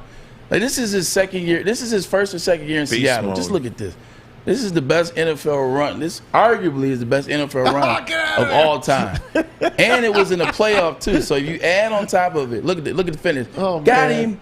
[SPEAKER 2] Like this is his second year. This is his first or second year in Seattle.
[SPEAKER 1] Mode.
[SPEAKER 2] Just look at this. This is the best NFL run. This arguably is the best NFL run of all time. And it was in the playoff too. So if you add on top of it, look at the finish. Got him.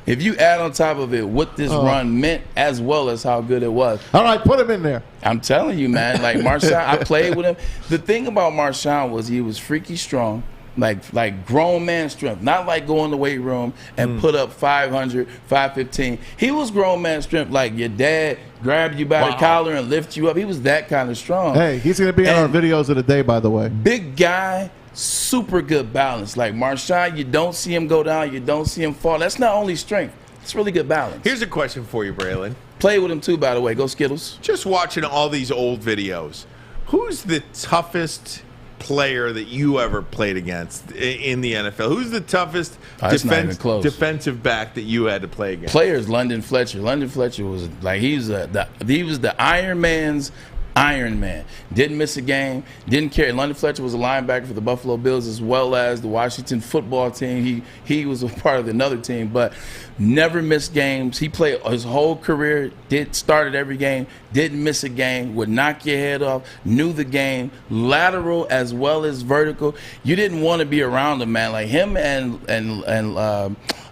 [SPEAKER 2] If you add on top of it what this run meant as well as how good it was.
[SPEAKER 3] All right, put him in there.
[SPEAKER 2] I'm telling you, man. Like Marshawn, I played with him. The thing about Marshawn was he was freaky strong. Like grown man strength, not like go in the weight room and put up 500, 515. He was grown man strength, like your dad grabbed you by the collar and lift you up. He was that kind of strong.
[SPEAKER 3] Hey, he's going to be on our videos of the day, by the way.
[SPEAKER 2] Big guy, super good balance. Like Marshawn, you don't see him go down, you don't see him fall. That's not only strength, it's really good balance.
[SPEAKER 1] Here's a question for you, Braylon.
[SPEAKER 2] Play with him too, by the way. Go Skittles.
[SPEAKER 1] Just watching all these old videos, who's the toughest player that you ever played against in the NFL? Who's the toughest defensive back that you had to play against?
[SPEAKER 2] Players, London Fletcher. London Fletcher was like he was the Iron Man's Iron Man. Didn't miss a game. Didn't care. London Fletcher was a linebacker for the Buffalo Bills as well as the Washington football team. He was a part of another team, but never missed games. He played his whole career. Started every game. Didn't miss a game. Would knock your head off. Knew the game. Lateral as well as vertical. You didn't want to be around him, man. Like him and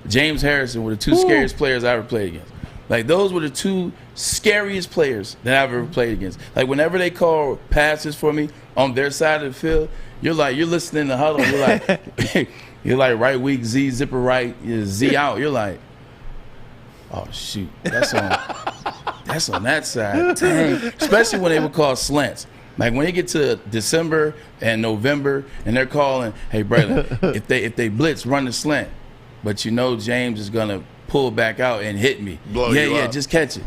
[SPEAKER 2] James Harrison were the two scariest players I ever played against. Like those were the two scariest players that I've ever played against. Like whenever they call passes for me on their side of the field, you're listening to huddle. You're like right weak Z, zipper right, Z out. You're like, oh shoot, that's on that side. Dang. Especially when they would call slants. Like when they get to December and November and they're calling, hey Braylon, if they blitz, run the slant. But you know James is gonna pull back out and hit me.
[SPEAKER 1] Blow you up.
[SPEAKER 2] Just catch it.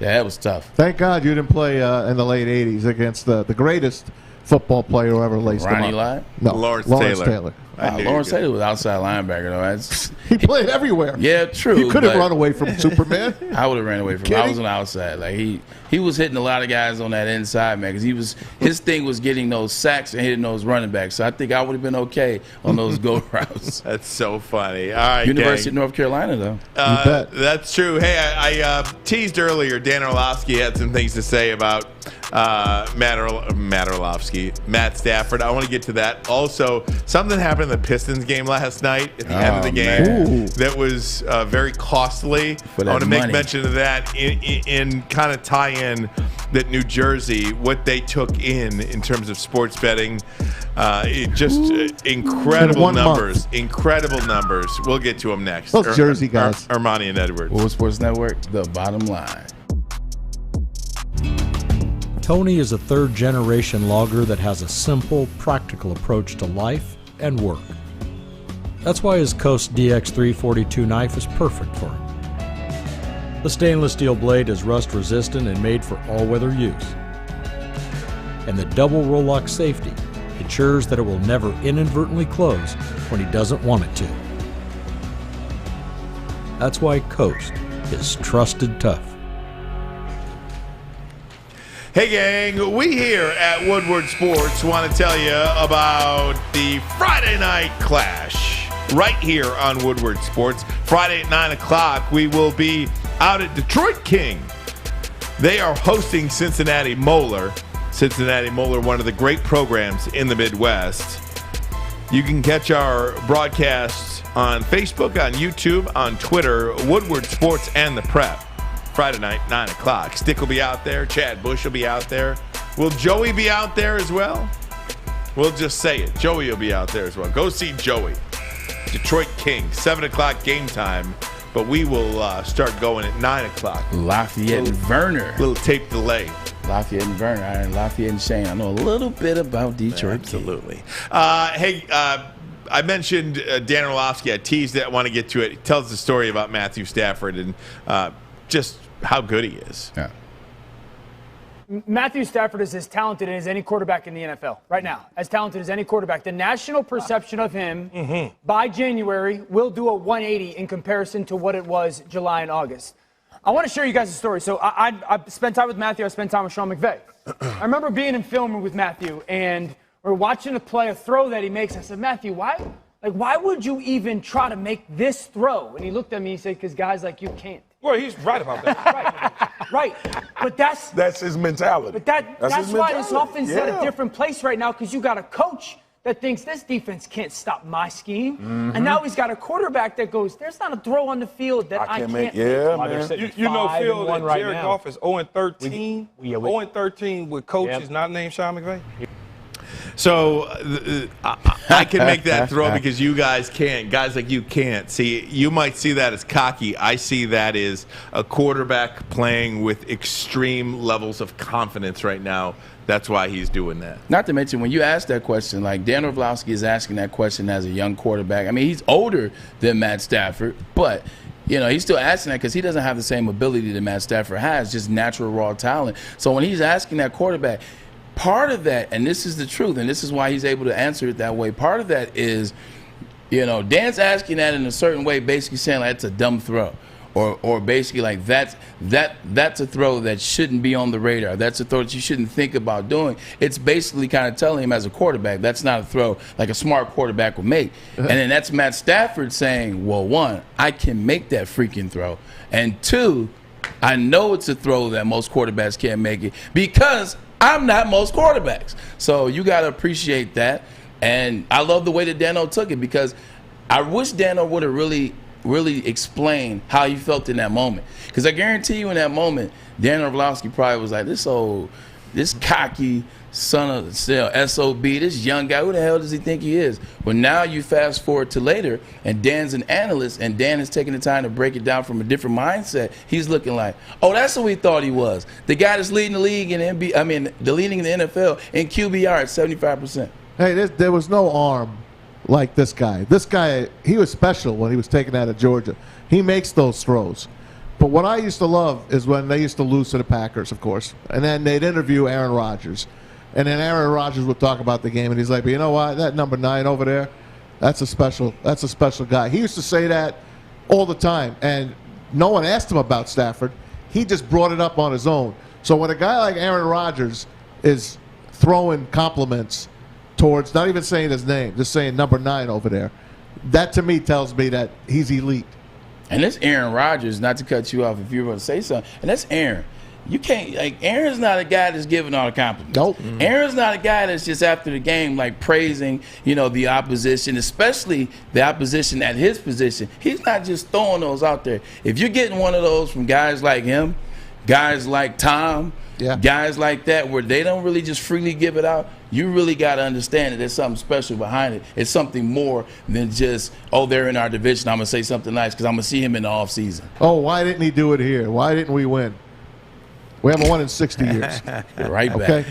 [SPEAKER 2] Yeah, that was tough.
[SPEAKER 3] Thank God you didn't play in the late 80s against the greatest football player who ever laced him
[SPEAKER 2] Ronnie
[SPEAKER 3] up.
[SPEAKER 2] Lott?
[SPEAKER 3] No,
[SPEAKER 1] Lawrence
[SPEAKER 3] Taylor.
[SPEAKER 2] Lawrence Taylor was outside linebacker, though.
[SPEAKER 3] He played everywhere.
[SPEAKER 2] Yeah, true.
[SPEAKER 3] He could have
[SPEAKER 2] but
[SPEAKER 3] run away from Superman.
[SPEAKER 2] I would have ran away from him. I was on the outside. Like he was hitting a lot of guys on that inside, man, because his thing was getting those sacks and hitting those running backs. So I think I would have been okay on those go routes.
[SPEAKER 1] That's so funny. All right,
[SPEAKER 2] University
[SPEAKER 1] gang.
[SPEAKER 2] of North Carolina, though.
[SPEAKER 1] That's true. Hey, I teased earlier. Dan Orlovsky had some things to say about Matt Stafford. I want to get to that. Also, something happened in the Pistons game last night at the end of the game that was very costly. I want to make mention of that in kind of tie in that New Jersey, what they took in terms of sports betting. Incredible numbers. Incredible numbers. We'll get to them next.
[SPEAKER 3] Those Jersey guys.
[SPEAKER 1] Ermanni and Edwards.
[SPEAKER 2] Woodward Sports Network, the bottom line.
[SPEAKER 7] Tony is a third-generation logger that has a simple, practical approach to life and work. That's why his Coast DX342 knife is perfect for him. The stainless steel blade is rust-resistant and made for all-weather use. And the double roll-lock safety ensures that it will never inadvertently close when he doesn't want it to. That's why Coast is trusted tough.
[SPEAKER 1] Hey gang, we here at Woodward Sports want to tell you about the Friday Night Clash right here on Woodward Sports. Friday at 9 o'clock, we will be out at Detroit King. They are hosting Cincinnati Moeller. Cincinnati Moeller, one of the great programs in the Midwest. You can catch our broadcasts on Facebook, on YouTube, on Twitter, Woodward Sports and the Prep. Friday night, 9 o'clock. Stick will be out there. Chad Bush will be out there. Will Joey be out there as well? We'll just say it. Joey will be out there as well. Go see Joey. Detroit King, 7 o'clock game time. But we will start going at 9 o'clock.
[SPEAKER 2] Lafayette and Werner.
[SPEAKER 1] Little tape delay.
[SPEAKER 2] Lafayette and Werner. And Lafayette and Shane. I know a little bit about Detroit.
[SPEAKER 1] Absolutely. Hey, I mentioned Dan Orlovsky. I teased it. I want to get to it. He tells the story about Matthew Stafford and just how good he is.
[SPEAKER 2] Yeah.
[SPEAKER 18] Matthew Stafford is as talented as any quarterback in the NFL right now, as talented as any quarterback. The national perception of him by January will do a 180 in comparison to what it was July and August. I want to share you guys a story. So I spent time with Matthew. I spent time with Sean McVay. I remember being in film with Matthew, and we're watching a throw that he makes. I said, Matthew, why would you even try to make this throw? And he looked at me and he said, because guys like you can't.
[SPEAKER 19] Well, he's right about that.
[SPEAKER 18] Right. But that's
[SPEAKER 19] his mentality.
[SPEAKER 18] But that's why this offense is at a different place right now, because you got a coach that thinks this defense can't stop my scheme. And now he's got a quarterback that goes, there's not a throw on the field that I can't make.
[SPEAKER 19] Yeah, man. You know, Phil, that Jared Goff is 0-13. 0-13 with coaches not named Sean McVay.
[SPEAKER 1] So I can make that throw because you guys can't. Guys like you can't. See, you might see that as cocky. I see that as a quarterback playing with extreme levels of confidence right now. That's why he's doing that.
[SPEAKER 2] Not to mention, when you ask that question, like Dan Orlovsky is asking that question as a young quarterback. I mean, he's older than Matt Stafford, but he's still asking that because he doesn't have the same ability that Matt Stafford has, just natural raw talent. So when he's asking that quarterback, part of that, and this is the truth, and this is why he's able to answer it that way, part of that is, Dan's asking that in a certain way, basically saying like it's a dumb throw. Or basically like that's a throw that shouldn't be on the radar. That's a throw that you shouldn't think about doing. It's basically kind of telling him as a quarterback, that's not a throw like a smart quarterback would make. And then that's Matt Stafford saying, well, one, I can make that freaking throw. And two, I know it's a throw that most quarterbacks can't make it because I'm not most quarterbacks. So you got to appreciate that. And I love the way that Dano took it, because I wish Dano would have really explained how he felt in that moment. Because I guarantee you in that moment, Dan Orlovsky probably was like, this cocky son of the SOB, this young guy, who the hell does he think he is? But now you fast forward to later, and Dan's an analyst, and Dan is taking the time to break it down from a different mindset. He's looking like, oh, that's who he thought he was. The guy that's leading the league in leading the NFL in QBR at 75%.
[SPEAKER 3] Hey, there was no arm like this guy. This guy, he was special when he was taken out of Georgia. He makes those throws. But what I used to love is when they used to lose to the Packers, of course, and then they'd interview Aaron Rodgers. And then Aaron Rodgers would talk about the game, and he's like, but you know what? That number 9 over there, that's a special guy. He used to say that all the time, and no one asked him about Stafford. He just brought it up on his own. So when a guy like Aaron Rodgers is throwing compliments towards, not even saying his name, just saying number 9 over there, that to me tells me that he's elite.
[SPEAKER 2] And this Aaron Rodgers, not to cut you off if you were going to say something, and that's Aaron. You can't, Aaron's not a guy that's giving all the compliments.
[SPEAKER 3] Nope.
[SPEAKER 2] Aaron's not a guy that's just after the game, praising, the opposition, especially the opposition at his position. He's not just throwing those out there. If you're getting one of those from guys like him, guys like Tom, guys like that, where they don't really just freely give it out, you really got to understand that there's something special behind it. It's something more than just, they're in our division, I'm going to say something nice because I'm going to see him in the offseason.
[SPEAKER 3] Oh, why didn't he do it here? Why didn't we win? We haven't won in 60 years.
[SPEAKER 2] Right back.
[SPEAKER 3] Okay?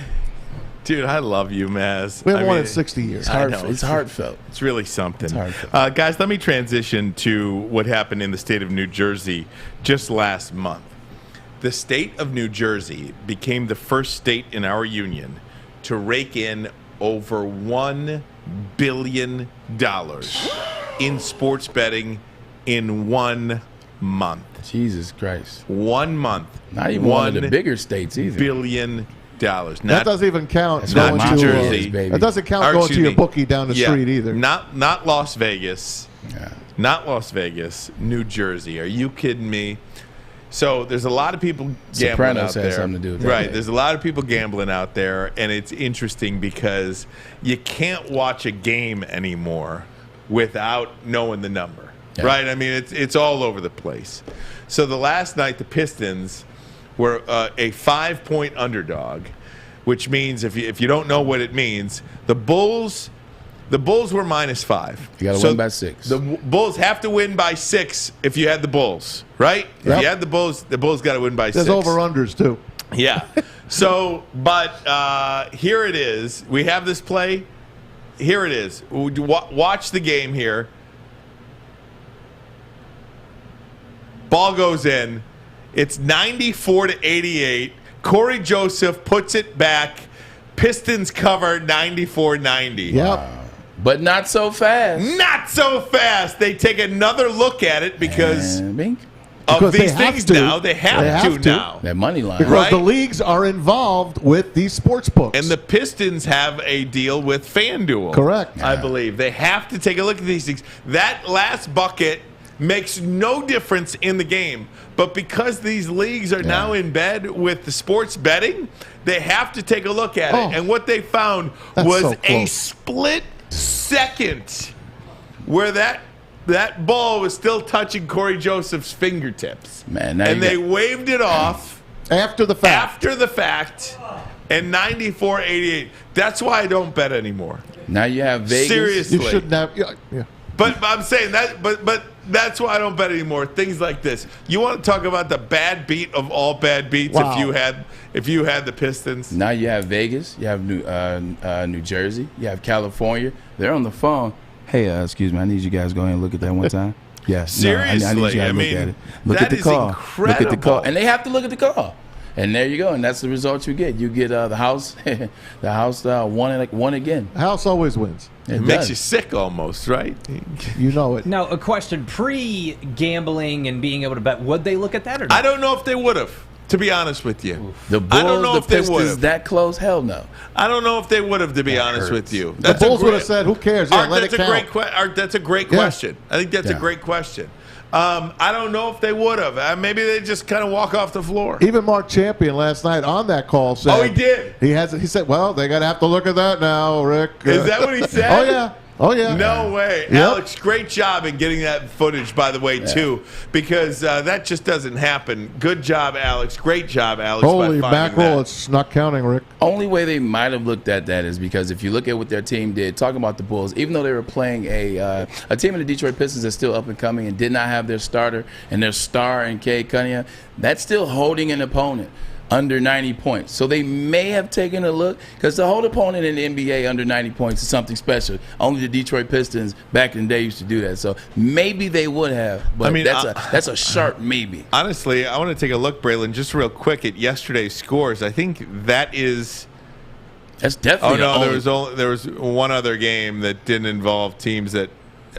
[SPEAKER 1] Dude, I love you, Maz.
[SPEAKER 3] We haven't won in 60 years.
[SPEAKER 2] It's heartfelt.
[SPEAKER 1] It's really something.
[SPEAKER 2] It's heartfelt.
[SPEAKER 1] Guys, let me transition to what happened in the state of New Jersey just last month. The state of New Jersey became the first state in our union to rake in over $1 billion in sports betting in 1 month.
[SPEAKER 2] Jesus Christ.
[SPEAKER 1] 1 month.
[SPEAKER 2] Not even one of the bigger states either.
[SPEAKER 1] $1 billion.
[SPEAKER 3] That doesn't even count
[SPEAKER 1] not
[SPEAKER 3] going
[SPEAKER 1] New
[SPEAKER 3] to
[SPEAKER 1] Jersey.
[SPEAKER 3] That doesn't count going to your bookie down the street either.
[SPEAKER 1] Not Las Vegas. Yeah. Not Las Vegas. New Jersey. Are you kidding me? So there's a lot of people gambling
[SPEAKER 2] Sopranos
[SPEAKER 1] out there.
[SPEAKER 2] has something to do with that.
[SPEAKER 1] Right. There's a lot of people gambling out there, and it's interesting because you can't watch a game anymore without knowing the number. Yeah. Right? I mean, it's all over the place. So the last night, the Pistons were a 5-point underdog, which means if you don't know what it means, the Bulls were -5.
[SPEAKER 2] You got to win by 6.
[SPEAKER 1] The Bulls have to win by 6 if you had the Bulls, right?
[SPEAKER 3] Yep.
[SPEAKER 1] If you had the Bulls got to win by 6.
[SPEAKER 3] There's over-unders, too.
[SPEAKER 1] Yeah. So, but here it is. We have this play. Here it is. Watch the game here. Ball goes in. It's 94-88. Corey Joseph puts it back. Pistons cover 94-90.
[SPEAKER 3] Yep.
[SPEAKER 2] Wow. But not so fast.
[SPEAKER 1] Not so fast. They take another look at it because of
[SPEAKER 3] Because
[SPEAKER 1] these things now. They have to now.
[SPEAKER 2] That money line.
[SPEAKER 3] Because the leagues are involved with these sports books.
[SPEAKER 1] And the Pistons have a deal with FanDuel.
[SPEAKER 3] Correct.
[SPEAKER 1] I believe. They have to take a look at these things. That last bucket makes no difference in the game. But because these leagues are now in bed with the sports betting, they have to take a look at it. And what they found was a split second where that ball was still touching Corey Joseph's fingertips.
[SPEAKER 2] Man,
[SPEAKER 1] and they waved it off
[SPEAKER 3] after the fact.
[SPEAKER 1] And 94-88. That's why I don't bet anymore.
[SPEAKER 2] Now you have Vegas.
[SPEAKER 1] Seriously.
[SPEAKER 3] You shouldn't have. Yeah.
[SPEAKER 1] But I'm saying that. But that's why I don't bet anymore. Things like this. You want to talk about the bad beat of all bad beats?
[SPEAKER 3] Wow.
[SPEAKER 1] If you had the Pistons.
[SPEAKER 2] Now you have Vegas. You have New Jersey. You have California. They're on the phone. Hey, excuse me. I need you guys to go ahead and look at that one time. Yes.
[SPEAKER 1] Seriously.
[SPEAKER 2] I need you guys to look at it. Look at the call.
[SPEAKER 1] Incredible.
[SPEAKER 2] Look at the call. And they have to look at the call. And there you go. And that's the result you get. You get the house. The house won again.
[SPEAKER 3] The house always wins.
[SPEAKER 1] It makes you sick almost, right?
[SPEAKER 3] You know it.
[SPEAKER 20] Now, a question: pre-gambling and being able to bet, would they look at that or not?
[SPEAKER 1] I don't know if they would have. To be honest with you,
[SPEAKER 2] the Bulls, the Pistons, that close? Hell no.
[SPEAKER 1] I don't know if they would have. To be honest with you,
[SPEAKER 3] the Bulls would have said, "Who cares? Yeah, let it count."
[SPEAKER 1] That's a great question. I think that's a great question. I don't know if they would have. Maybe they just kind of walk off the floor.
[SPEAKER 3] Even Mark Champion last night on that call said,
[SPEAKER 1] "Oh, he did."
[SPEAKER 3] He said, "Well, they're gonna have to look at that now, Rick."
[SPEAKER 1] Is that what he said?
[SPEAKER 3] Oh yeah. Oh, yeah.
[SPEAKER 1] No way. Yep. Alex, great job in getting that footage, by the way, too, because that just doesn't happen. Good job, Alex. Great job, Alex.
[SPEAKER 3] Holy mackerel, it's not counting, Rick.
[SPEAKER 2] Only way they might have looked at that is because if you look at what their team did, talking about the Bulls, even though they were playing a team in the Detroit Pistons that's still up and coming and did not have their starter and their star in Cade Cunningham, that's still holding an opponent under 90 points. So they may have taken a look, because the whole opponent in the NBA under 90 points is something special. Only the Detroit Pistons back in the day used to do that. So maybe they would have, but I mean, that's a sharp maybe.
[SPEAKER 1] Honestly, I want to take a look, Braylon, just real quick at yesterday's scores. I think that is
[SPEAKER 2] That's definitely.
[SPEAKER 1] Oh no, there was one other game that didn't involve teams that.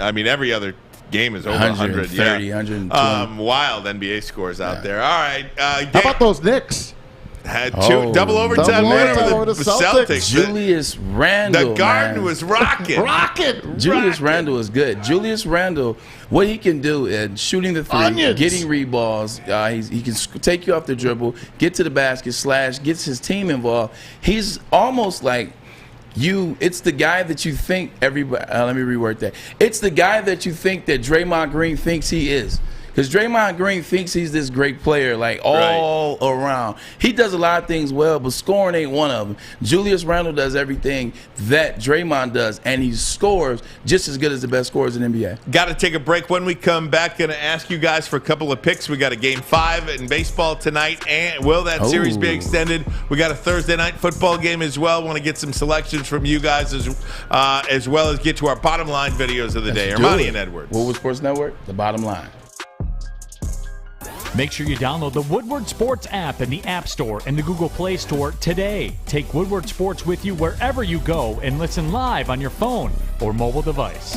[SPEAKER 1] I mean, every other game is over 100.
[SPEAKER 2] 130, 120.
[SPEAKER 1] Wild NBA scores out there. All right.
[SPEAKER 3] How about those Knicks?
[SPEAKER 1] Had double overtime winner
[SPEAKER 3] over
[SPEAKER 1] the
[SPEAKER 3] the
[SPEAKER 1] Celtics.
[SPEAKER 2] Julius Randle.
[SPEAKER 1] The Garden
[SPEAKER 2] man.
[SPEAKER 1] was rocking.
[SPEAKER 2] Julius Randle is good. Julius Randle, what he can do is shooting the three, getting rebounds. He can take you off the dribble, get to the basket, gets his team involved. He's almost like it's the guy that you think everybody. Let me reword that. It's the guy that you think that Draymond Green thinks he is. Because Draymond Green thinks he's this great player, like all around. He does a lot of things well, but scoring ain't one of them. Julius Randle does everything that Draymond does, and he scores just as good as the best scorers in the NBA.
[SPEAKER 1] Got to take a break. When we come back, going to ask you guys for a couple of picks. We got a Game 5 in baseball tonight, and will that series be extended? We got a Thursday night football game as well. Want to get some selections from you guys as well as get to our bottom line videos of the day. Ermanni and Edwards.
[SPEAKER 2] Woodward Sports Network, the bottom line.
[SPEAKER 5] Make sure you download the Woodward Sports app in the App Store and the Google Play Store today. Take Woodward Sports with you wherever you go and listen live on your phone or mobile device.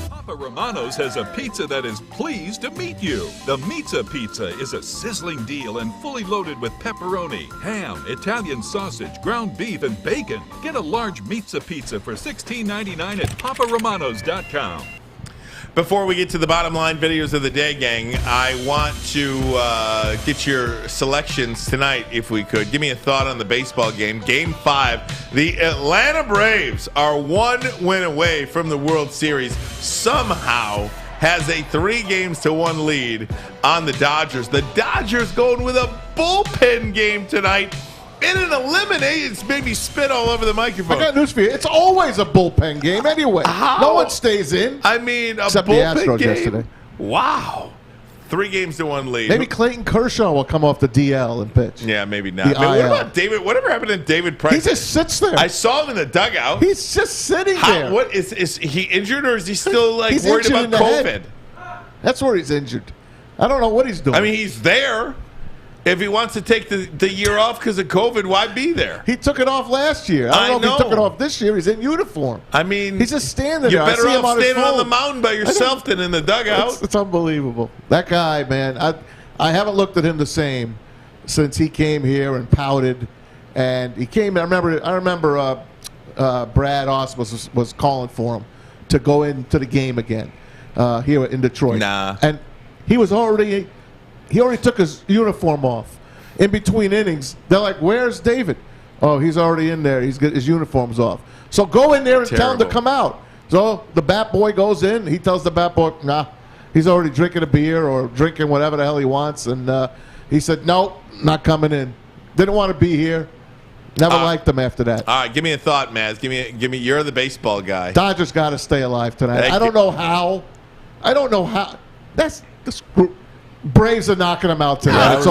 [SPEAKER 13] Papa Romano's has a pizza that is pleased to meet you. The Pizza Pizza is a sizzling deal and fully loaded with pepperoni, ham, Italian sausage, ground beef, and bacon. Get a large Pizza Pizza for $16.99 at paparomanos.com.
[SPEAKER 1] Before we get to the bottom line videos of the day, gang, I want to get your selections tonight, if we could. Give me a thought on the baseball game. Game 5. The Atlanta Braves are 1 win away from the World Series. Somehow has a 3-1 lead on the Dodgers. The Dodgers going with a bullpen game tonight. In an eliminate, it's made me spit all over the microphone.
[SPEAKER 3] I got news for you. It's always a bullpen game anyway.
[SPEAKER 1] How?
[SPEAKER 3] No one stays in.
[SPEAKER 1] I mean,
[SPEAKER 3] except
[SPEAKER 1] bullpen
[SPEAKER 3] the Astros
[SPEAKER 1] game?
[SPEAKER 3] yesterday.
[SPEAKER 1] Wow. 3-1 lead.
[SPEAKER 3] Maybe Clayton Kershaw will come off the DL and pitch.
[SPEAKER 1] Yeah, maybe not.
[SPEAKER 3] The
[SPEAKER 1] But what
[SPEAKER 3] IL.
[SPEAKER 1] about David? Whatever happened to David Price?
[SPEAKER 3] He just sits there.
[SPEAKER 1] I saw him in the dugout.
[SPEAKER 3] He's just sitting there.
[SPEAKER 1] What is he injured, or is he still
[SPEAKER 3] He's
[SPEAKER 1] worried
[SPEAKER 3] injured
[SPEAKER 1] about
[SPEAKER 3] in the
[SPEAKER 1] COVID?
[SPEAKER 3] head. That's where he's injured. I don't know what he's doing.
[SPEAKER 1] I mean, he's there. If he wants to take the year off because of COVID, why be there?
[SPEAKER 3] He took it off last year. I don't know if he took it off this year. He's in uniform.
[SPEAKER 1] I mean,
[SPEAKER 3] he's just standing
[SPEAKER 1] you're
[SPEAKER 3] there.
[SPEAKER 1] better
[SPEAKER 3] I see him
[SPEAKER 1] off
[SPEAKER 3] on his
[SPEAKER 1] standing on the
[SPEAKER 3] phone.
[SPEAKER 1] mountain by yourself than in the dugout.
[SPEAKER 3] It's unbelievable. That guy, man. I haven't looked at him the same since he came here and pouted. And he came. I remember. Brad Oss was calling for him to go into the game again here in Detroit.
[SPEAKER 1] Nah.
[SPEAKER 3] And he already took his uniform off. In between innings, they're like, "Where's David?" Oh, he's already in there. He's got his uniform's off. So go in there and tell him to come out. So the bat boy goes in. He tells the bat boy, "Nah, he's already drinking a beer or drinking whatever the hell he wants." And he said, "No, not coming in. Didn't want to be here. Never liked him after that."
[SPEAKER 1] All right, give me a thought, Maz. Give me. You're the baseball guy.
[SPEAKER 3] Dodgers got to stay alive tonight. I don't know how. That's the Braves are knocking him out tonight. It's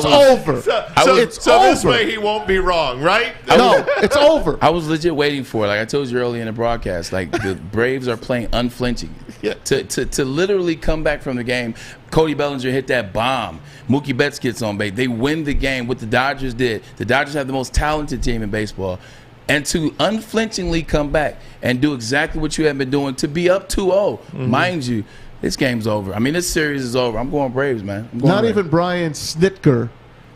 [SPEAKER 3] over. It's over.
[SPEAKER 1] So this way he won't be wrong, right?
[SPEAKER 3] No, it's over.
[SPEAKER 2] I was legit waiting for it. Like I told you earlier in the broadcast, like the Braves are playing unflinching.
[SPEAKER 1] Yeah.
[SPEAKER 2] To literally come back from the game. Cody Bellinger hit that bomb. Mookie Betts gets on base. They win the game. What the Dodgers did. The Dodgers have the most talented team in baseball. And to unflinchingly come back and do exactly what you have been doing, to be up 2-0, mind you, this game's over. I mean, this series is over. I'm going Braves, man.
[SPEAKER 3] Not even Brian Snitker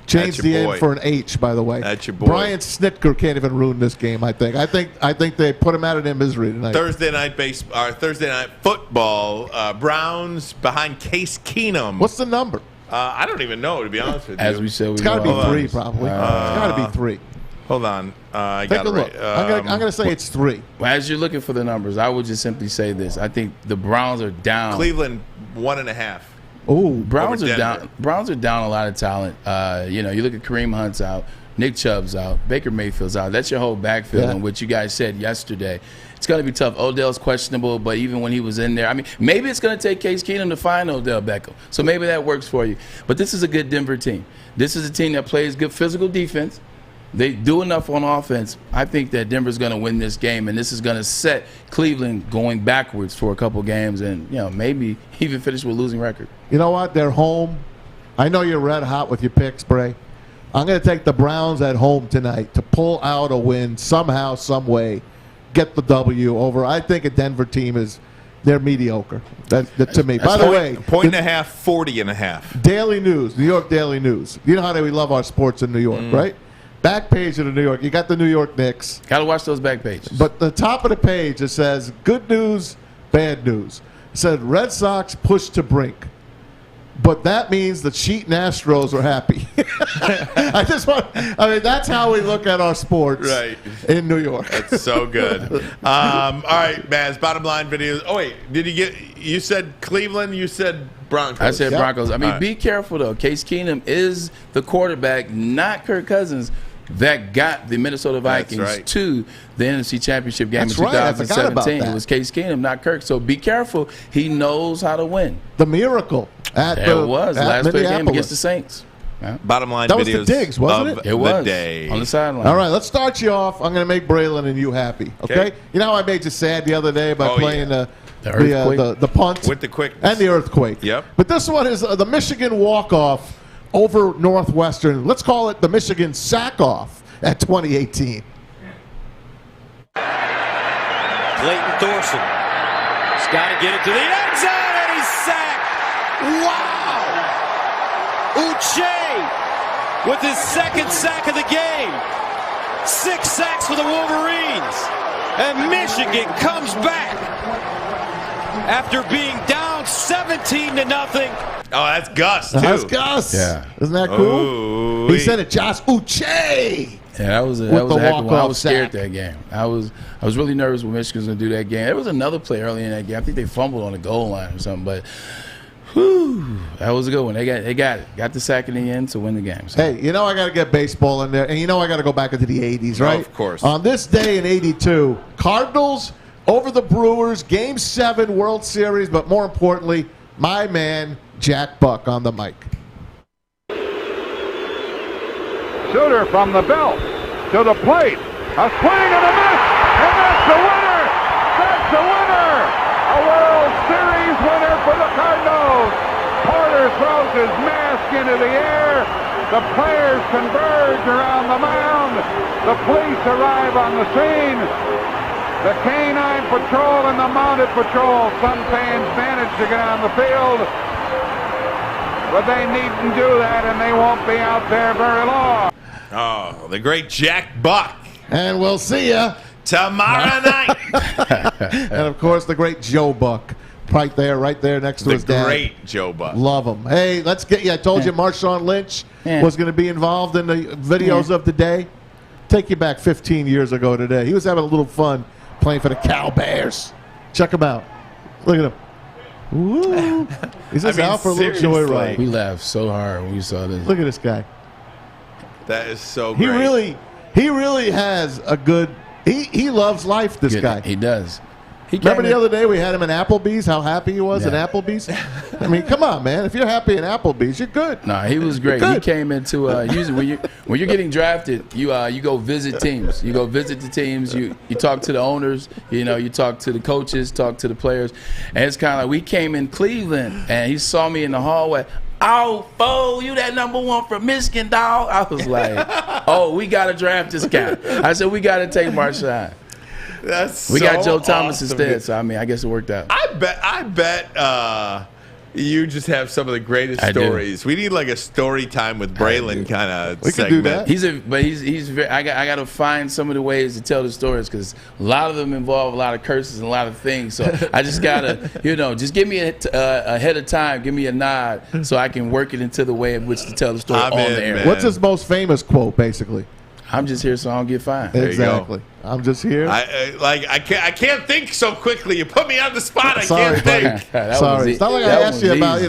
[SPEAKER 3] changed the N for an H, by the way.
[SPEAKER 1] That's your boy.
[SPEAKER 3] Brian Snitker can't even ruin this game, I think. I think they put him out of their misery tonight.
[SPEAKER 1] Thursday night football. Browns behind Case Keenum.
[SPEAKER 3] What's the number?
[SPEAKER 1] I don't even know, to be honest with you.
[SPEAKER 2] As we said,
[SPEAKER 3] it's got to be 3, probably. It's got to be 3.
[SPEAKER 1] Hold on. I
[SPEAKER 3] Take
[SPEAKER 1] got
[SPEAKER 3] a
[SPEAKER 1] it
[SPEAKER 3] look.
[SPEAKER 1] right.
[SPEAKER 3] I'm going to say it's 3.
[SPEAKER 2] Well, as you're looking for the numbers, I would just simply say this. I think the Browns are down.
[SPEAKER 1] Cleveland 1.5.
[SPEAKER 3] Oh,
[SPEAKER 2] Browns
[SPEAKER 1] over
[SPEAKER 2] are
[SPEAKER 1] Denver.
[SPEAKER 2] down. Browns are down a lot of talent. You look at Kareem Hunt's out, Nick Chubb's out, Baker Mayfield's out. That's your whole backfield, in which you guys said yesterday. It's going to be tough. Odell's questionable, but even when he was in there, I mean, maybe it's going to take Case Keenum to find Odell Beckham. So maybe that works for you. But this is a good Denver team. This is a team that plays good physical defense. They do enough on offense. I think that Denver's going to win this game, and this is going to set Cleveland going backwards for a couple games and, maybe even finish with a losing record.
[SPEAKER 3] You know what? They're home. I know you're red hot with your picks, Bray. I'm going to take the Browns at home tonight to pull out a win somehow, some way, get the W over. I think a Denver team they're mediocre. To me. By the way,
[SPEAKER 1] point and a half, 40.5.
[SPEAKER 3] Daily News, New York Daily News. You know how we love our sports in New York, right? Back page of the New York. You got the New York Knicks.
[SPEAKER 2] Got to watch those back pages.
[SPEAKER 3] But the top of the page, it says, good news, bad news. It said, Red Sox pushed to brink. But that means the cheating Astros are happy. That's how we look at our sports in New York.
[SPEAKER 1] That's so good. All right, Maz, bottom line videos. Oh, wait, you said Cleveland, you said Broncos.
[SPEAKER 2] I said Broncos. I mean, be careful, though. Case Keenum is the quarterback, not Kirk Cousins, that got the Minnesota Vikings to the NFC Championship game in 2017. It was Case Keenum, not Kirk. So be careful. He knows how to win.
[SPEAKER 3] The miracle.
[SPEAKER 2] Last play game against the Saints.
[SPEAKER 1] Yeah. Bottom line
[SPEAKER 3] that
[SPEAKER 1] videos
[SPEAKER 3] was the Diggs, wasn't it?
[SPEAKER 2] It was.
[SPEAKER 1] The day.
[SPEAKER 2] On the sideline.
[SPEAKER 3] All right, let's start you off. I'm going to make Braylon and you happy, okay? You know how I made you sad the other day by playing the punt?
[SPEAKER 1] With the quickness.
[SPEAKER 3] And the earthquake.
[SPEAKER 1] Yep.
[SPEAKER 3] But this one is the Michigan walk-off over Northwestern. Let's call it the Michigan sack-off at 2018.
[SPEAKER 21] Clayton Thorson. He's got to get it to the end zone, and he's sacked. Wow! Uche with his second sack of the game. 6 sacks for the Wolverines. And Michigan comes back after being down 17-0.
[SPEAKER 1] Oh, that's Gus, too.
[SPEAKER 3] That's Gus.
[SPEAKER 2] Yeah.
[SPEAKER 3] Isn't that cool? He said it, Josh Uche.
[SPEAKER 2] Yeah, that was a heck of one. I was scared that game. I was really nervous when Michigan was going to do that game. There was another play early in that game. I think they fumbled on the goal line or something, but that was a good one. They got it. Got the sack in the end to win the game. So.
[SPEAKER 3] Hey, I got to get baseball in there, and I got to go back into the 80s, right?
[SPEAKER 1] Oh, of course.
[SPEAKER 3] On this day in 82, Cardinals over the Brewers, Game 7 World Series, but more importantly, my man Jack Buck on the mic.
[SPEAKER 22] Shooter from the belt to the plate. A swing and a miss, and that's the winner! That's the winner! A World Series winner for the Cardinals! Porter throws his mask into the air. The players converge around the mound. The police arrive on the scene. The Canine Patrol and the Mounted Patrol. Some fans manage to get on the field, but they needn't do that, and they won't be out there very long.
[SPEAKER 1] Oh, the great Jack Buck.
[SPEAKER 3] And we'll see you
[SPEAKER 1] tomorrow night.
[SPEAKER 3] And, of course, the great Joe Buck. Right there next to his dad.
[SPEAKER 1] The great Joe Buck.
[SPEAKER 3] Love him. Hey, let's get you. I told you Marshawn Lynch was going to be involved in the videos of the day. Take you back 15 years ago today. He was having a little fun playing for the Cal Bears. Check him out. Look at him. Woo. He's just out for a little joyride.
[SPEAKER 2] We laughed so hard when we saw this.
[SPEAKER 3] Look at this guy.
[SPEAKER 1] That is so great.
[SPEAKER 3] He really has a good. He loves life. This guy.
[SPEAKER 2] He does.
[SPEAKER 3] Remember the other day we had him in Applebee's? How happy he was in Applebee's. I mean, come on, man! If you're happy in Applebee's, you're good.
[SPEAKER 2] No, he was great. He came into usually when you're getting drafted, you go visit teams. You go visit the teams. You talk to the owners. You talk to the coaches, talk to the players, and it's kind of like we came in Cleveland and he saw me in the hallway. Oh, fool, you that number 1 from Michigan, dog. I was like, oh, we got to draft this guy. I said, we got to take Marshawn. We got Joe Thomas instead, so I guess it worked out.
[SPEAKER 1] I bet you just have some of the greatest stories. We need like a story time with Braylon kind of segment.
[SPEAKER 3] Can do that.
[SPEAKER 2] He's very, I got to find some of the ways to tell the stories because a lot of them involve a lot of curses and a lot of things. So I just gotta, just give me ahead of time, give me a nod so I can work it into the way in which to tell the story on the air.
[SPEAKER 3] What's his most famous quote, basically?
[SPEAKER 2] I'm just here so I don't get fined.
[SPEAKER 3] Exactly. I'm just here.
[SPEAKER 1] I can't think so quickly. You put me on the spot. I can't think.
[SPEAKER 3] Sorry. It's not like I asked you about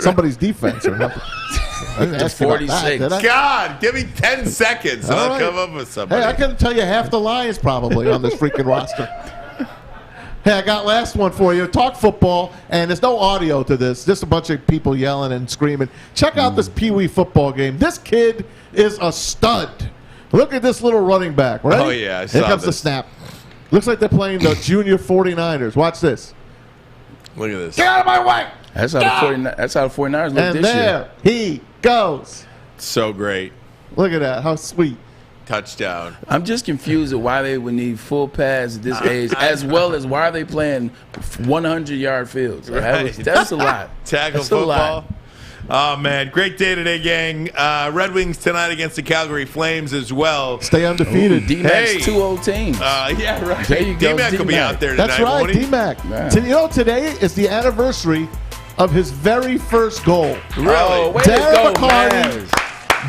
[SPEAKER 3] somebody's defense or nothing.
[SPEAKER 2] It's 46.
[SPEAKER 1] God, give me 10 seconds and I'll come up with something.
[SPEAKER 3] Hey, I can tell you half the Lions probably on this freaking roster. Hey, I got last one for you. Talk football, and there's no audio to this. Just a bunch of people yelling and screaming. Check out this Pee Wee football game. This kid is a stud. Look at this little running back, right?
[SPEAKER 1] Oh, yeah, I saw
[SPEAKER 3] Here comes the snap. Looks like they're playing the junior 49ers. Watch this.
[SPEAKER 1] Look at this.
[SPEAKER 3] Get out of my way!
[SPEAKER 2] That's how the 49ers look
[SPEAKER 3] and
[SPEAKER 2] this year.
[SPEAKER 3] And there he goes.
[SPEAKER 1] So great.
[SPEAKER 3] Look at that. How sweet.
[SPEAKER 1] Touchdown.
[SPEAKER 2] I'm just confused at why they would need full pads at this age, as well as why are they playing 100-yard fields.
[SPEAKER 1] Right.
[SPEAKER 2] That's a lot.
[SPEAKER 1] Tackle
[SPEAKER 2] That's
[SPEAKER 1] football. Oh, man. Great day today, gang. Red Wings tonight against the Calgary Flames as well.
[SPEAKER 3] Stay undefeated.
[SPEAKER 2] D-Mac's 2-0 teams.
[SPEAKER 1] Yeah, right.
[SPEAKER 2] There you go,
[SPEAKER 1] D-Mac will be out there tonight.
[SPEAKER 3] That's right, D-Mac. You know, today is the anniversary of his very first goal.
[SPEAKER 1] Really?
[SPEAKER 2] Oh, way to go, man.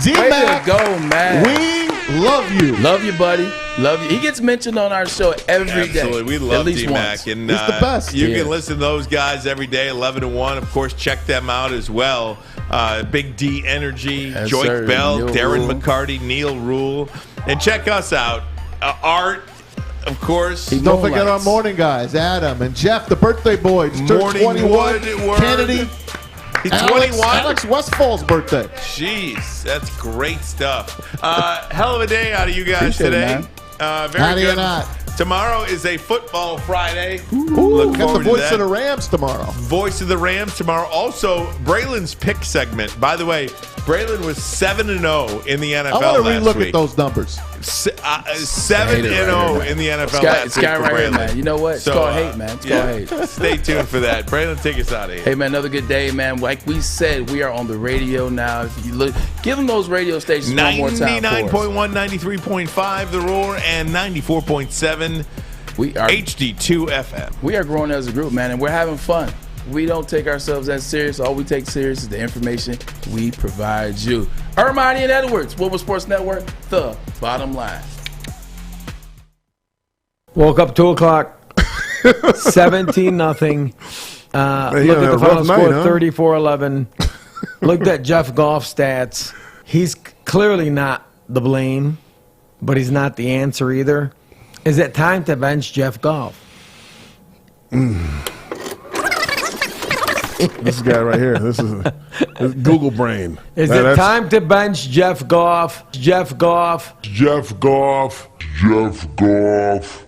[SPEAKER 3] D-Mac,
[SPEAKER 2] way to go, man.
[SPEAKER 3] We love you.
[SPEAKER 2] Love you, buddy. Love you. He gets mentioned on our show every day.
[SPEAKER 1] Absolutely. We love
[SPEAKER 2] At least
[SPEAKER 1] D-Mac.
[SPEAKER 2] once.
[SPEAKER 1] And,
[SPEAKER 3] He's the best.
[SPEAKER 1] You can listen to those guys every day, 11 to 1. Of course, check them out as well. Big D Energy,
[SPEAKER 2] Yes,
[SPEAKER 1] Joik
[SPEAKER 2] sir.
[SPEAKER 1] Bell,
[SPEAKER 2] Neil
[SPEAKER 1] Darren
[SPEAKER 2] Rule.
[SPEAKER 1] McCarty, Neil Rule. And check us out. Art, of course.
[SPEAKER 3] Don't forget our morning guys, Adam and Jeff, the birthday boy. Just turned
[SPEAKER 1] Morning
[SPEAKER 3] 21.
[SPEAKER 1] Woodward.
[SPEAKER 3] Kennedy.
[SPEAKER 1] He's
[SPEAKER 3] Alex,
[SPEAKER 1] 21.
[SPEAKER 3] Alex Westfall's birthday.
[SPEAKER 1] Jeez, that's great stuff. Hell of a day out of you guys
[SPEAKER 2] Appreciate it,
[SPEAKER 1] today.
[SPEAKER 2] man.
[SPEAKER 1] Very
[SPEAKER 3] How do you
[SPEAKER 1] good.
[SPEAKER 3] not?
[SPEAKER 1] Tomorrow is a football Friday.
[SPEAKER 3] Ooh,
[SPEAKER 1] Look
[SPEAKER 3] got the
[SPEAKER 1] forward to
[SPEAKER 3] voice
[SPEAKER 1] that.
[SPEAKER 3] of the Rams tomorrow.
[SPEAKER 1] Voice of the Rams tomorrow. Also, Braylon's pick segment. By the way, Braylon was 7-0 in the NFL
[SPEAKER 3] I want to
[SPEAKER 1] last
[SPEAKER 3] relook
[SPEAKER 1] week.
[SPEAKER 3] at those numbers.
[SPEAKER 1] 7-0 in the NFL last
[SPEAKER 2] It's
[SPEAKER 1] week
[SPEAKER 2] guy
[SPEAKER 1] for
[SPEAKER 2] right here,
[SPEAKER 1] Braylon.
[SPEAKER 2] man. You know what? It's called hate, man. It's called hate.
[SPEAKER 1] Stay tuned for that. Braylon, take us out of here.
[SPEAKER 2] Hey, man, another good day, man. Like we said, we are on the radio now. If you look, give them those radio stations one more time.
[SPEAKER 1] 99.1, 93.5 The Roar, and 94.7
[SPEAKER 2] We are
[SPEAKER 1] HD2 FM.
[SPEAKER 2] We are growing as a group, man, and we're having fun. We don't take ourselves that serious. All we take serious is the information we provide you. Ermanni and Edwards, Woodward Sports Network, the bottom line.
[SPEAKER 6] Woke up 2 o'clock, 17-0. Looked at the final score, 34-11. Looked at Jeff Goff stats. He's clearly not the blame, but he's not the answer either. Is it time to bench Jeff Goff?
[SPEAKER 12] This guy right here. This is Google brain.
[SPEAKER 6] Is it time to bench Jeff Goff? Jeff Goff.
[SPEAKER 12] Jeff Goff. Jeff Goff.